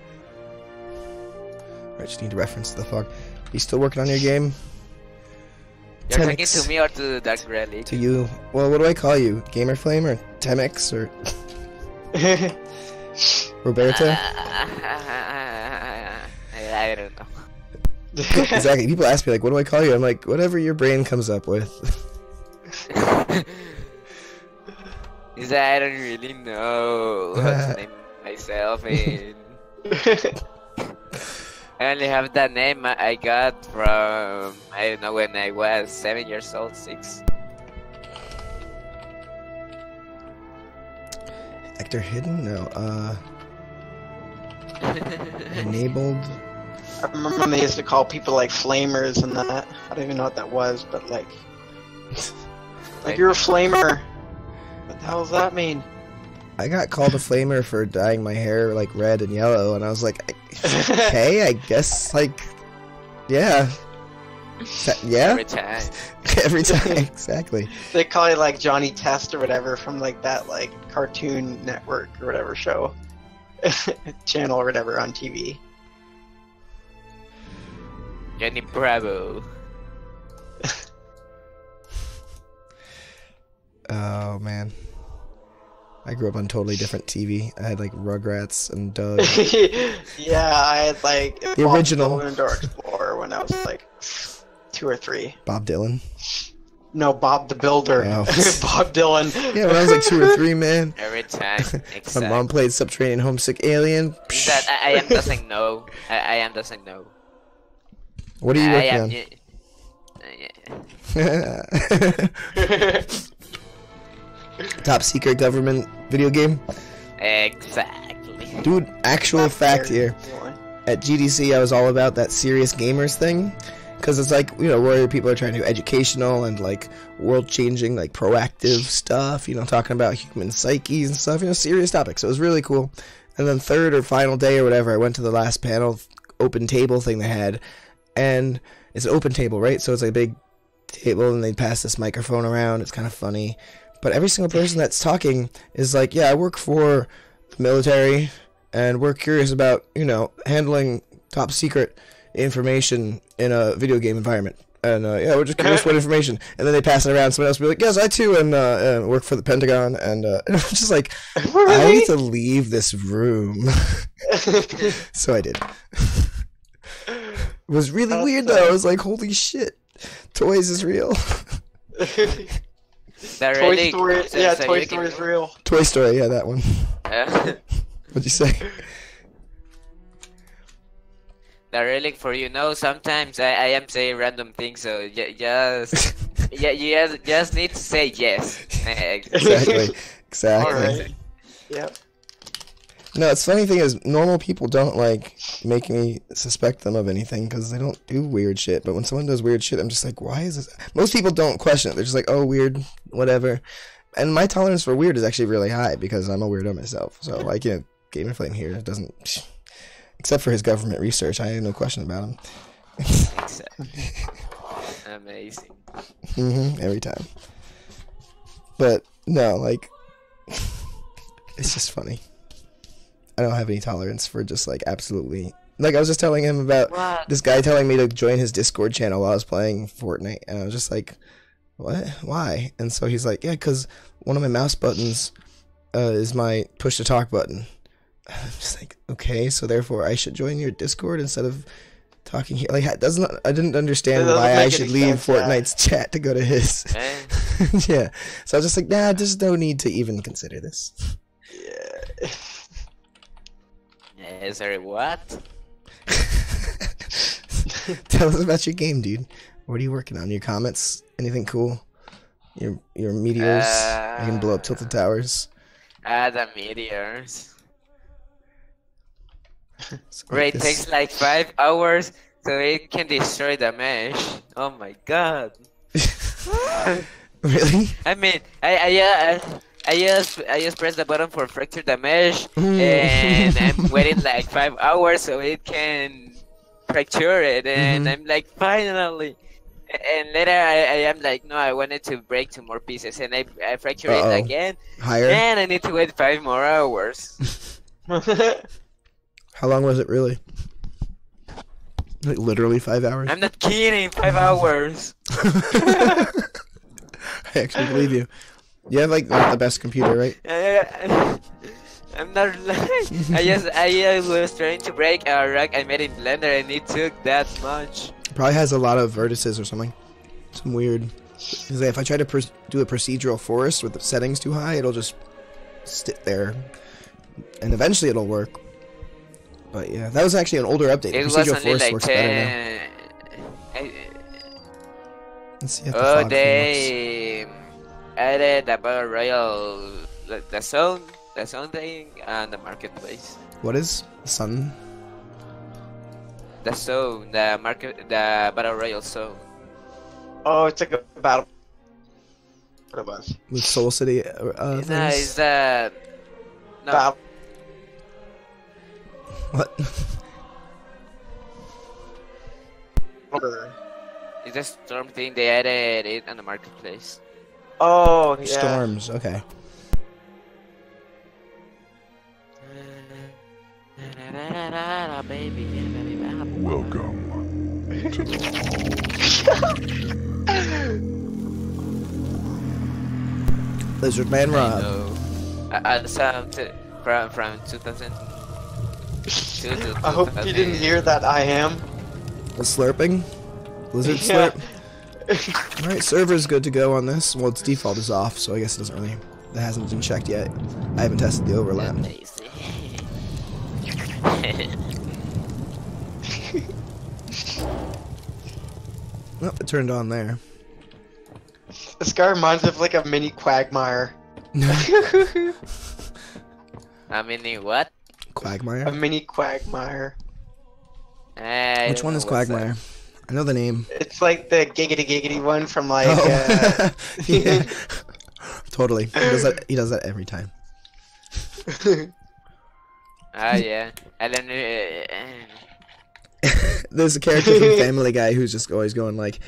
I just need to reference the fog. You still working on your game? You're talking to me or to Dark Relic? To you. Well, what do I call you? Gamer Flame or Temex or Roberto? I don't know. Exactly. People ask me like, "What do I call you?" I'm like, "Whatever your brain comes up with." Is that I don't really know what to name myself in. I only have that name I got from, I don't know, when I was 7 years old, 6. Actor hidden? No. Enabled. I remember when they used to call people like flamers and that. I don't even know what that was, but like you're a flamer. What the hell does that mean? I got called a flamer for dyeing my hair like red and yellow, and I was like, okay, I guess, like, yeah. Yeah? Every time. Every time, exactly. They call it like Johnny Test or whatever from like that like Cartoon Network or whatever show. Channel or whatever on TV. Johnny Bravo. Oh, man. I grew up on totally different TV. I had like Rugrats and Doug. Yeah, I had like The original. Door Explorer when I was like 2 or 3. Bob Dylan. No, Bob the Builder. Oh. Bob Dylan. Yeah, when I was like 2 or 3, man. Every time. Exactly. My mom played Subterranean Homesick Alien. That I am doesn't know. I am doesn't know. What are you working on? Top secret government video game? Exactly. Dude, actual fact here. At GDC, I was all about that serious gamers thing. Because it's like, you know, where people are trying to do educational and like world-changing, like proactive stuff, you know, talking about human psyches and stuff, you know, serious topics. So it was really cool. And then third or final day or whatever, I went to the last panel, open table thing they had. And it's an open table, right? So it's like a big table and they pass this microphone around. It's kind of funny. But every single person that's talking is like, yeah, I work for the military and we're curious about, you know, handling top secret information in a video game environment. And yeah, we're just curious what information. And then they pass it around. Someone else will be like, yes, I too and work for the Pentagon. And I'm just like, I need to leave this room. So I did. It was really weird though. I was like, holy shit, toys is real. Toy Story, yeah, Toy Story is real. Toy Story, yeah, that one. What'd you say? The relic for you know. Sometimes I am saying random things, so just you just need to say yes. Exactly. Exactly. All right. Yep. No, it's funny thing is, normal people don't like make me suspect them of anything because they don't do weird shit. But when someone does weird shit, I'm just like, why is this? Most people don't question it. They're just like, oh, weird, whatever. And my tolerance for weird is actually really high because I'm a weirdo myself. So, like, you know, Gamer Flame here doesn't, except for his government research, I have no question about him. Amazing. Every time. But no, like, it's just funny. I don't have any tolerance for just like absolutely. Like I was just telling him about this guy telling me to join his Discord channel while I was playing Fortnite, and I was just like, "What? Why?" And so he's like, "Yeah, because one of my mouse buttons is my push to talk button." And I'm just like, "Okay, so therefore I should join your Discord instead of talking here." Like, I didn't understand why I should leave Fortnite's chat to go to his. Yeah, so I was just like, "Nah, there's no need to even consider this." Yeah. Sorry, what? Tell us about your game, dude. What are you working on? Your comments? Anything cool? Your meteors? You can blow up tilted towers? The meteors. Great, it takes like 5 hours so it can destroy the mesh. Oh my god. Really? I mean, I just press the button for fracture the mesh, and I'm waiting like 5 hours so it can fracture it, and I'm like, finally. And later I am like, no, I wanted to break 2 more pieces, and I fracture it again. Higher? And I need to wait 5 more hours. How long was it really? Like literally 5 hours? I'm not kidding, 5 hours. I actually believe you. You have like not the best computer, right? I'm not lying. I was trying to break a rock I made in Blender, and it took that much. Probably has a lot of vertices or something. Some weird. Because if I try to do a procedural forest with the settings too high, it'll just sit there, and eventually it'll work. But yeah, that was actually an older update. It Procedural was only forest like works better now. Let's see if the fog thing works. Added the battle royale, the zone thing, and the marketplace. What is the sun? The zone, the battle royale zone. Oh, it's like a battle. What it was? With Soul City. It's No. What? It's a storm thing. They added it on the marketplace. Oh, yeah. Storms, okay. Welcome to the Lizard Man Rob. From 2002 to I hope you didn't hear that I am. The slurping? Lizard Yeah. slurp? Alright, server's good to go on this. Well, its default is off, so I guess it doesn't really... That hasn't been checked yet. I haven't tested the overlap. Oh, it turned on there. This guy reminds me of like a mini Quagmire. I mean, what? Quagmire? A mini Quagmire. Which one is Quagmire? I know the name. It's like the giggity one from like. Oh. Yeah. Totally. He does that every time. Ah, yeah. I don't know. There's a character from Family Guy who's just always going like,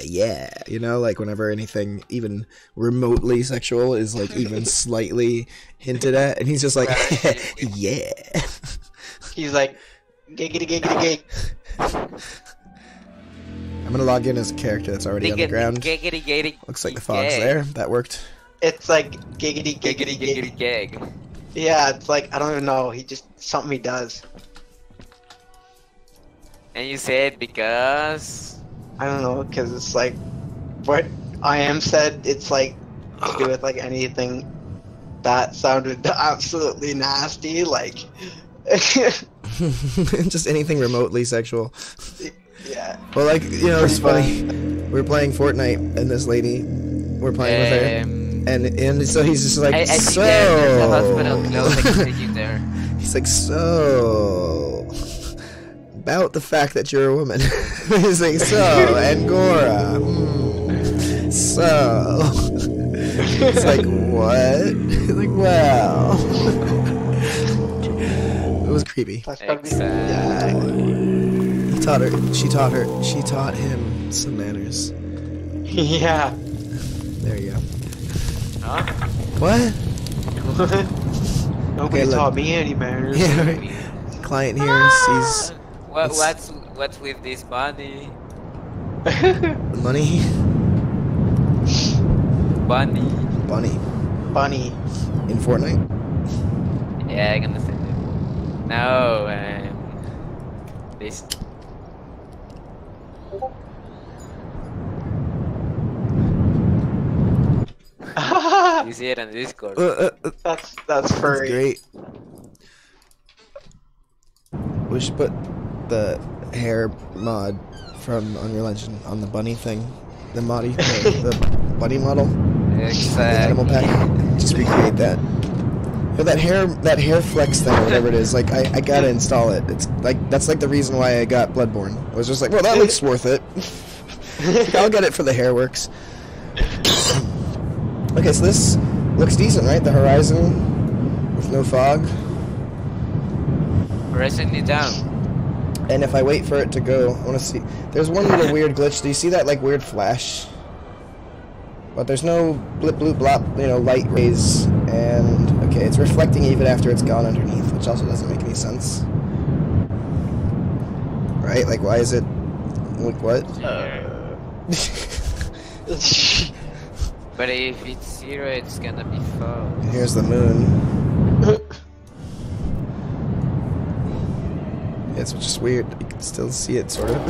yeah, you know, like whenever anything even remotely sexual is like even slightly hinted at, and he's just like, yeah. He's like, giggity. I'm gonna log in as a character that's already on the ground. Giggity. Looks like the fog's there. That worked. It's like giggity. Gig. Yeah, it's like I don't even know. He just something he does. And you said because I don't know, because it's like what I am said. It's like to do with like anything that sounded absolutely nasty, like. Just anything remotely sexual. Yeah. Well, like, you know, it's funny. We're playing Fortnite, and this lady, we're playing with her, and so he's just like, I so. think there's a hospital close. I can take you there. He's like, so. About the fact that you're a woman. He's like, so, Angora. So. It's like, what? He's like, wow. It was creepy. Yeah. She taught him some manners. Yeah. There you go. Huh? What? Nobody Okay, taught me any manners. Yeah, right. Client here sees What's with this bunny? the money. Bunny. Bunny. In Fortnite. Yeah, I'm gonna say that. No, this. You see it on Discord. That's furry. Great. We should put the hair mod from Unreal Engine on the bunny thing. The the bunny model. The animal Exactly. pack. Just recreate that. But that hair flex thing, or whatever it is, like I gotta install it. It's like that's like the reason why I got Bloodborne. I was just like, well, that looks worth it. I'll get it for the hair works. Okay, so this looks decent, right? The horizon with no fog. Pressing it down. And if I wait for it to go, I want to see. There's one little weird glitch. Do you see that like weird flash? But there's no blip bloop blop, you know, light rays, and okay, it's reflecting even after it's gone underneath, which also doesn't make any sense. Right? Like, why is it? Like what? But if it's 0, it's gonna be false. And here's the moon. Yeah, it's just weird. You can still see it, sort of.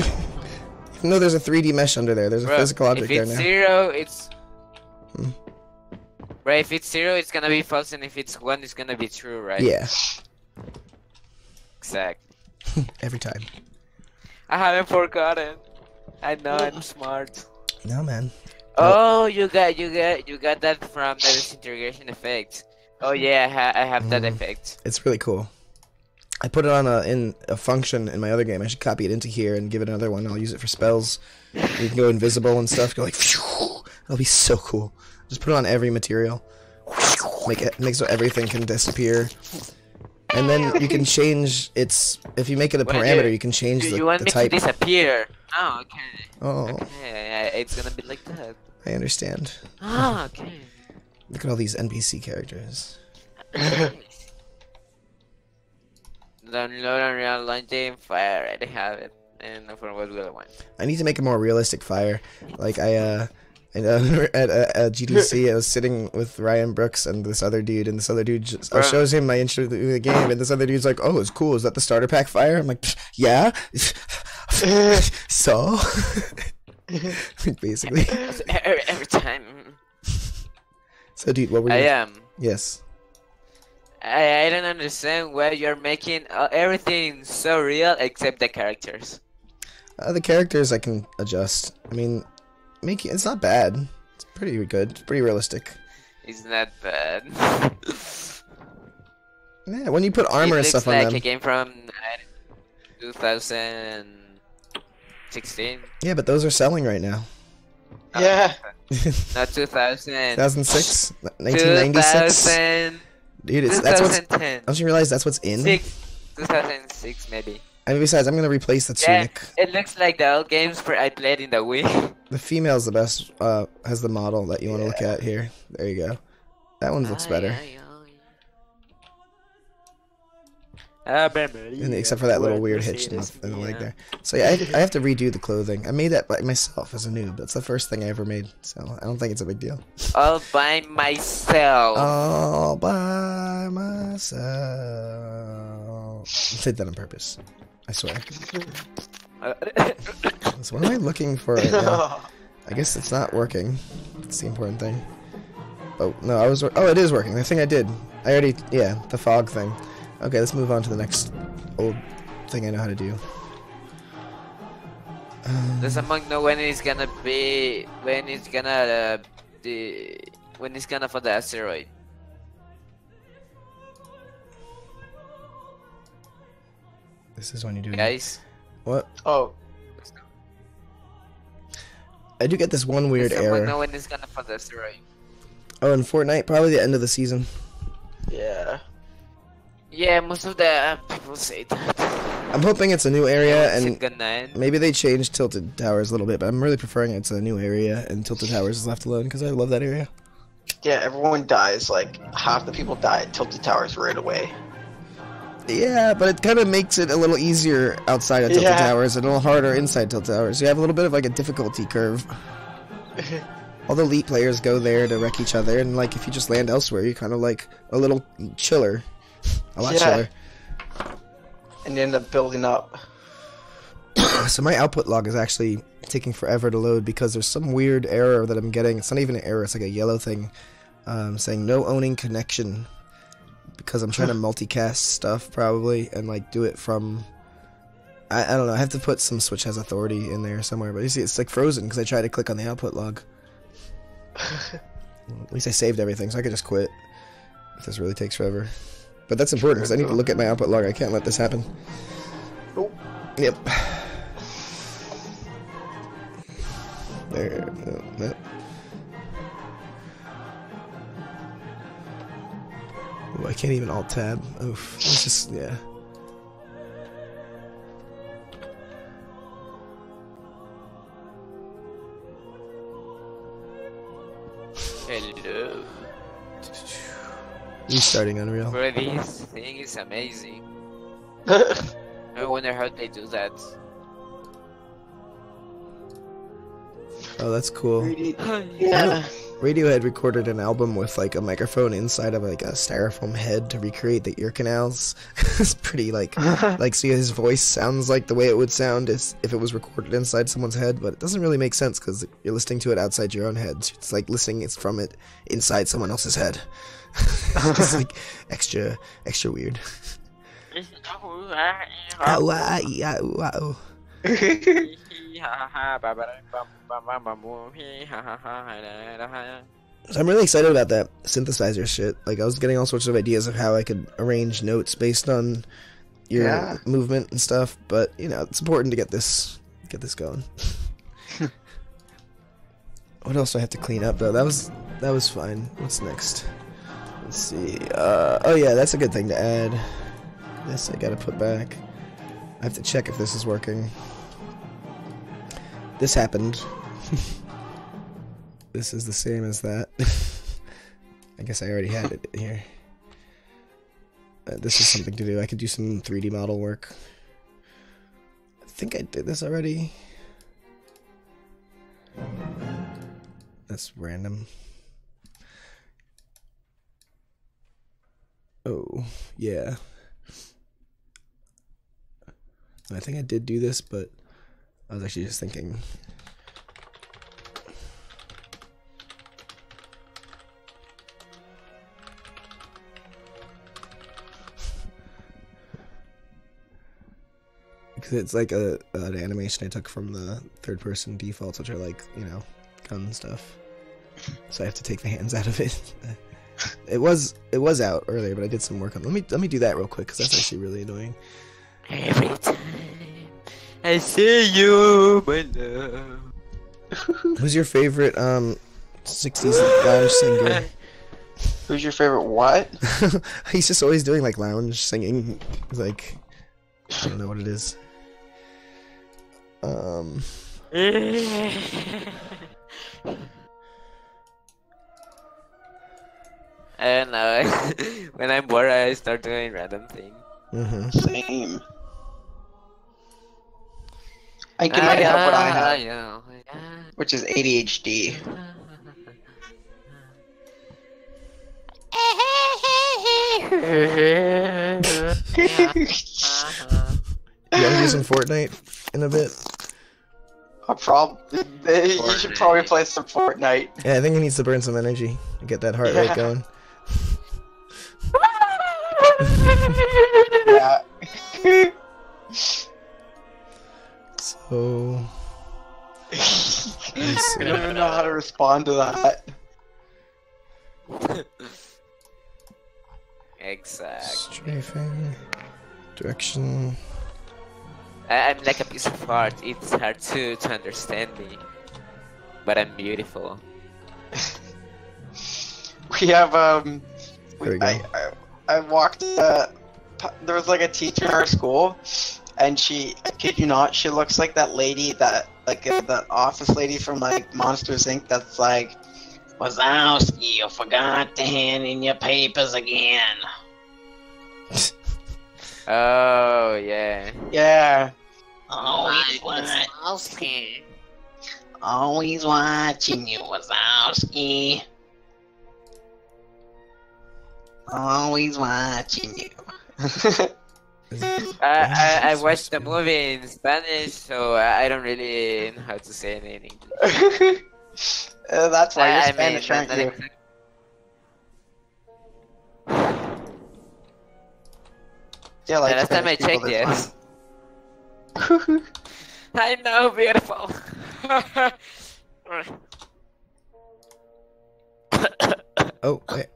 Even though there's a 3D mesh under there, there's a physical object there now. If it's 0, it's... Right, if it's 0, it's gonna be false, and if it's 1, it's gonna be true, right? Yeah. Exactly. Every time. I haven't forgotten. I know I'm smart. No, man. Oh, you got that from the disintegration effect. Oh yeah, I have that effect. It's really cool. I put it on in a function in my other game. I should copy it into here and give it another one. I'll use it for spells. You can go invisible and stuff. Go like, phew. That'll be so cool. Just put it on every material. makes so everything can disappear. And then you can change its. If you make it a parameter, you can change you the want me type. to disappear? Oh, okay. Oh, Okay, it's gonna be like that. I understand. Ah, okay. Look at all these NPC characters. Download Unreal Engine Fire. I already have it. And for what will I want? I need to make a more realistic fire. Like at GDC, I was sitting with Ryan Brooks and this other dude, and this other dude just, shows him my intro to the game, and this other dude's like, "Oh, it's cool. Is that the starter pack fire?" I'm like, "Yeah." So, basically. Every time. So, dude, what were you? I am. Yes. I don't understand why you're making everything so real except the characters. The characters I can adjust. I mean, it's not bad. It's pretty good. It's pretty realistic. It's not bad. Yeah, when you put armor and stuff like on them. It looks like a game from 2016. Yeah, but those are selling right now. Yeah. Not 2000. 2006, 1996. 2000. Dude, that's what's. 2010. Don't you realize that's what's in? 2006 maybe. And besides, I'm gonna replace the Yeah, tunic. it looks like the old games I played in the Wii. The female's the best. Has the model that you want to look at here. There you go. That one looks better. And except for that little weird hitch in the leg there. So yeah, I have to redo the clothing. I made that by myself as a noob. That's the first thing I ever made. So I don't think it's a big deal. All by myself. All by myself. I did that on purpose. I swear. So what am I looking for right now? I guess it's not working. That's the important thing. Oh, no, it is working. The thing I did. The fog thing. Okay, let's move on to the next old thing I know how to do. Does someone know when it's gonna for the asteroid? This is when you do. Guys? What? Oh. I do get this one weird Does error. someone know when it's gonna for the asteroid? Oh, in Fortnite, probably the end of the season. Yeah. Yeah, most of the people say that. I'm hoping it's a new area, and Good night. maybe they changed Tilted Towers a little bit, but I'm really preferring it's a new area and Tilted Towers is left alone because I love that area. Yeah, everyone dies. Like, half the people die at Tilted Towers right away. Yeah, but it kind of makes it a little easier outside of Tilted Towers and a little harder inside Tilted Towers. You have a little bit of like a difficulty curve. All the elite players go there to wreck each other, and like if you just land elsewhere, you're kind of like a little chiller. A lot chiller. And you end up building up. So my output log is actually taking forever to load because there's some weird error that I'm getting. It's not even an error, it's like a yellow thing saying no owning connection because I'm trying to multicast stuff probably and like do it from I don't know, I have to put some Switch has authority in there somewhere, but you see it's like frozen because I tried to click on the output log. At least I saved everything, so I could just quit if this really takes forever. But that's important because I need to look at my output log. I can't let this happen. Oh. Yep. There. No. Ooh, I can't even alt tab. Oof. It's just yeah. Hello. Restarting Unreal. Bro, this thing is amazing. I wonder how they do that. Oh, that's cool. Yeah. Radiohead recorded an album with like a microphone inside of like a styrofoam head to recreate the ear canals. It's pretty like see his voice sounds like the way it would sound if it was recorded inside someone's head, but it doesn't really make sense because you're listening to it outside your own head. It's like listening from it inside someone else's head. It's like extra weird. So I'm really excited about that synthesizer shit. Like I was getting all sorts of ideas of how I could arrange notes based on your movement and stuff, but you know, it's important to get this going. What else do I have to clean up though? That was fine. What's next? Let's see. Oh yeah, that's a good thing to add. This I gotta put back. I have to check if this is working. This happened. This is the same as that. I guess I already had it here. This is something to do. I could do some 3D model work. I think I did this already. That's random. Oh, yeah. I think I did do this, but I was actually just thinking. Because it's like an animation I took from the third-person defaults, which are like, you know, gun stuff. So I have to take the hands out of it. It was out earlier, but I did some work on. Let me do that real quick because that's actually really annoying. Every time I see you, my love. Who's your favorite 60s lounge singer? Who's your favorite what? He's just always doing like lounge singing. Like I don't know what it is. I don't know. When I'm bored, I start doing random things. Same. I can might have what I have, which is ADHD. You want to do some Fortnite in a bit? You should probably play some Fortnite. Yeah, I think he needs to burn some energy to get that heart rate going. Yeah. So... I don't even know how to respond to that. Exactly. Strafing. Direction. I'm like a piece of art. It's hard to understand me, but I'm beautiful. We have There we go. I walked. There was like a teacher in our school, and she, I kid you not, she looks like that lady that that office lady from like Monsters Inc. That's like, Wazowski, you forgot to hand in your papers again. Oh yeah. Yeah. Always watching you, Wazowski. Always watching you. I watched the movie in Spanish, so I don't really know how to say it in English. That's why you're Spanish, aren't you? Yeah, like last time I checked, yes. I know, beautiful. Oh, wait.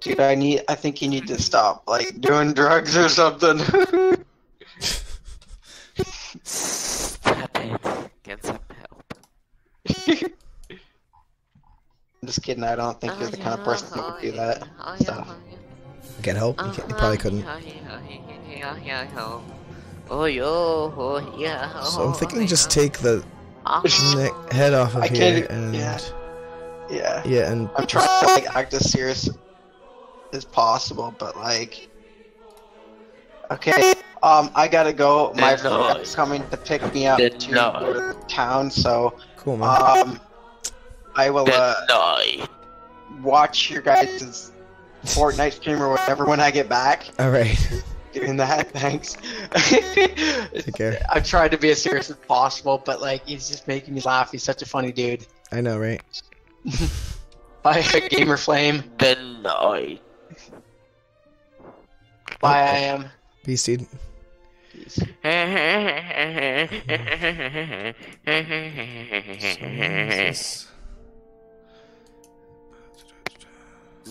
Dude, I think you need to stop, like, doing drugs or something. Stop it. Get some help. I'm just kidding, I don't think you're the kind of person that would do that stuff. Get help? You probably couldn't. So I'm thinking just take the head off of here and... Yeah, and... I'm trying to, like, act as serious as possible, but, like... Okay, I gotta go. My friend's coming to pick me up to go to town, so... Cool, man. I will, watch your guys' Fortnite stream or whatever when I get back. Alright. Doing that, thanks. Take care. I've tried to be as serious as possible, but like he's just making me laugh. He's such a funny dude. I know, right? Bye, Gamer Flame. Denied. Bye, I am. Peace, dude. Peace.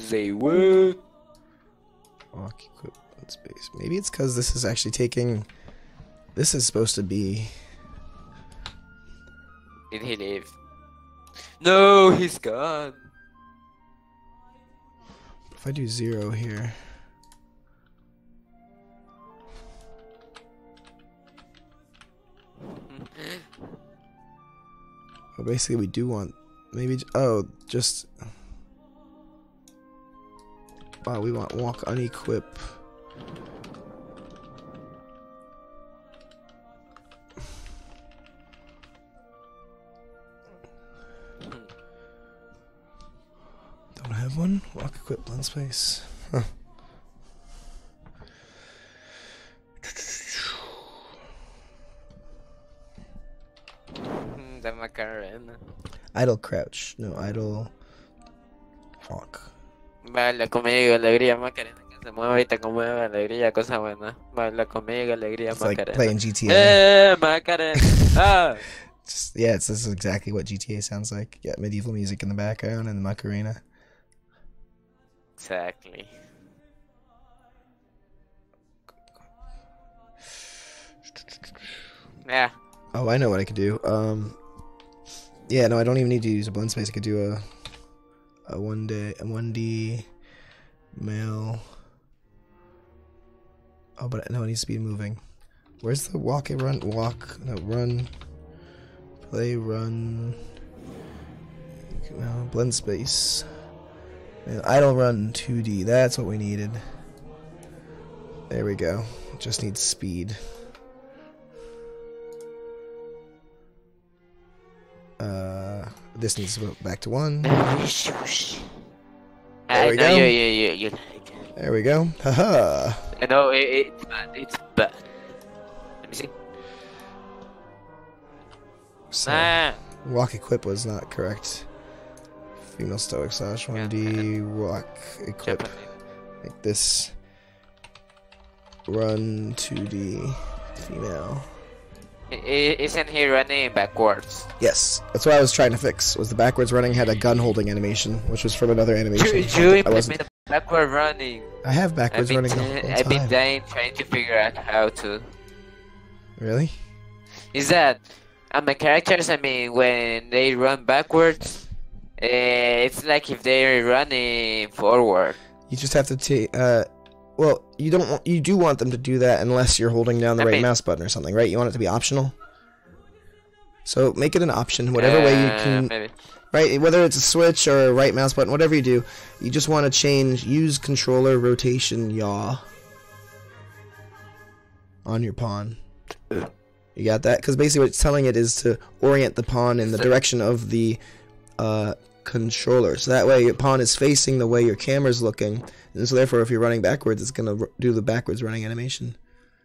They would. Walk equipment space. Maybe it's because this is actually taking... This is supposed to be... Did he leave? No, he's gone. if I do 0 here. Well, basically we do want maybe just wow, we want walk unequip. Don't have one. Walk equip blend space. Huh. The Macarena. Idle crouch. No, idle walk. Baila conmigo, alegría, Macarena. Que se mueve y te conmueve, alegría, cosa buena. Baila conmigo, alegría, It's Macarena. like playing GTA. Macarena. Ah. Just, yeah, this is exactly what GTA sounds like. Yeah, medieval music in the background and the Macarena. Exactly. Yeah. Oh, I know what I could do. Yeah, no, I don't even need to use a blend space. I could do a 1D male. Oh, but no, it needs to be moving. Where's the walk and run? Walk, no, run, play, run. No, blend space. And idle run 2D. That's what we needed. There we go. Just needs speed. This needs to go back to 1. There we go. You like. There we go. Haha. I know it's bad. It's bad. Let me see. So, walk equip was not correct. Female stoic slash 1D walk equip. Like this. Run 2D female. Isn't he running backwards? Yes, that's what I was trying to fix. Was the backwards running had a gun holding animation, which was from another animation. You implemented backward running. I have backwards running the whole time. I've been dying trying to figure out how to. Really? Is that my characters? I mean, when they run backwards, it's like if they're running forward. You just have to take. Well, you don't. You do want them to do that unless you're holding down the right mouse button or something, right? You want it to be optional. So make it an option, whatever way you can. Maybe. Right, whether it's a switch or a right mouse button, whatever you do, you just want to change. Use controller rotation yaw on your pawn. You got that? Because basically, what it's telling it is to orient the pawn in the direction of the controller. So that way, your pawn is facing the way your camera's looking. And so therefore, if you're running backwards, it's going to do the backwards running animation.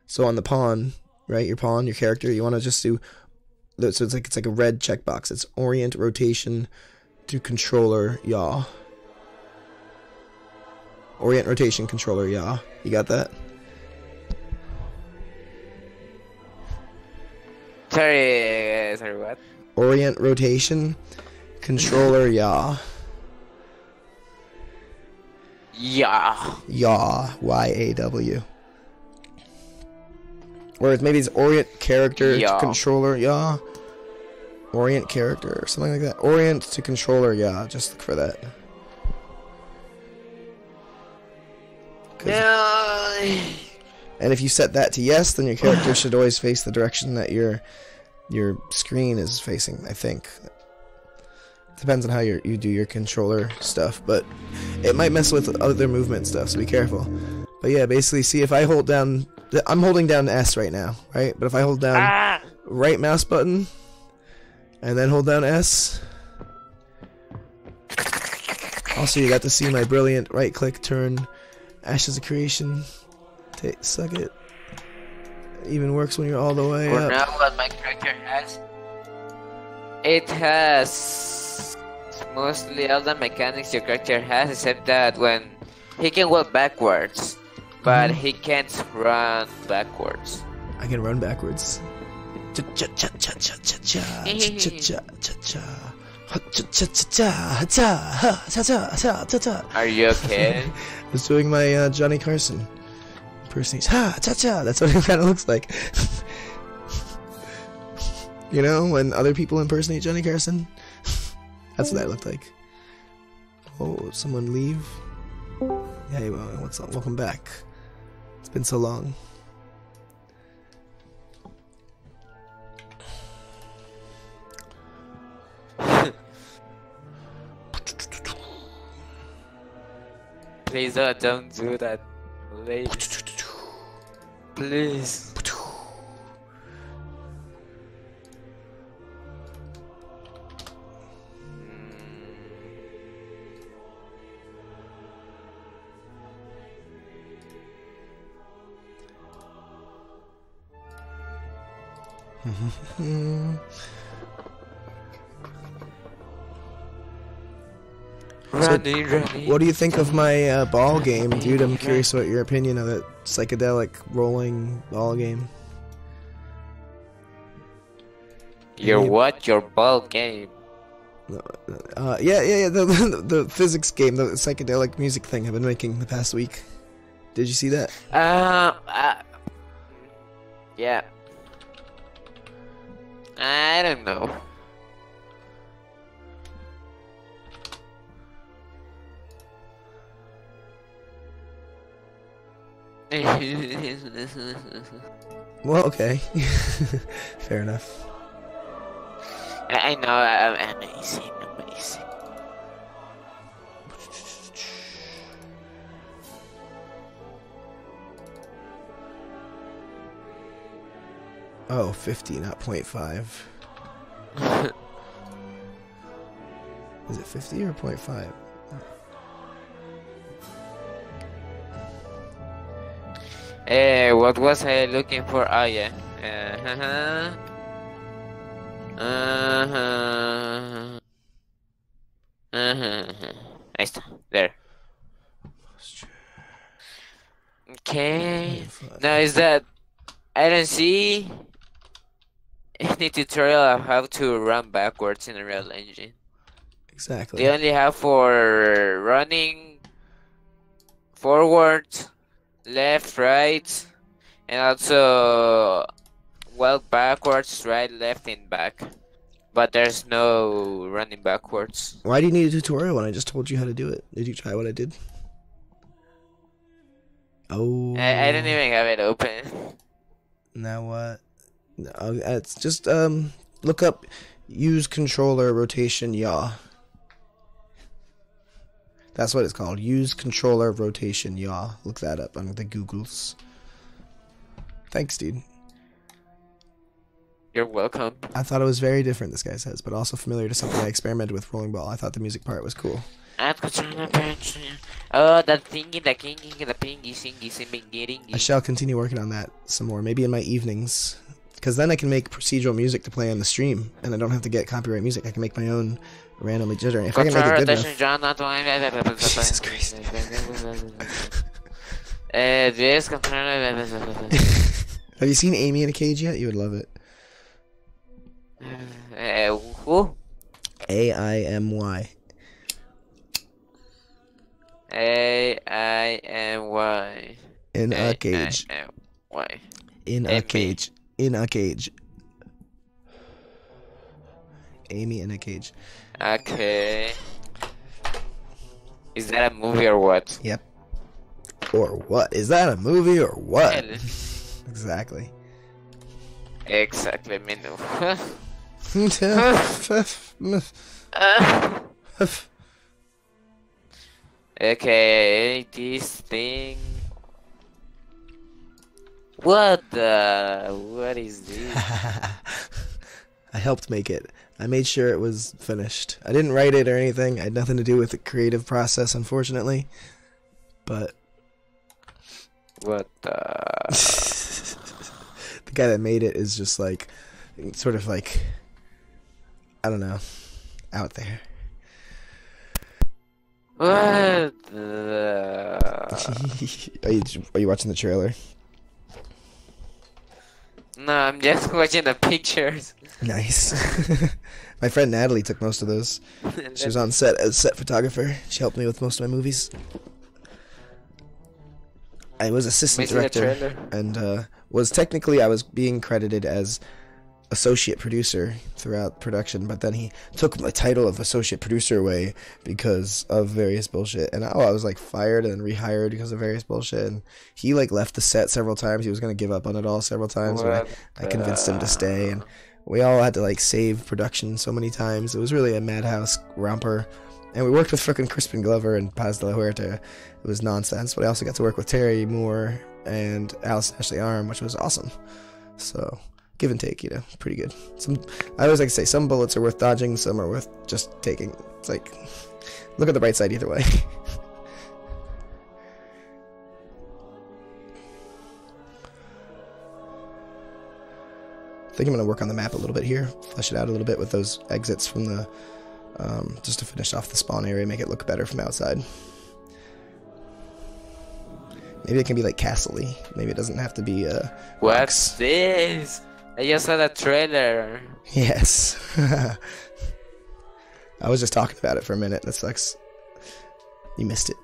So on the pawn, right, your pawn, your character, you want to just do, so it's like a red checkbox. It's orient rotation to controller yaw. Orient rotation controller yaw. You got that? Sorry, what? Orient rotation controller yaw. Yeah. Yaw, Y-A-W. Or maybe it's orient character to controller yaw. Orient character or something like that. Orient to controller yaw. Just look for that. No. And if you set that to yes, then your character should always face the direction that your screen is facing, I think. Depends on how you do your controller stuff, but it might mess with other movement stuff, so be careful. But yeah, basically, see if I hold down, I'm holding down S right now, right? But if I hold down right mouse button, and then hold down S, also you got to see my brilliant right click turn Ashes of Creation. Suck it. Even works when you're all the way up. Now what my character has? It has mostly all the mechanics your character has, except that when he can walk backwards, but he can't run backwards. I can run backwards. Are you okay? I was doing my Johnny Carson impersonation. Ha cha cha. That's what it kind of looks like. You know, when other people impersonate Johnny Carson. That's what that looked like. Oh, someone leave. Hey, what's up? Welcome back. It's been so long. Please don't do that. Please. Please. Running. What do you think of my ball game, dude? I'm curious what your opinion of it. Psychedelic rolling ball game. Your ball game? Yeah. The physics game, the psychedelic music thing I've been making the past week. Did you see that? Yeah. I don't know. Well, okay. Fair enough. I know, I'm amazing. Oh, 50, not 0.5. Is it 50 or 0.5? What was I looking for? Oh, yeah. Ahí está. There. Okay. Now is that I don't see any tutorial of how to run backwards in a real engine. Exactly. They only have for running forward, left, right, and also backwards, right, left, and back. But there's no running backwards. Why do you need a tutorial when I just told you how to do it? Did you try what I did? Oh. I didn't even have it open. Now what? No, it's just look up use controller rotation yaw. That's what it's called. Use controller rotation yaw. Look that up on the Googles. Thanks, dude. You're welcome. I thought it was very different, this guy says, but also familiar to something I experimented with rolling ball. I thought the music part was cool. Oh, that thingy, the kingy, the pingy, singy, simbingy. I shall continue working on that some more, maybe in my evenings. Because then I can make procedural music to play on the stream, and I don't have to get copyright music. I can make my own randomly jittering. If I can make it good enough. Jesus Christ. Have you seen Amy in a Cage yet? You would love it. Who? A-I-M-Y. A-I-M-Y. In a cage. Why? In a cage. In a cage. Amy in a cage. Okay. Is that a movie or what? Yep. Or what? Is that a movie or what? Exactly. Exactly, menu. Okay, this thing. What is this? I helped make it. I made sure it was finished. I didn't write it or anything. I had nothing to do with the creative process, unfortunately. But what the the guy that made it is just like sort of like, I don't know, out there. What Are you watching the trailer? No, I'm just watching the pictures. Nice. My friend Natalie took most of those. She was on set as set photographer. She helped me with most of my movies. I was assistant director and was technically I was being credited as associate producer throughout production, but then he took my title of associate producer away because of various bullshit. And I was like fired and rehired because of various bullshit. And he like left the set several times. He was gonna give up on it all several times, but I convinced him to stay. And we all had to like save production so many times. It was really a madhouse romper. And we worked with frickin' Crispin Glover and Paz de la Huerta. It was nonsense, but I also got to work with Terry Moore and Alice Ashley Arm, which was awesome. So, give and take, you know, pretty good. I always like to say, some bullets are worth dodging, some are worth just taking. It's like, look at the bright side either way. I think I'm going to work on the map a little bit here, flesh it out a little bit with those exits from the... just to finish off the spawn area, make it look better from outside. Maybe it can be like castle-y. Maybe it doesn't have to be What's this? I just saw the trailer. Yes. I was just talking about it for a minute. That sucks. You missed it.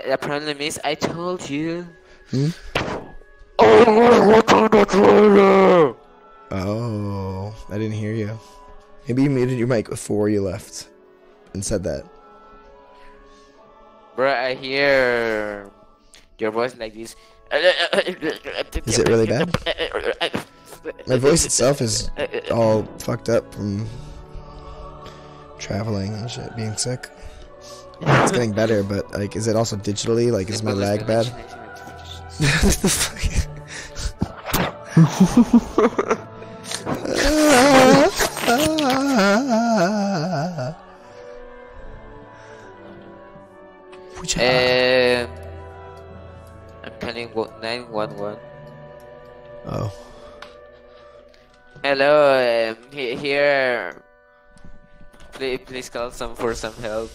The problem is, I told you. Hmm? Oh, what's on the trailer? Oh, I didn't hear you. Maybe you muted your mic before you left and said that. Bro, I hear your voice like this. Is it really bad? My voice itself is all fucked up from traveling and shit, being sick. It's getting better, but like, is it also digitally? Like, is my lag bad? What the fuck? I'm calling 911. Oh. Hello, here. Please call for some help.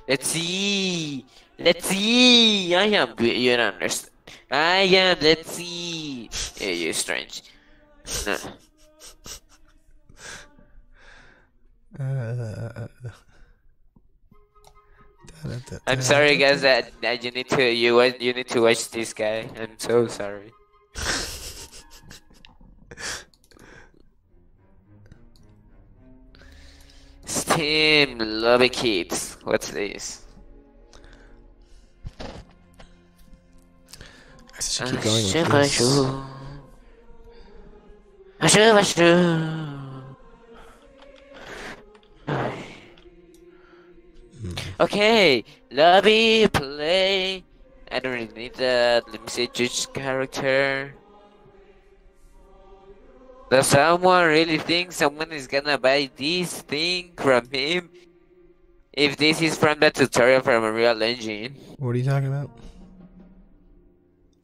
Let's see. Let's see. I am. You don't understand. I am. Let's see. Yeah, you're strange. No. I'm sorry, guys. That you need to watch this guy. I'm so sorry. Steam lobby kids. What's this? I should keep going with this. Okay, lobby, play. I don't really need that. Let me see, judge character. Does someone really think someone is gonna buy this thing from him? If this is from the tutorial from a real engine. What are you talking about?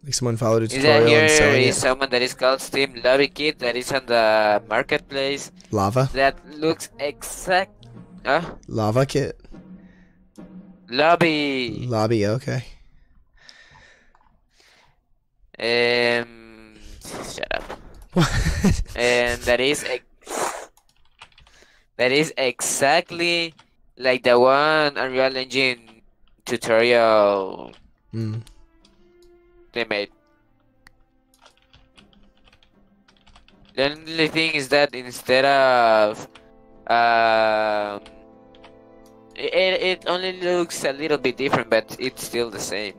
Like someone followed a Is tutorial that here and selling is it? someone that is called Steam Lobby Kit that is on the marketplace. Lava? That looks exact. Lava kit? Lobby. Lobby, okay. Shut up. What? And that is exactly like the one Unreal Engine tutorial they made. The only thing is that instead of it only looks a little bit different, but it's still the same.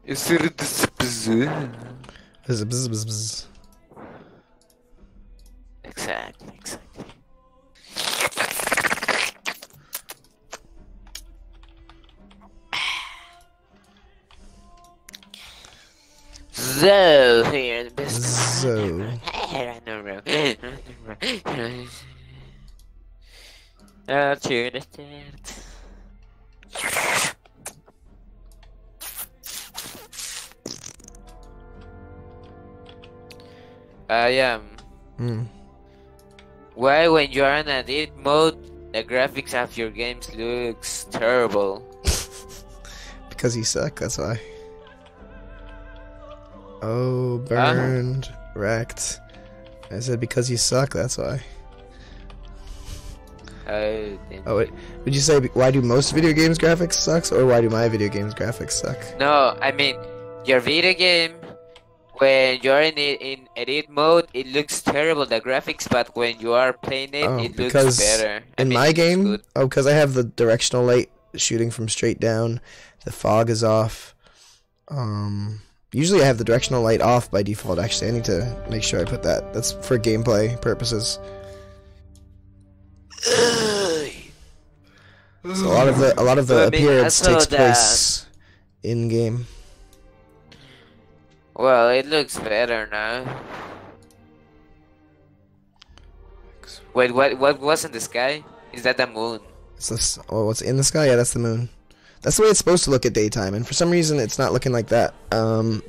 Exactly. So here the best. So. To the start. I am. Hmm. Why, when you are in edit mode, the graphics of your games looks terrible? Because you suck, that's why. Oh, burned, wrecked. I said because you suck, that's why. Oh, Oh wait, would you say why do most video games graphics sucks, or why do my video games graphics suck? no, I mean, your video game, when you're in edit mode, it looks terrible, the graphics, but when you are playing it, Oh, it because looks better. I in mean, my it looks game, good. oh, because I have the directional light shooting from straight down, the fog is off. Usually I have the directional light off by default. Actually, I need to make sure I put that. That's for gameplay purposes. So a lot of the I mean, appearance also takes place in game. Well, it looks better now. Wait, what was in the sky? Is that the moon? Is this, oh, what's in the sky? Yeah, that's the moon. That's the way it's supposed to look at daytime, and for some reason it's not looking like that. And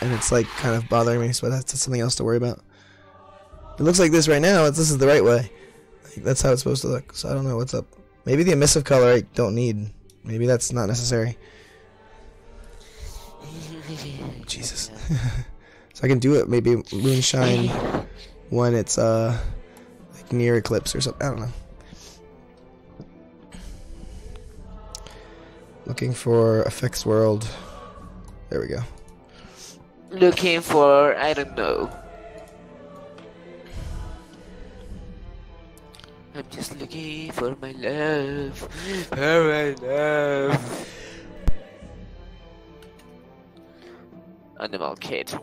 it's like kind of bothering me, so that's something else to worry about. It looks like this right now. This is the right way. Like, that's how it's supposed to look. So I don't know what's up. Maybe the emissive color I don't need. Maybe that's not necessary. Jesus. So I can do it. Maybe moonshine when it's like near eclipse or something. I don't know. Looking for effects world. There we go. Looking for, I don't know. I'm just looking for my love. For my love. Animal kid.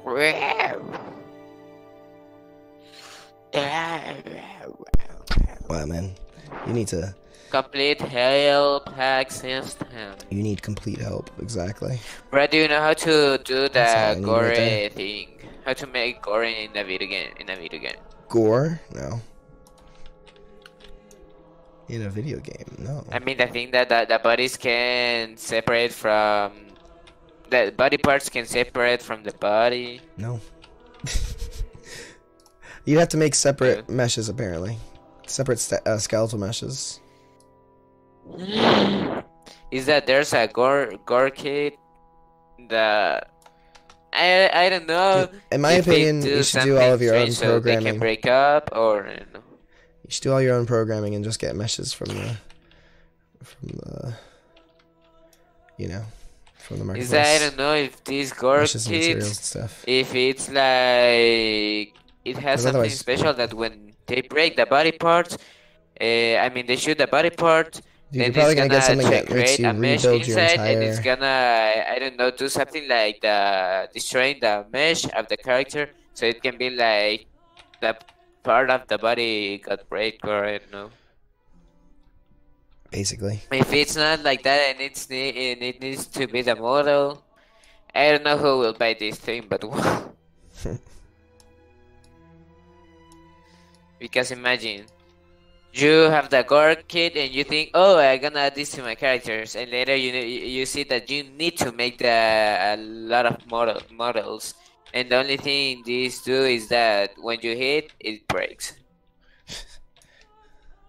Wow, man. You need to... Complete help hack system. You need complete help, exactly. Brad, do you know how to do That's all I the need gore right there. thing? How to make gore in a video game? Gore? No. In a video game? No. I mean, the thing that the bodies can separate from... The body parts can separate from the body. No. You'd have to make separate meshes, apparently. Separate skeletal meshes. Is that there's a gore kit that... I don't know. In my if opinion, they you should do all of your own strange so they can programming. break up, or... I don't know. You should do all your own programming and just get meshes from the you know, from the marketplace. Is that, I don't know if these gore Meshes and materials and kits, stuff. if it's like, it has something otherwise- special that when they break the body part, I mean they shoot the body part, Dude, then you're probably it's gonna get something that makes create you a mesh rebuild your inside, and it's entire... gonna, I don't know, do something like destroying the mesh of the character, so it can be like the part of the body got break, or I don't know. Basically. If it's not like that and it needs to be the model, I don't know who will buy this thing, but because imagine you have the gore kit and you think, oh, I'm gonna add this to my characters, and later you see that you need to make a lot of models, and the only thing these do is that when you hit, it breaks.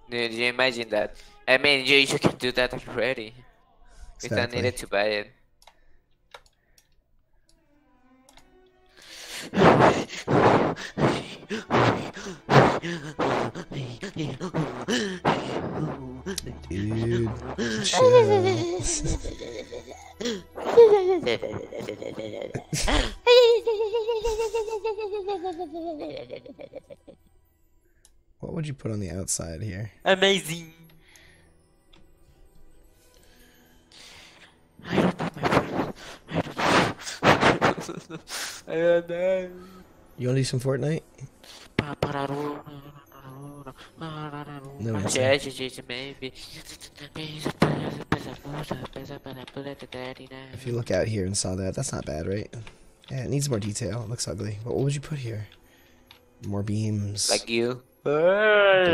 Do you imagine that? I mean, you can do that already. We don't Exactly. need to buy it. Dude, chill. What would you put on the outside here? Amazing. I don't know, my friend. I don't know. You wanna do some Fortnite? No answer. Maybe. If you look out here and saw that, that's not bad, right? Yeah, it needs more detail. It looks ugly. But what would you put here? More beams. Like you. Ta-da!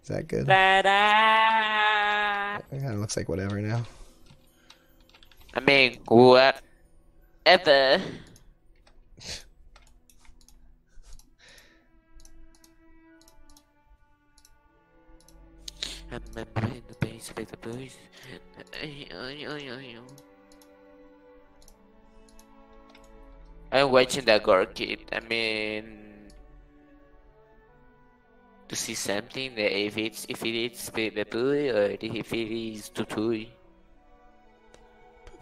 Is that good? It kind of looks like whatever now. I mean, whatever. I'm remembering the base like the boys. I'm watching the gore kid. I mean, to see something that if it's the boy or if it is tutui.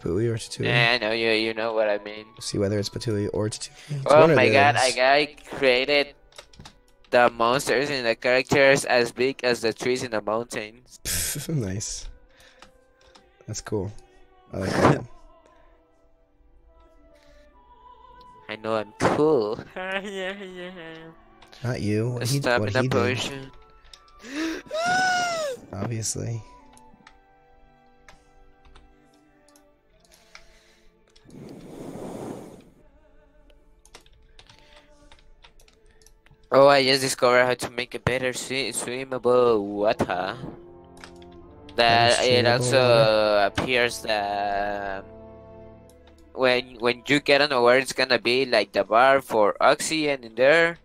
Patui or Tatui? Yeah, I know you know what I mean. See whether it's Patui or Tatui. It's Oh one or my the god, others. I created the monsters and the characters as big as the trees in the mountains. Nice. That's cool. I like that. I know I'm cool. Not you. What he Stamina did. potion. Obviously. Oh, I just discovered how to make a better swimmable water. That it swimmable also water? appears that when you get on where it's gonna be like the bar for oxygen in there,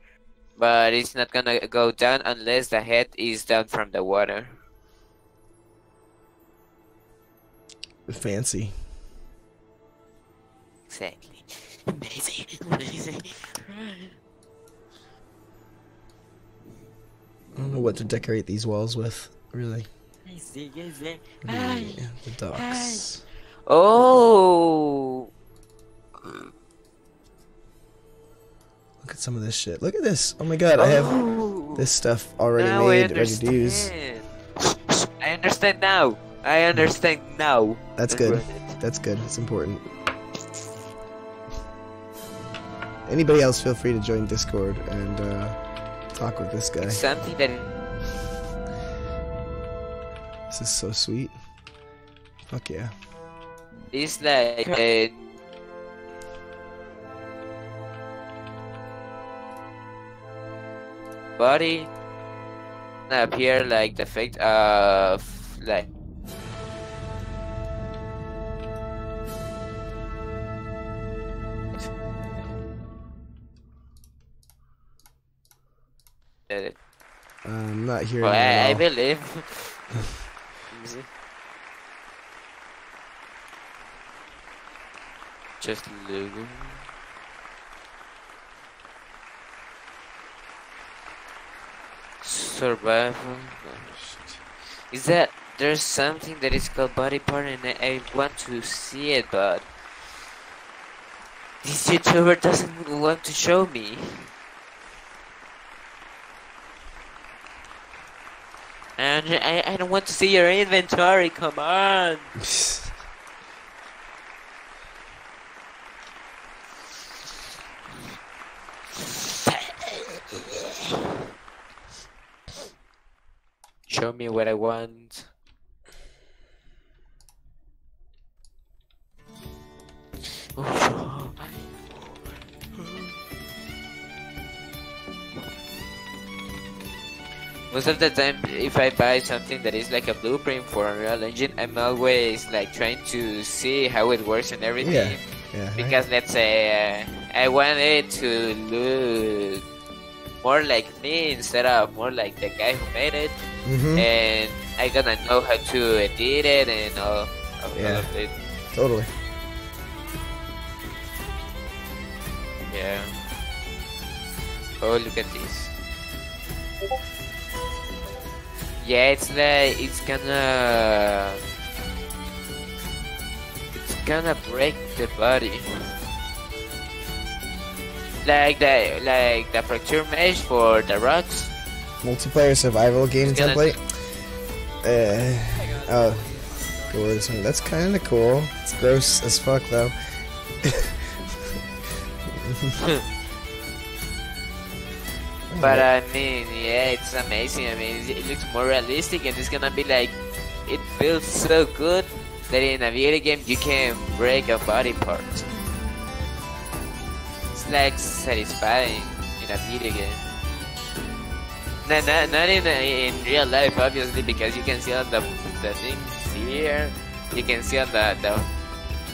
but it's not gonna go down unless the head is down from the water. Fancy. Exactly. Amazing. Amazing. I don't know what to decorate these walls with, really. Amazing. The docks. Oh. Look at some of this shit. Look at this. Oh my god, I have this stuff already Now made, ready to use. I understand now. I understand now. That's good. That's good. It's important. Anybody else, feel free to join Discord and talk with this guy. It's something that This is so sweet. Fuck yeah. is like a body appear like the effect of like I'm not hearing well, you at I all. believe. Let me see. Just logo. Survival. Is that there's something that is called body part and I want to see it, but this YouTuber doesn't want to show me. And I don't want to see your inventory, come on! Show me what I want. Most of the time, if I buy something that is like a blueprint for Unreal Engine, I'm always like trying to see how it works and everything. Yeah, Because let's say I want it to look more like me instead of more like the guy who made it, and I gotta know how to edit it and all of it. Totally. Yeah. Oh, look at this. Yeah, it's like it's gonna break the body. Like the fracture mesh for the rocks. Multiplayer survival game It's gonna- template. Oh, cool. That's kind of cool. It's gross as fuck though. But I mean, yeah, it's amazing. I mean, it looks more realistic, and it's gonna be like, it feels so good that in a video game you can break a body part. It's like satisfying in a video game. Not in real life, obviously, because you can see all the things here. You can see all the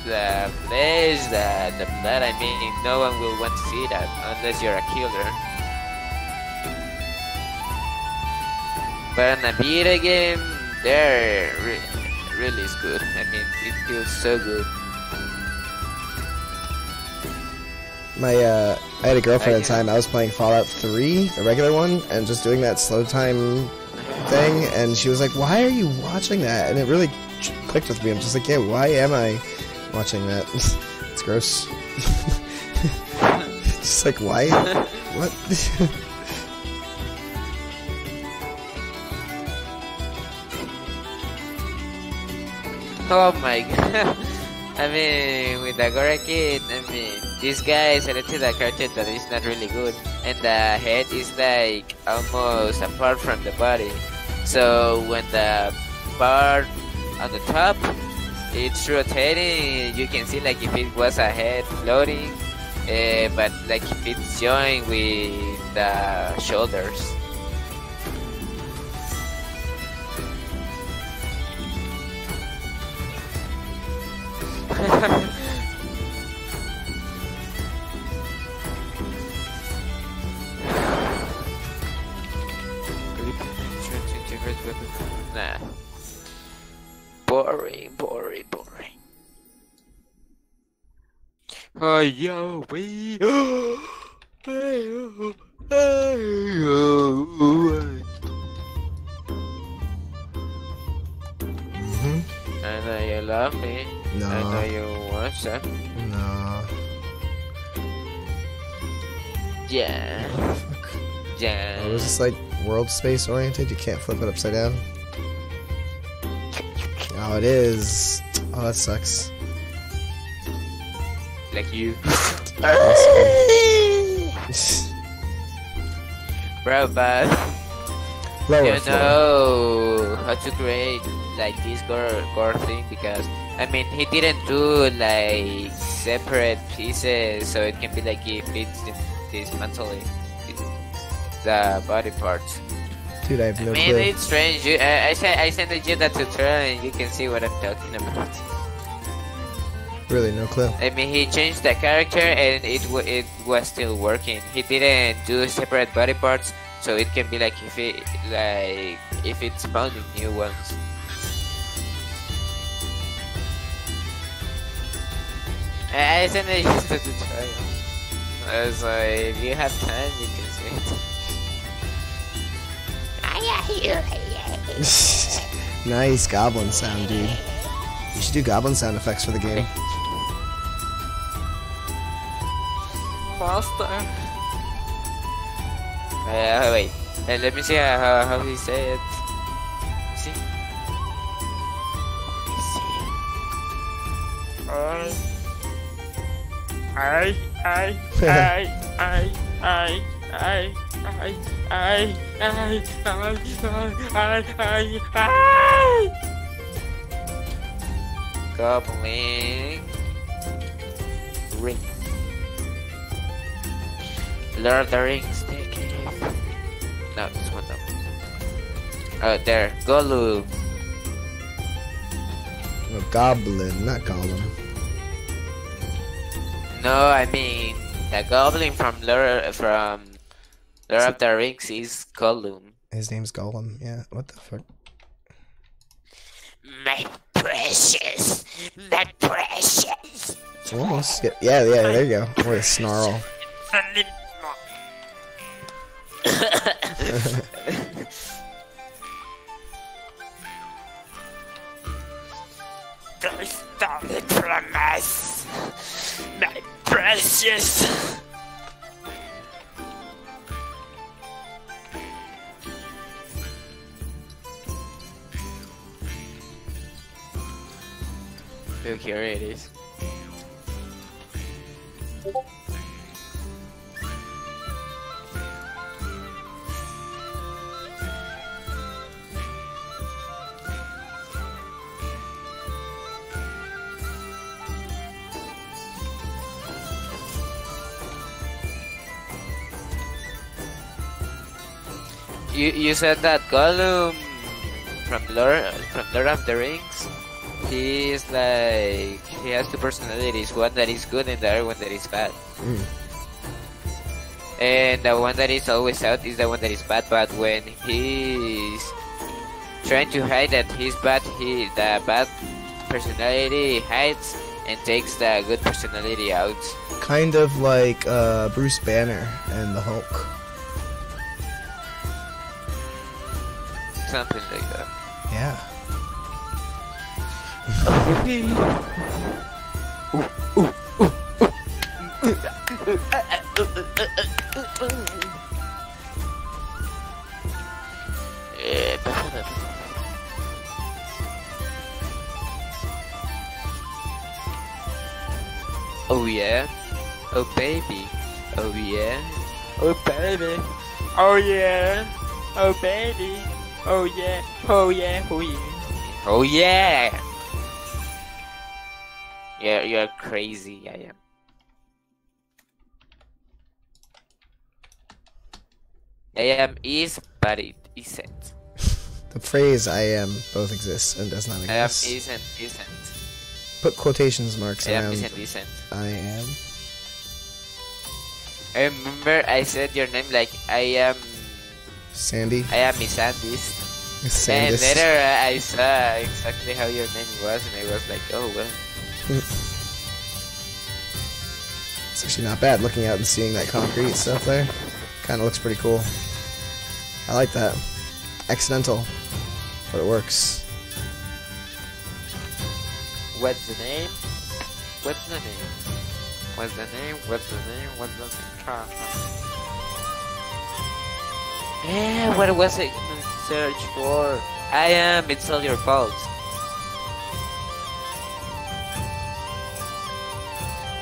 flesh, the blood. I mean, no one will want to see that unless you're a killer. But in a video game, They're really is good. I mean, it feels so good. I had a girlfriend at the time. I was playing Fallout 3, the regular one, and just doing that slow time thing, and she was like, "Why are you watching that?" And it really clicked with me. I'm just like, "Yeah, why am I watching that?" It's gross. Just like, why? What? Oh my god. I mean, with the Gora kid, I mean, this guy selected a character that is not really good, and the head is like almost apart from the body. So when the part on the top it's rotating, you can see like if it was a head floating, but like if it's joined with the shoulders. Nah. Boring. Oh, yo, we. I know you love me. No. I know you want some. No. Yeah. Fuck. Yeah. Oh, was this like world space oriented? You can't flip it upside down? Oh, it is. Oh, that sucks. Like you. Bro, but Lower you floor. know how to create like this gore thing, because I mean he didn't do like separate pieces, so it can be like he fits dismantling the body parts. Dude, I have no I mean, clue. it's strange. I sent you that tutorial and you can see what I'm talking about. Really, no clue. I mean, he changed the character and it was still working. He didn't do separate body parts, so it can be like if it's spawning new ones. I sent you the tutorial. I was like, if you have time, you can see it. Nice goblin sound, dude. You should do goblin sound effects for the game. Master. Wait. Let me see how he say it. See? Goblin ring. Lord of the Rings. Take it. No, this one no. Oh, there. Gollum. No, goblin, not golem. No, I mean the goblin from Lord of the Rings is Gollum. His name's Golem, yeah. What the fuck? My precious. Almost. Yeah, there you go. Or a snarl. I stole it from us, my precious. Look, here it is. You said that Gollum from Lord of the Rings, he is like, he has two personalities, one that is good and the other one that is bad. And the one that is always out is the one that is bad, but when he's trying to hide that the bad personality hides and takes the good personality out. Kind of like Bruce Banner and the Hulk. Something like that. Yeah. Oh yeah, oh baby, oh yeah, oh baby, oh yeah, oh baby, oh yeah, oh yeah, oh yeah, oh yeah. Yeah, you're crazy. I am. I am is, but it isn't. The phrase "I am" both exists and does not I am exist. isn't. Put quotations marks I am around isn't. "I am." I remember I said your name like I am. Sandy. I am Miss Sandys. And Sandis. later I saw exactly how your name was, and I was like, oh well. It's actually not bad looking out and seeing that concrete stuff there. Kind of looks pretty cool. I like that. Accidental, but it works. What's the name? What's the name? What's the name? What's the name? What's the name? Yeah, what was I gonna search for? I am. It's all your fault.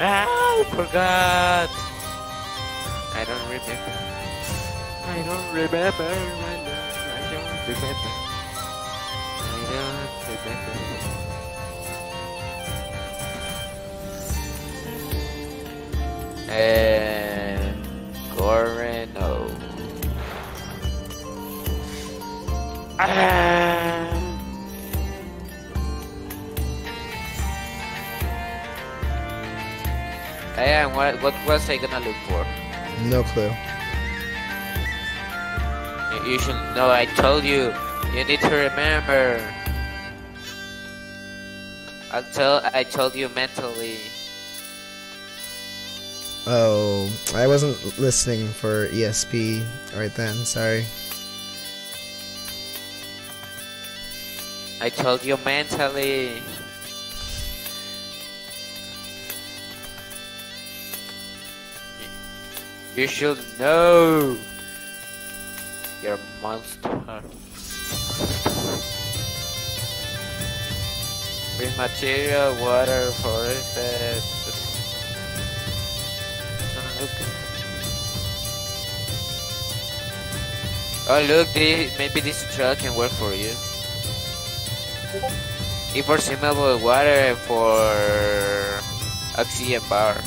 I forgot. I don't remember. I don't remember. I don't remember. I don't remember. Goreno. What was I gonna look for? No clue. You should know. I told you. You need to remember. I told you mentally. Oh, I wasn't listening for ESP right then. Sorry. I told you mentally. You should know. You're a monster. With material, water, forested. Oh look, maybe this trail can work for you. E for simple water and for oxygen bar.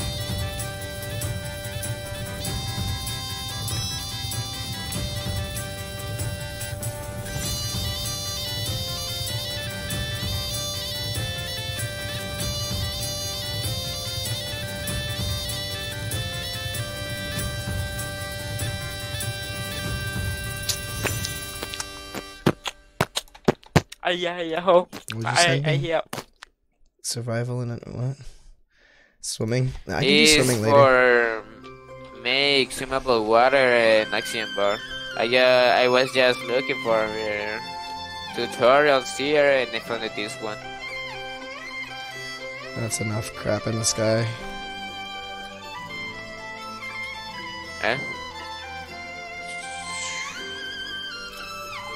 Yeah, hope. What'd you say? I hear. Survival in it. What? Swimming? I can do swimming later. For make swimmable water and oxygen bar. I was just looking for tutorials here and I found this one. That's enough crap in the sky. Eh?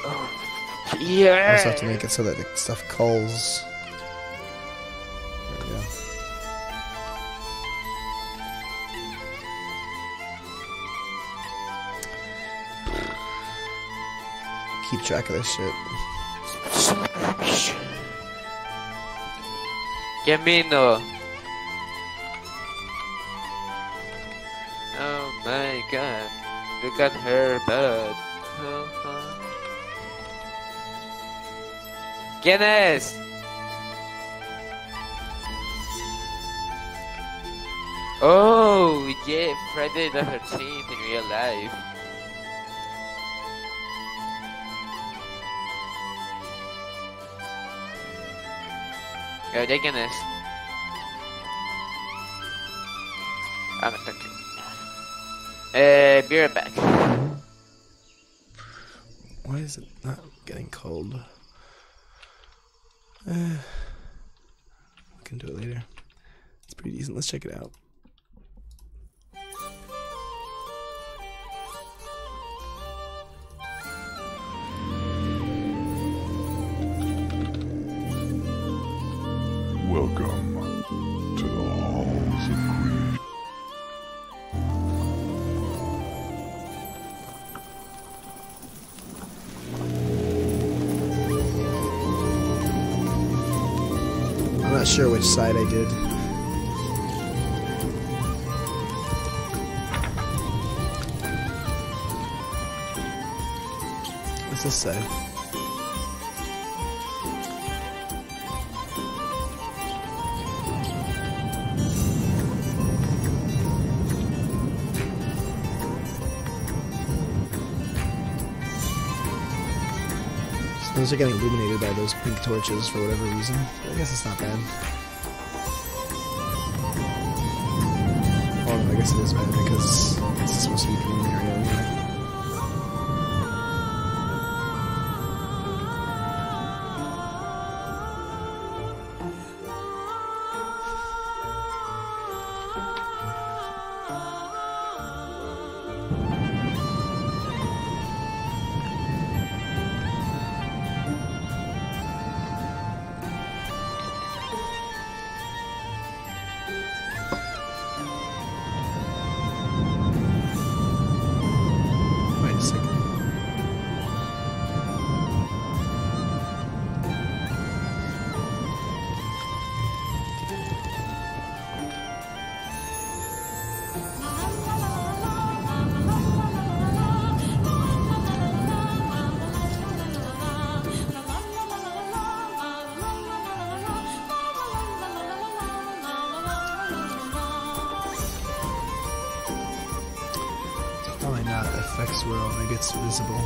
Oh. I Yeah. also have to make it so that the stuff culls. There we go. Keep track of this shit. Camino. Oh my god. Look at her butt. ¿Quién es? Oh, yeah, Friday the 13th in real life. they're gonna. I'm attacking. Be right back. Why is it not getting cold? We can do it later. It's pretty decent. Let's check it out. Welcome to the halls of grief. I'm not sure which side I did. What's this side? Those are getting illuminated by those pink torches for whatever reason. But I guess it's not bad. Well, I guess it is bad because it's supposed to be preliminary anyway. Probably not effects world, maybe it's visible.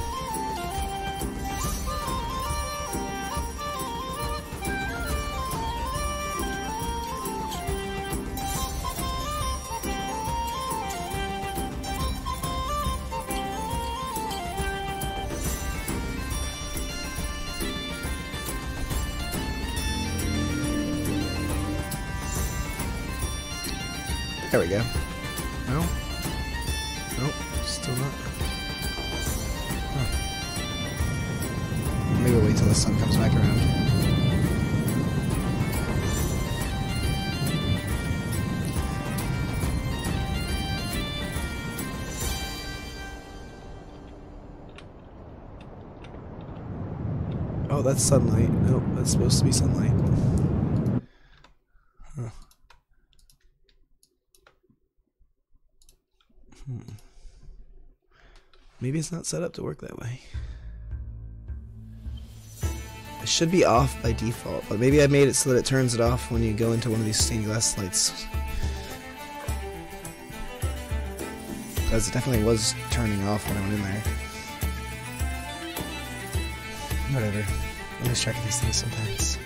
There we go. No? Nope, still not. Huh. Maybe we'll wait till the sun comes back around. Oh, that's sunlight. Nope, that's supposed to be sunlight. Huh. Maybe it's not set up to work that way. It should be off by default, but maybe I made it so that it turns it off when you go into one of these stained glass lights. Because it definitely was turning off when I went in there. Whatever. I lose track of these things sometimes.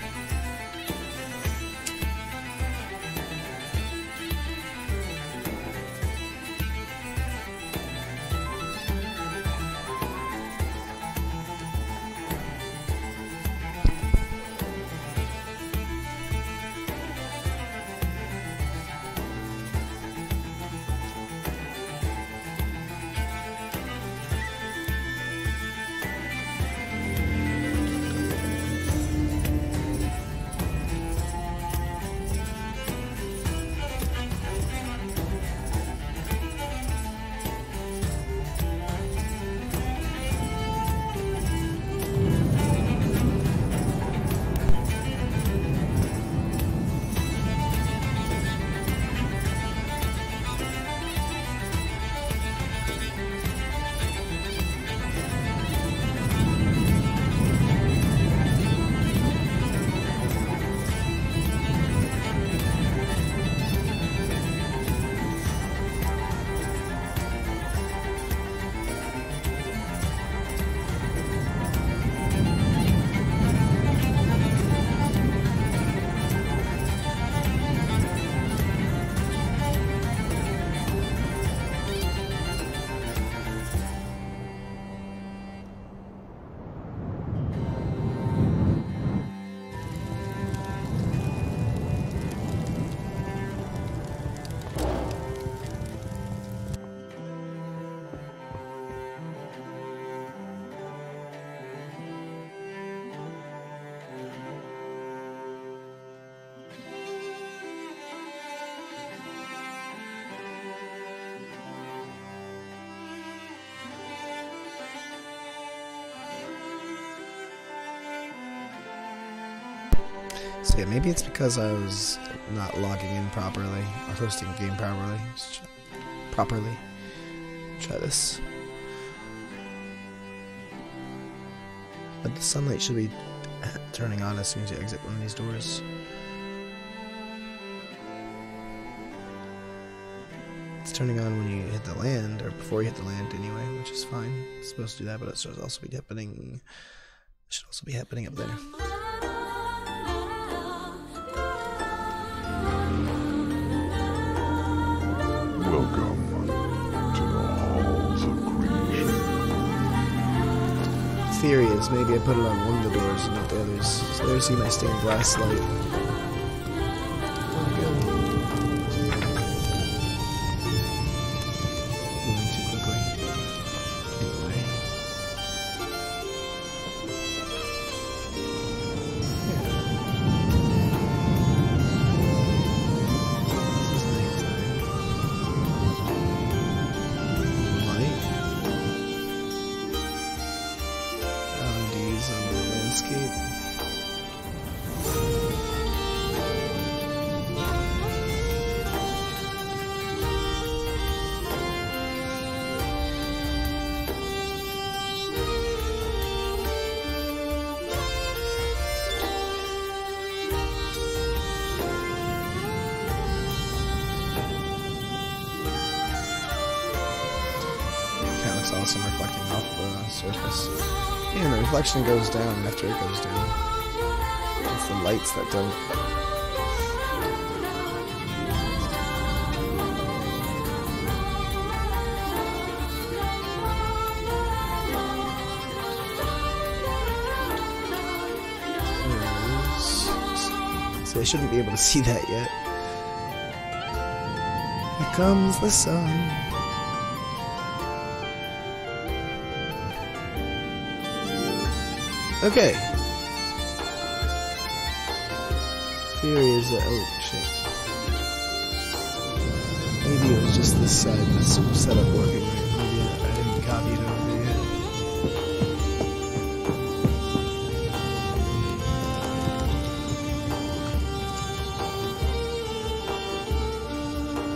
So yeah, maybe it's because I was not logging in properly or hosting the game properly. Try this. But the sunlight should be turning on as soon as you exit one of these doors. It's turning on when you hit the land, or before you hit the land anyway, which is fine. It's supposed to do that, but it should also be happening. Should also be happening up there. Welcome to the halls of creation. Theory is maybe I put it on one of the doors and not the others. So there's see my stained glass light. There we go. Moving too quickly. Anyway. This is nighttime. Light. LEDs on the landscape. That looks awesome reflecting off the surface. And the reflection goes down after it goes down. It's the lights that don't. So I shouldn't be able to see that yet. Here comes the sun. Okay. Theory is that, oh shit. Maybe it was just this side that's set up working right. Maybe I didn't copy it over yet.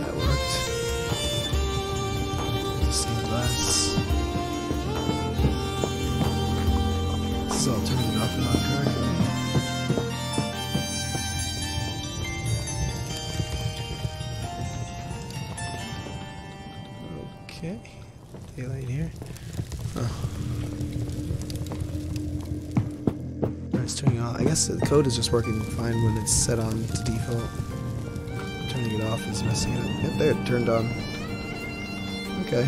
That worked. There's the same glass. This is all turning off and on correctly. Okay. Daylight here. Oh. It's turning off. I guess the code is just working fine when it's set on to default. Turning it off is messing it up. Yep, there, it turned on. Okay.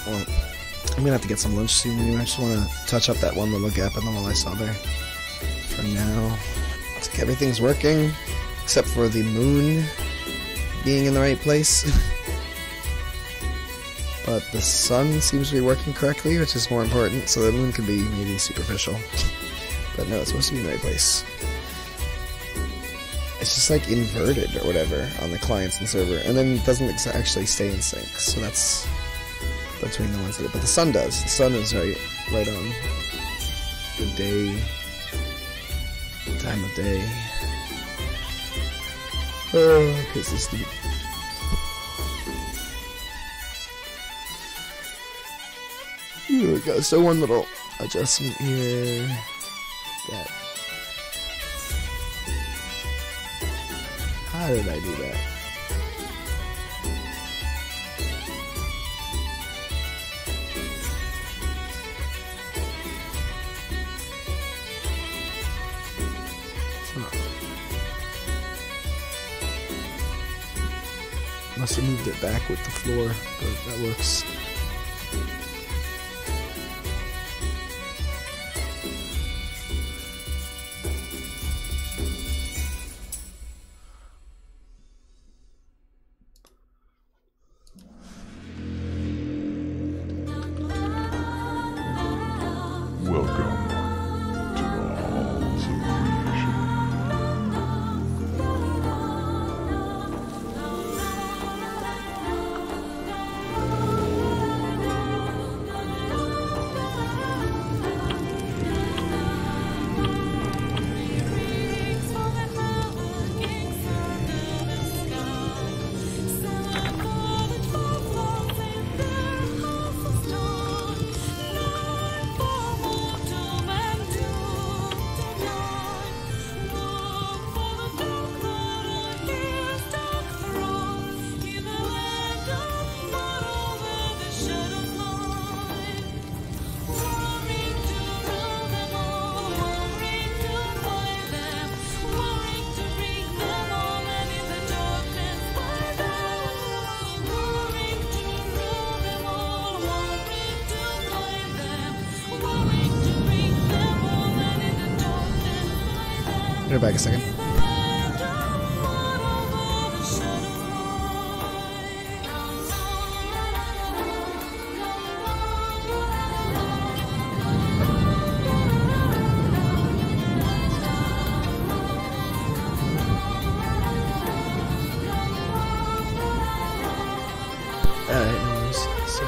Well, I'm gonna have to get some lunch soon anyway. I just want to touch up that one little gap in the wall I saw there. For now, I think everything's working, except for the moon being in the right place. But the sun seems to be working correctly, which is more important, so the moon could be maybe superficial. But no, it's supposed to be in the right place. It's just like inverted or whatever on the clients and server, and then it doesn't actually stay in sync, so that's between the ones that, but the sun does. The sun is right on the day, time of day. Oh, because it's deep. Ooh, got so one little adjustment here. That. How did I do that? Must have moved it back with the floor, but that works. Welcome to the halls of creation. Be back a second. Alright, no worries. So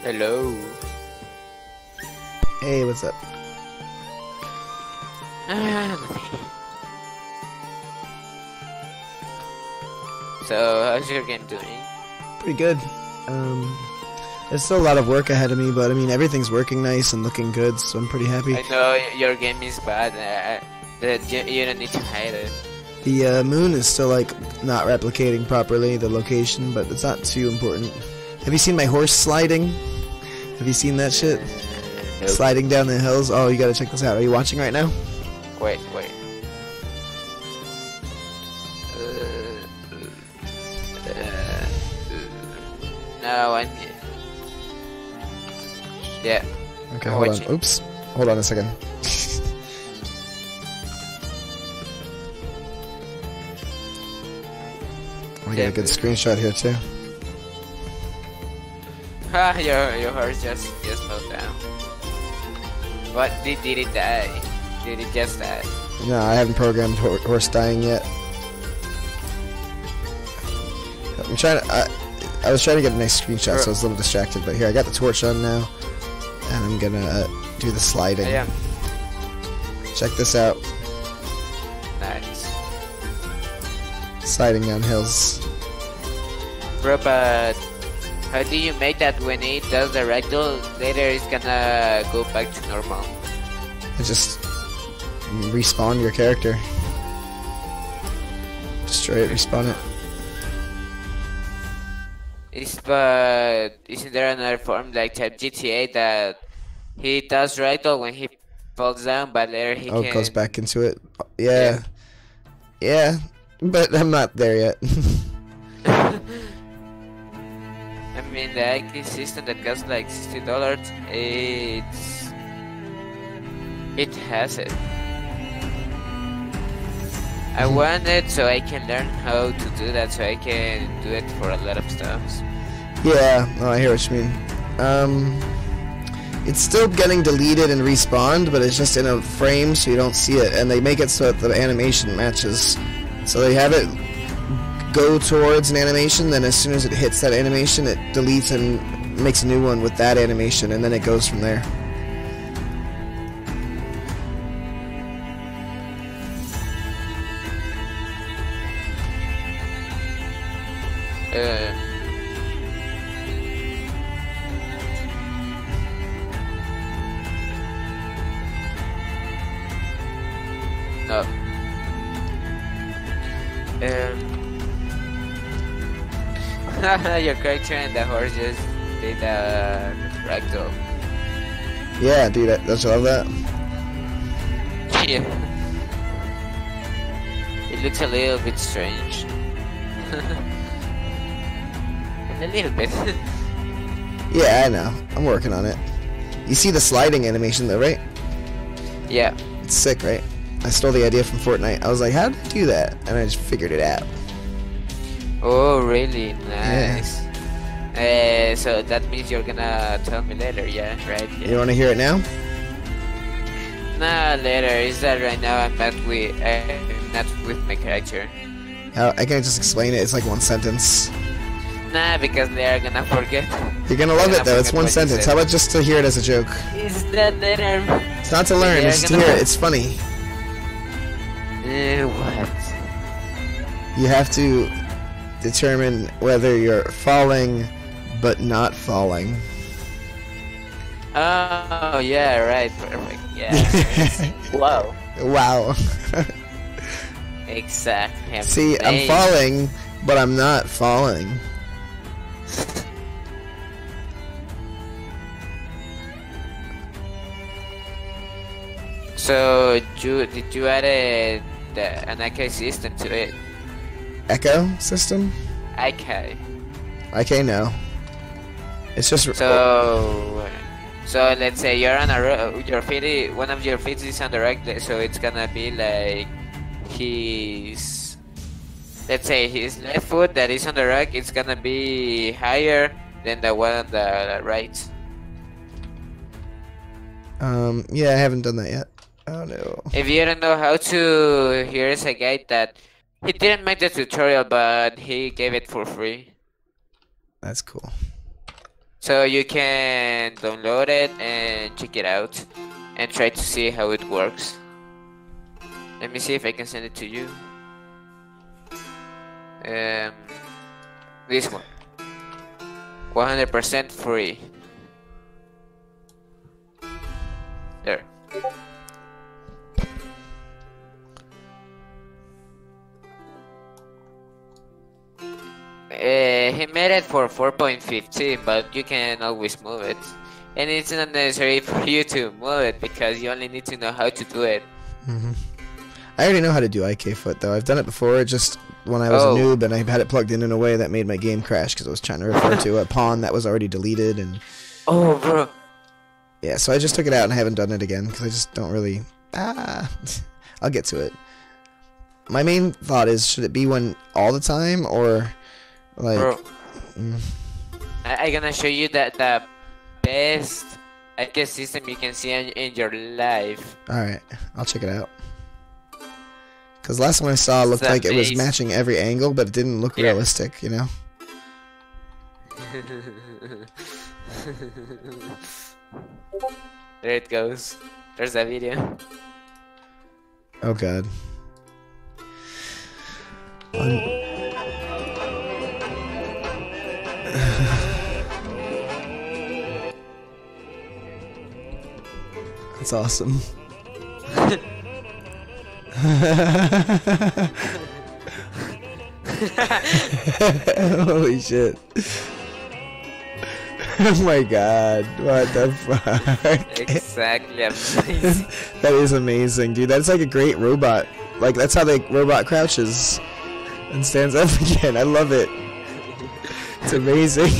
Hello. Hey, what's up? So, how's your game doing? Pretty good. There's still a lot of work ahead of me, but I mean everything's working nice and looking good, so I'm pretty happy. I know your game is bad. You don't need to hide it. The moon is still like not replicating properly the location, but it's not too important. Have you seen my horse sliding? Have you seen that shit? Nope. Sliding down the hills? Oh, you gotta check this out. Are you watching right now? Wait. No, I need... Yeah. Okay, I'm hold watching. on. Oops. Hold on a second. I got a good screenshot here too. Ha! Your horse just fell down. What? Did it die? Did it just die? No, I haven't programmed horse dying yet. I'm trying to. I was trying to get a nice screenshot, so I was a little distracted. But here, I got the torch on now, and I'm gonna do the sliding. I am. Check this out. Nice. Sliding down hills. Bro, but how do you make that when it does the ragdoll? Later it's gonna go back to normal. I just respawn your character. Destroy it, respawn it. But isn't there another form like type GTA that he does ragdoll when he falls down, but later he Oh, can... it goes back into it. Yeah. Yeah, but I'm not there yet. I mean, the IK system that costs like $60, it has it. I want it so I can learn how to do that, so I can do it for a lot of stuff. Yeah, no, I hear what you mean. It's still getting deleted and respawned, but it's just in a frame so you don't see it, and they make it so that the animation matches. So they have it go towards an animation, then as soon as it hits that animation, it deletes and makes a new one with that animation, and then it goes from there. No. Your character and the horse just did a ragdoll. Yeah, dude, don't you love that? Yeah. It looks a little bit strange. A little bit. Yeah, I know. I'm working on it. You see the sliding animation though, right? Yeah. It's sick, right? I stole the idea from Fortnite. I was like, how do you do that? And I just figured it out. Oh, really? Nice. So that means you're gonna tell me later, yeah? Right? Yeah. You want to hear it now? Nah, later. Is that right now I'm not with my character. I can't just explain it. It's like one sentence. Nah, because they are gonna forget. You're gonna love it though. It's one Forget what you sentence. said. How about just to hear it as a joke? Is that later? It's not to learn. They're It's to gonna- hear it. It's funny. What? You have to determine whether you're falling, but not falling. Oh, yeah, right. Perfect. Yeah. Wow. Wow. Exactly. See, I'm Amazing. falling, but I'm not falling. So, did you add an IK system to it? Echo system? IK. Okay, no. It's just So let's say you're on a one of your feet is on the right, so it's gonna be like let's say his left foot that is on the rack, it's gonna be higher than the one on the right. Yeah, I haven't done that yet. Oh no. If you don't know how to, here's a guy that he didn't make the tutorial, but he gave it for free. That's cool. So you can download it and check it out and try to see how it works. Let me see if I can send it to you. This one. 100% free. There. He made it for 4.15, but you can always move it. And it's not necessary for you to move it because you only need to know how to do it. I already know how to do IK foot though. I've done it before, just when I was a noob and I had it plugged in a way that made my game crash because I was trying to refer to a pawn that was already deleted and. Oh, bro. Yeah, so I just took it out and I haven't done it again because I just don't really. I'll get to it. My main thought is, should it be one all the time or like? Bro, I'm gonna show you that the best IK system you can see in your life. All right, I'll check it out. Because last one I saw looked like it was matching every angle, but it didn't look realistic, you know? There it goes. There's that video. Oh god. That's awesome. Holy shit. Oh my god, what the fuck? Exactly, amazing. That is amazing, dude. That's like a great robot. Like, that's how the robot crouches and stands up again. I love it. It's amazing.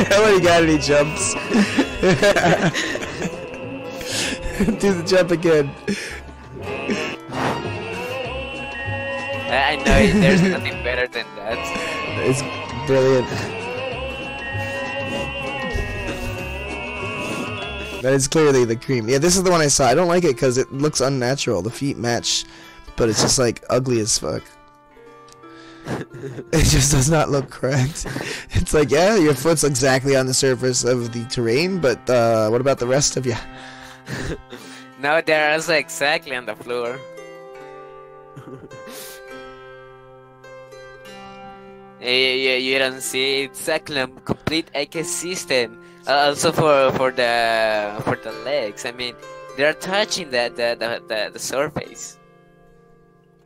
Nobody got any jumps. Do the jump again. I know there's nothing better than that. It's brilliant. That is clearly the cream. Yeah, this is the one I saw. I don't like it because it looks unnatural. The feet match, but it's just like ugly as fuck. It just does not look correct. It's like, yeah, your foot's exactly on the surface of the terrain, but what about the rest of you? No, they're also exactly on the floor. You don't see exactly a complete ecosystem. Also for the legs. I mean, they're touching the surface.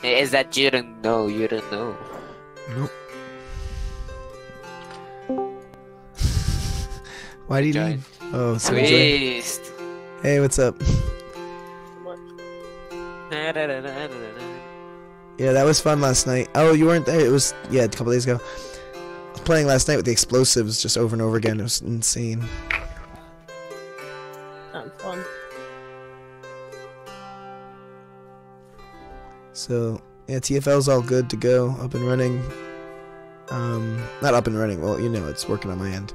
Is that you don't know? You don't know. Nope. Why did you leave? Oh, so Twist. Hey, what's up? Yeah, that was fun last night. Oh, you weren't there. It was, yeah, a couple days ago. I was playing last night with the explosives just over and over again. It was insane. Sounds fun. So, yeah, TFL's all good to go, up and running. Not up and running, well, you know, it's working on my end.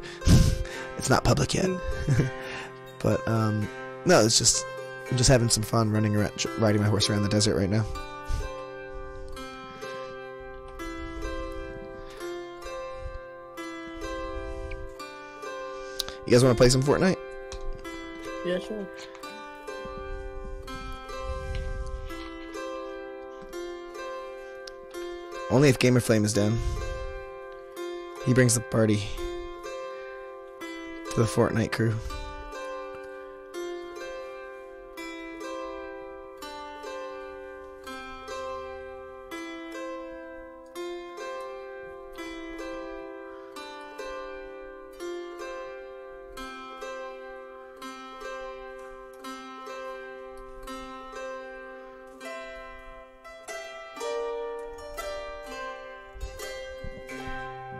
It's not public yet. But, no, it's just, I'm just having some fun running around, riding my horse around the desert right now. You guys want to play some Fortnite? Yeah, sure. Only if Gamer Flame is down. He brings the party to the Fortnite crew.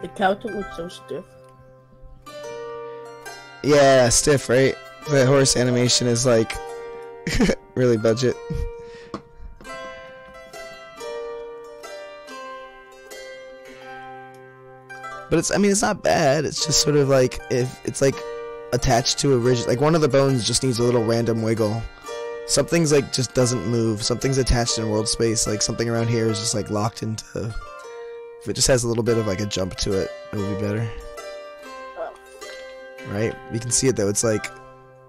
The cow looks so stiff. Yeah, stiff, right? The horse animation is like really budget. But it's, I mean, it's not bad. It's just sort of like, if it's like attached to a rigid, like one of the bones just needs a little random wiggle. Something's like just doesn't move. Something's attached in world space. Like something around here is just like locked into. If it just has a little bit of like a jump to it, it would be better. Oh, right? You can see it though. It's like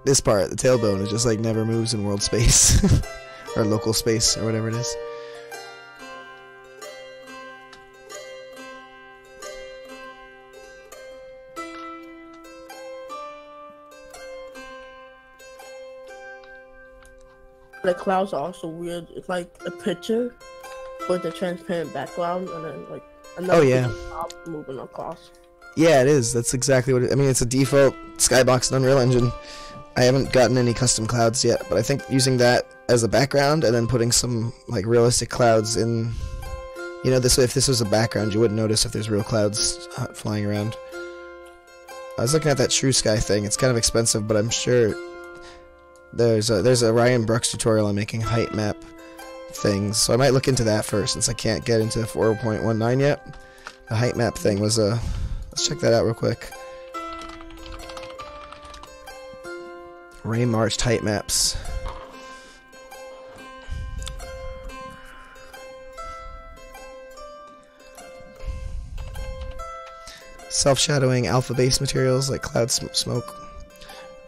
this part, the tailbone, is just like never moves in world space or local space or whatever it is. The clouds are also weird. It's like a picture with a transparent background and then like another top moving across. Yeah, it is. That's exactly what it, I mean, it's a default skybox in Unreal Engine. I haven't gotten any custom clouds yet, but I think using that as a background and then putting some like realistic clouds in, you know, this way if this was a background you wouldn't notice if there's real clouds flying around. I was looking at that True Sky thing. It's kind of expensive, but I'm sure there's a Ryan Brooks tutorial on making height map things, so I might look into that first since I can't get into 4.19 yet. The height map thing was a let's check that out real quick. Ray Marched height maps. Self-shadowing alpha-based materials like cloud smoke.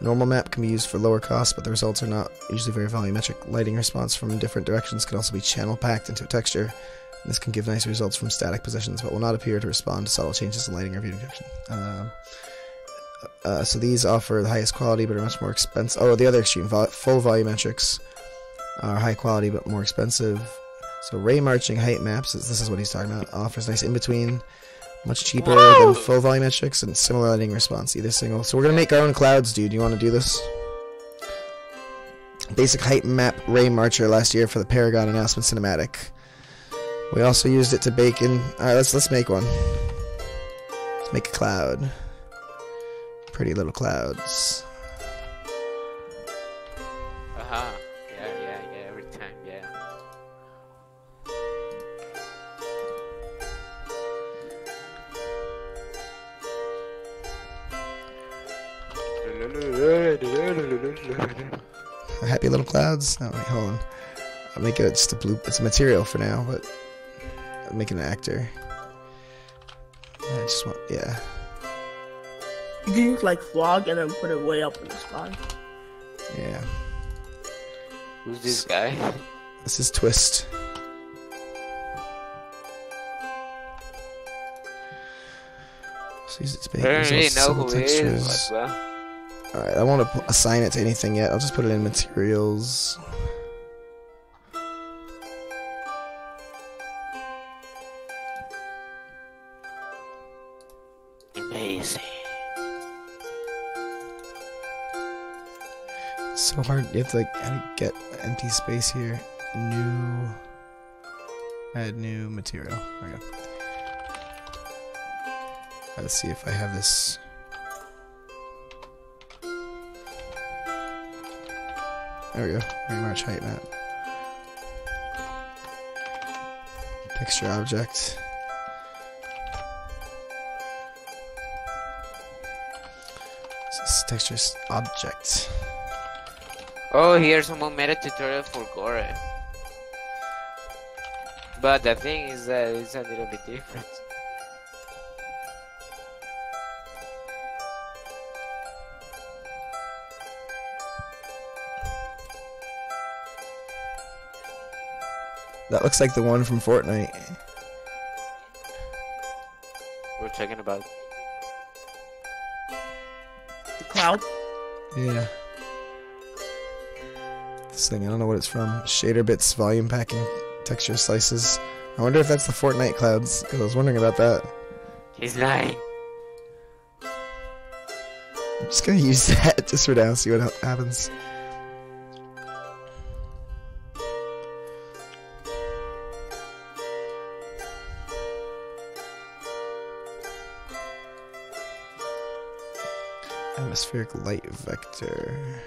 Normal map can be used for lower cost, but the results are not usually very volumetric. Lighting response from different directions can also be channel packed into a texture. This can give nice results from static positions, but will not appear to respond to subtle changes in lighting or view direction. So these offer the highest quality, but are much more expensive. Oh, the other extreme, full volumetrics are high quality, but more expensive. So ray marching height maps, this is what he's talking about, offers nice in-between, much cheaper than full volumetrics, and similar lighting response, either single. So we're going to make our own clouds, dude. You want to do this? Basic height map ray marcher last year for the Paragon announcement cinematic. We also used it to bake in. Alright, let's make one. Let's make a cloud. Pretty little clouds. Yeah, every time, yeah. Happy little clouds? No, wait, hold on. I'll make it just a blue. It's a material for now, but I'll make it an actor. I just want, yeah. You can use like fog and then put it way up in the sky. Yeah. Who's this guy? This is Twist. So use it to I don't really know who it textures. is, but well. Alright, I won't assign it to anything yet. I'll just put it in materials. Amazing. It's so hard. You have to like how do you get empty space here. New. Add new material. There we go. Let's see if I have this. There we go. Very much height map. Texture object. This is texture object. Oh, here's a more meta tutorial for Gore. But the thing is that it's a little bit different. That looks like the one from Fortnite. We're talking about The cloud. Yeah. This thing, I don't know what it's from. Shader bits, volume packing, texture slices. I wonder if that's the Fortnite clouds, because I was wondering about that. he's lying. I'm just gonna use that just for now, see what happens. Atmospheric light vector.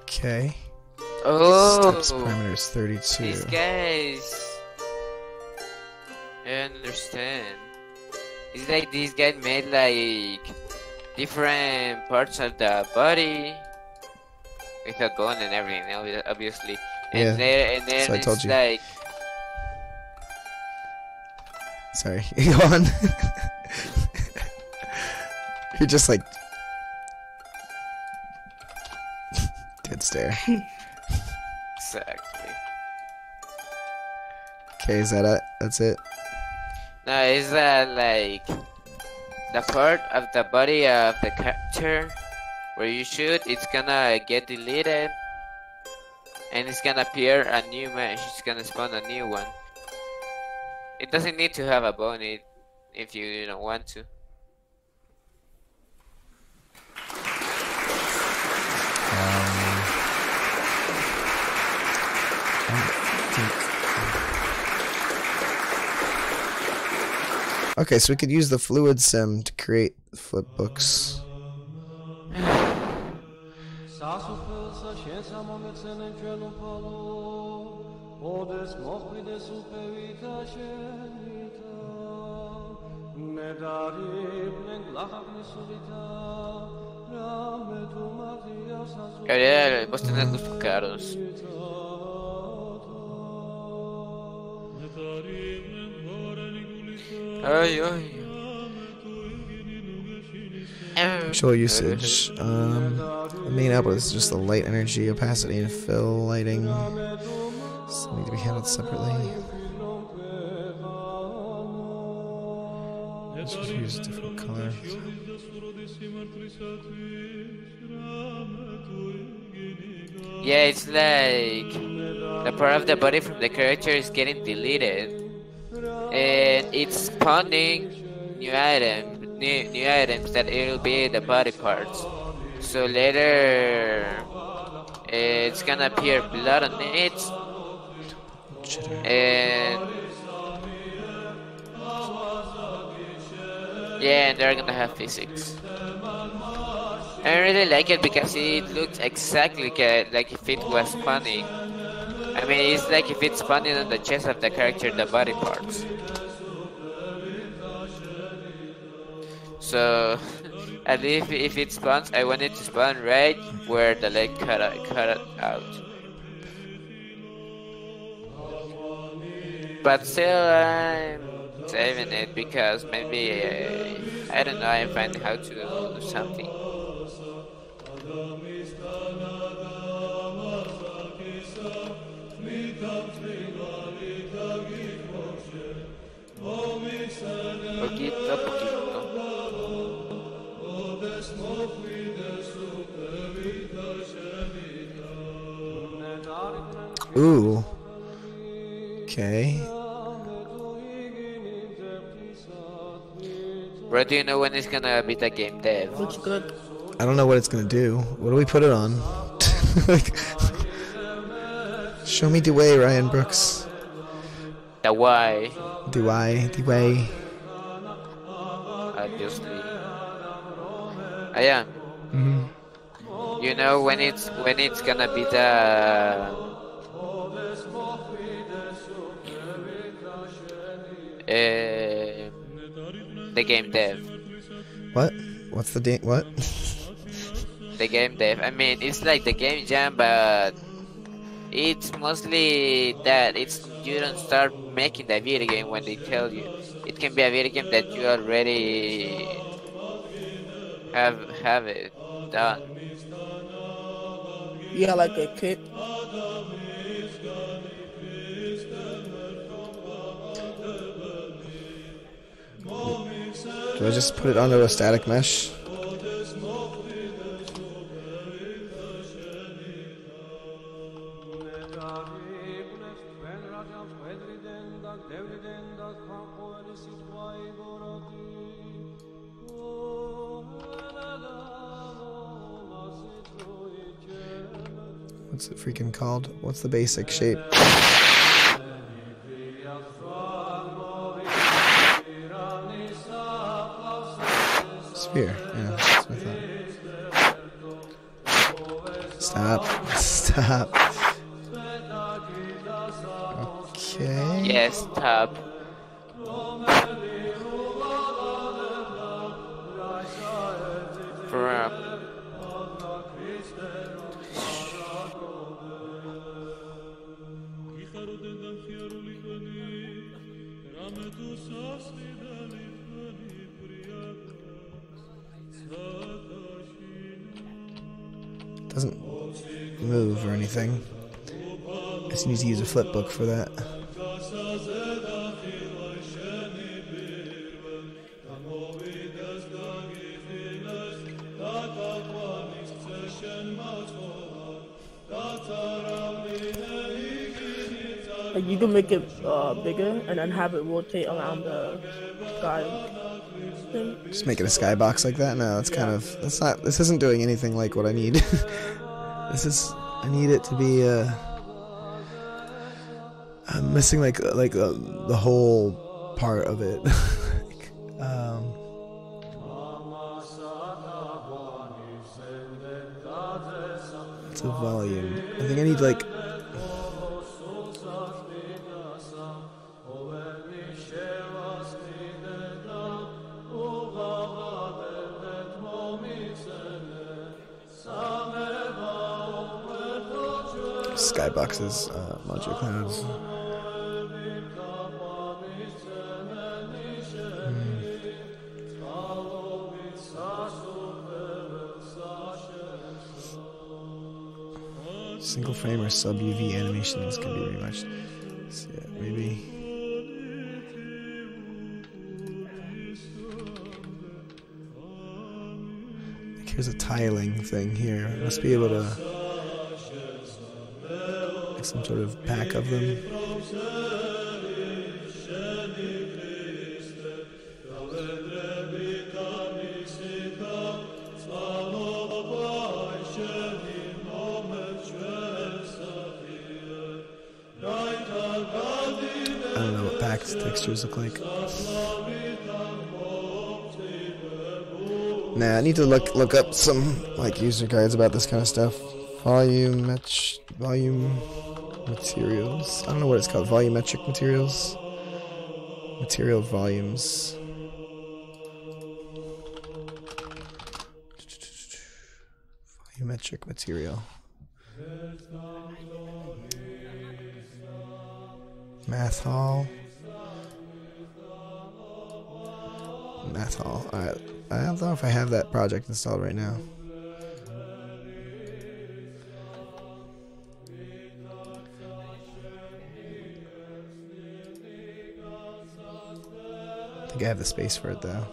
Okay. Oh, Steps parameters 32. these guys. I understand. It's like these guys made like different parts of the body without bone and everything, obviously. Yeah, And then so I told it's you. like Sorry, go on. You're just like dead stare. Exactly. Okay, is that it? That's it? No, is that like the part of the body of the character where you shoot? It's gonna get deleted, and it's gonna appear a new mesh. It's gonna spawn a new one. It doesn't need to have a bone if you don't want to. Okay, so we could use the fluid sim to create flip books. Gabriel, vos tenés gustos caros. Ay, ay. Visual usage. The main output is just the light, energy, opacity, and fill lighting. So need to be handled separately. Let's just use different colors. Yeah, it's like the part of the body from the character is getting deleted, and it's spawning new items that it'll be the body parts. So later, it's gonna appear blood on it, and yeah, and they're gonna have physics. I really like it because it looks exactly like if it was spawning. I mean, it's like if it's spawning on the chest of the character, the body parts. So, at least if it spawns, I want it to spawn right where the leg cut out. But still, I'm saving it because maybe, I don't know, I find how to do something. Poquito a poquito. Ooh. Okay. Bro, do you know when it's gonna be the game dev? Looks good. I don't know what it's gonna do. What do we put it on? Like, show me the way, Ryan Brooks. The why? The way. Obviously. I am. You know when it's gonna be the game dev. What? What's the what? The game dev. I mean, it's like the game jam, but it's mostly that you don't start making the video game when they tell you. It can be a video game that you already have it done. Yeah, like a kit. Do I just put it onto a static mesh? What's it freaking called? What's the basic shape? Sphere, yeah, that's what I thought. Stop. Okay. Yes, stop. Doesn't move or anything. I just need to use a flip book for that. Like you can make it bigger and then have it rotate around the sky thing. Just make it a skybox like that? No, it's kind of... This isn't doing anything like what I need. I need it to be, I'm missing like the whole part of it. It's a volume. I think I need like... Skyboxes, module clouds. Single frame or sub UV animations can be rematched. So yeah, maybe. Like here's a tiling thing here. I must be able to. Like some sort of pack of them. I don't know what packs textures look like. Nah, I need to look up some like user guides about this kind of stuff. Volume materials. I don't know what it's called. Volumetric materials. Material volumes. Volumetric material. Math Hall. Math Hall. Alright. I don't know if I have that project installed right now. I think I have the space for it though.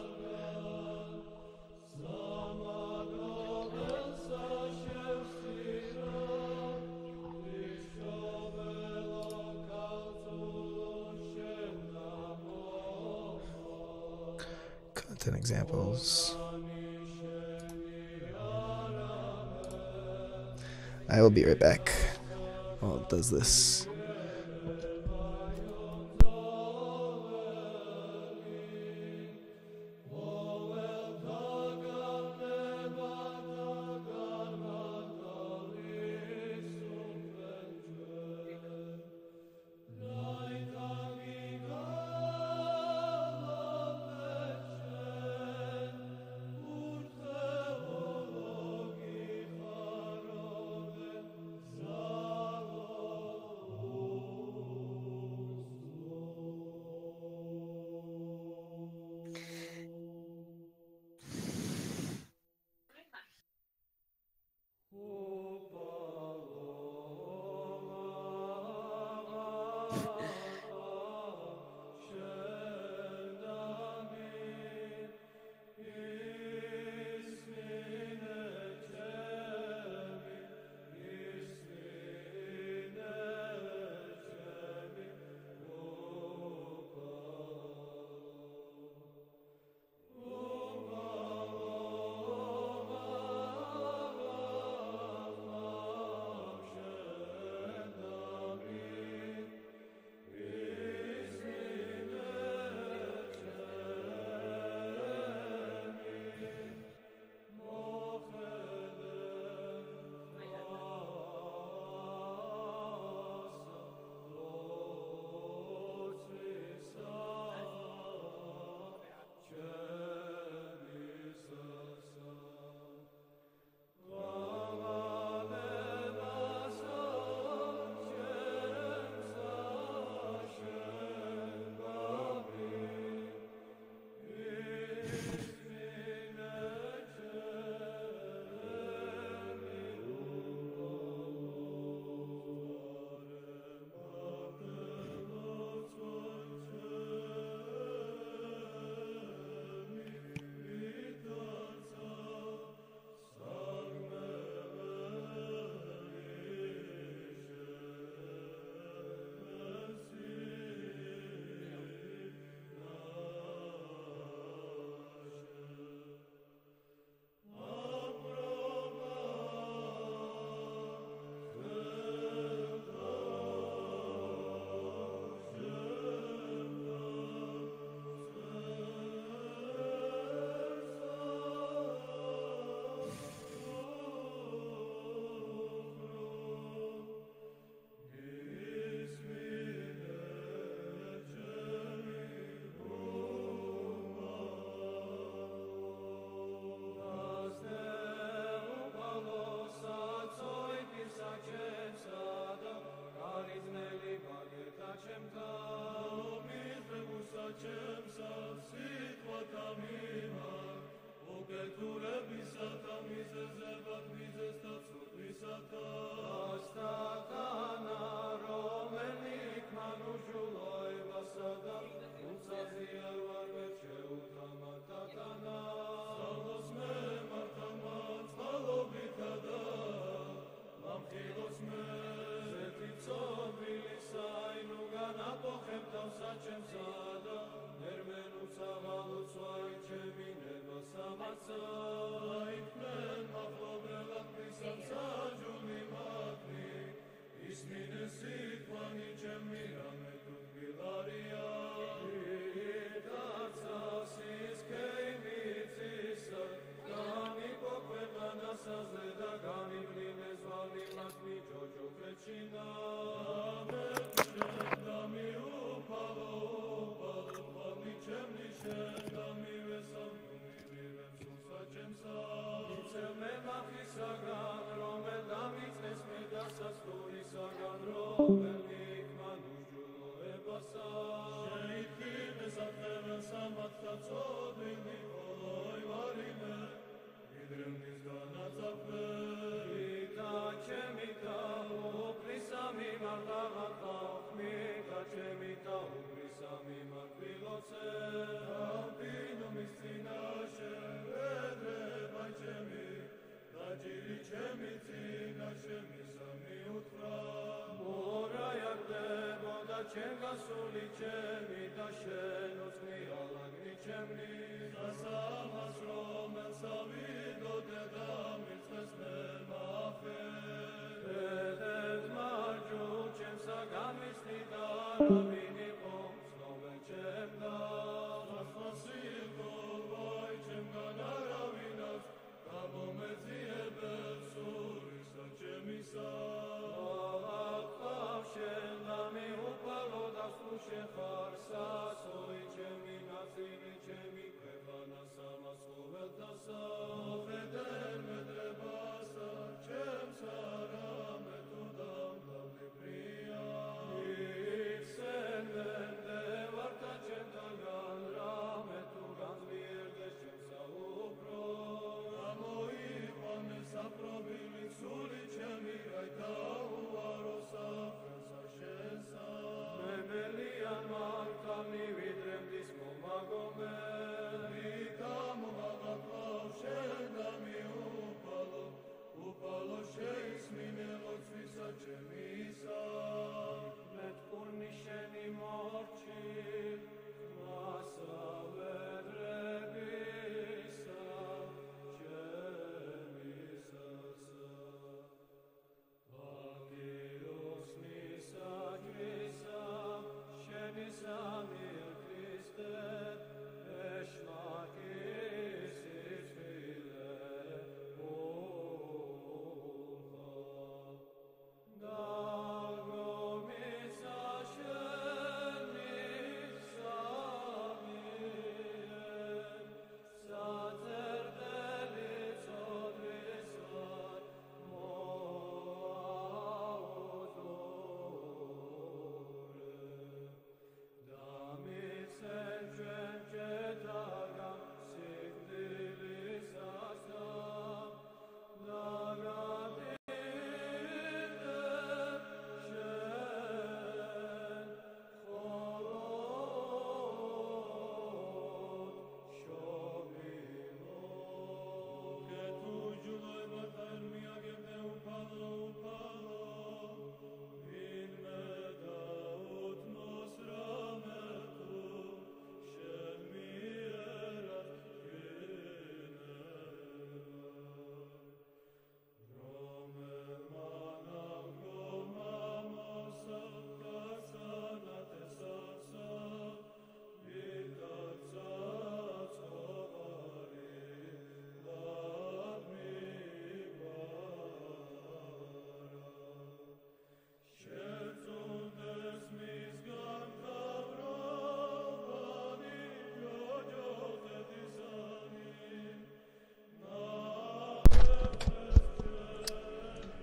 Content examples. I will be right back while it does this.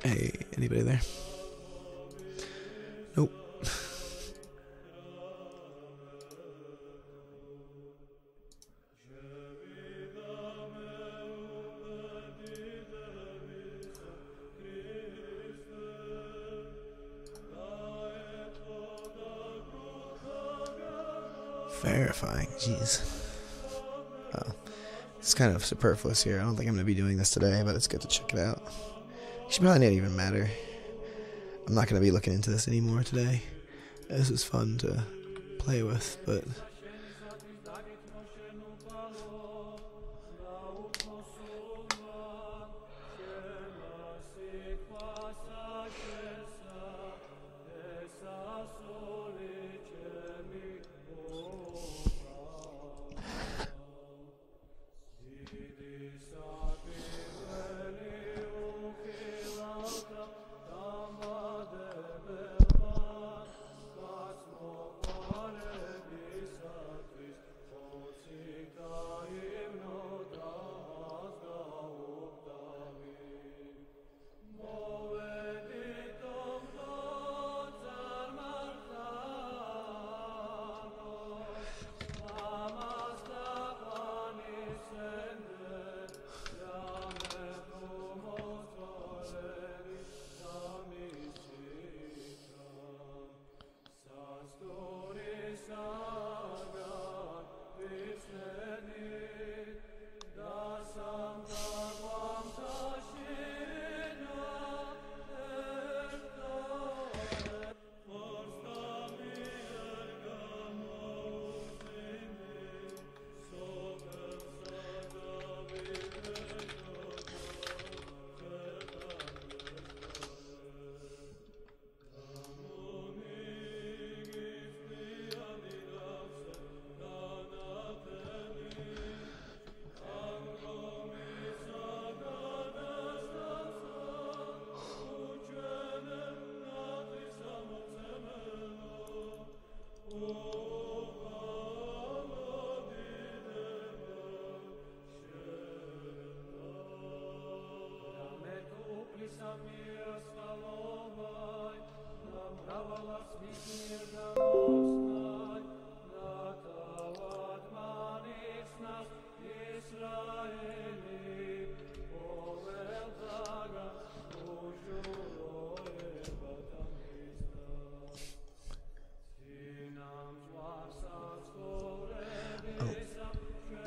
Hey, anybody there? Nope. Verifying, jeez. It's kind of superfluous here. I don't think I'm going to be doing this today, but it's good to check it out. Should probably not even matter. I'm not going to be looking into this anymore today. This is fun to play with, but...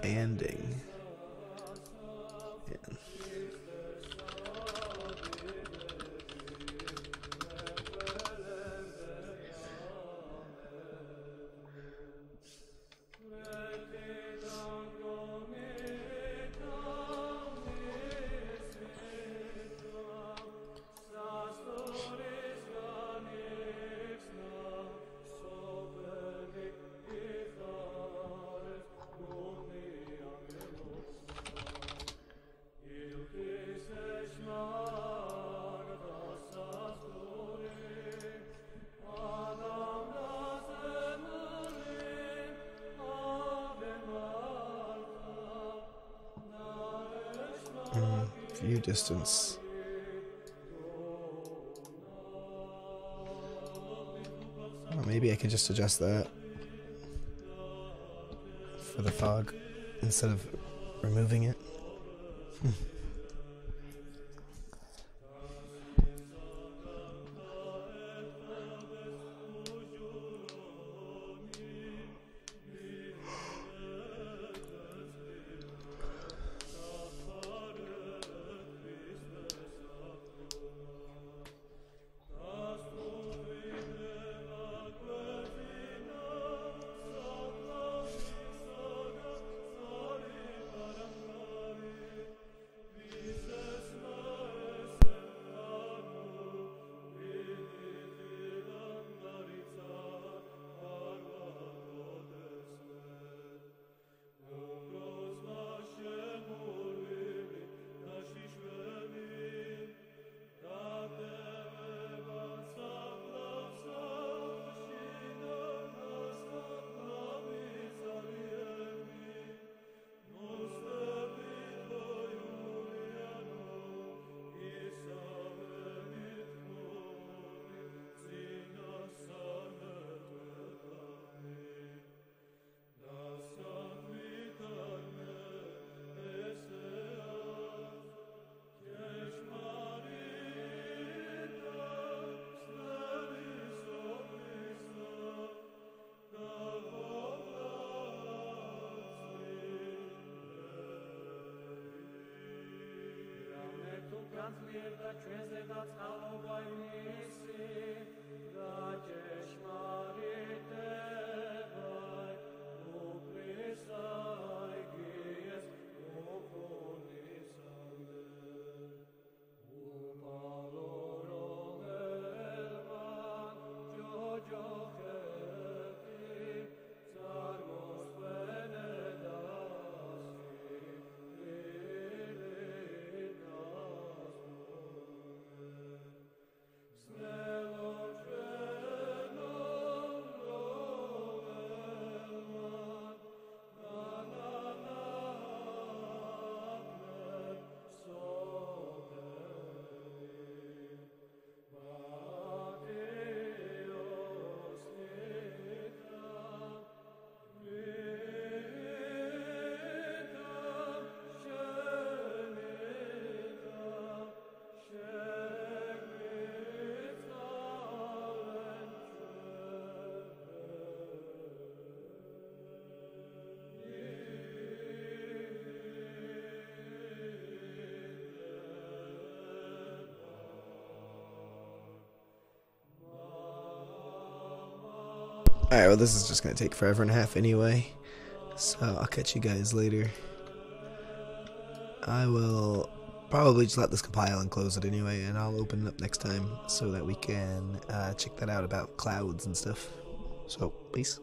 Banding. Yeah. View distance. Oh, maybe I can just adjust that for the fog instead of removing it. Alright, well this is just gonna take forever and a half anyway, so I'll catch you guys later. I will probably just let this compile and close it anyway, and I'll open it up next time so that we can check that out about clouds and stuff. So, peace.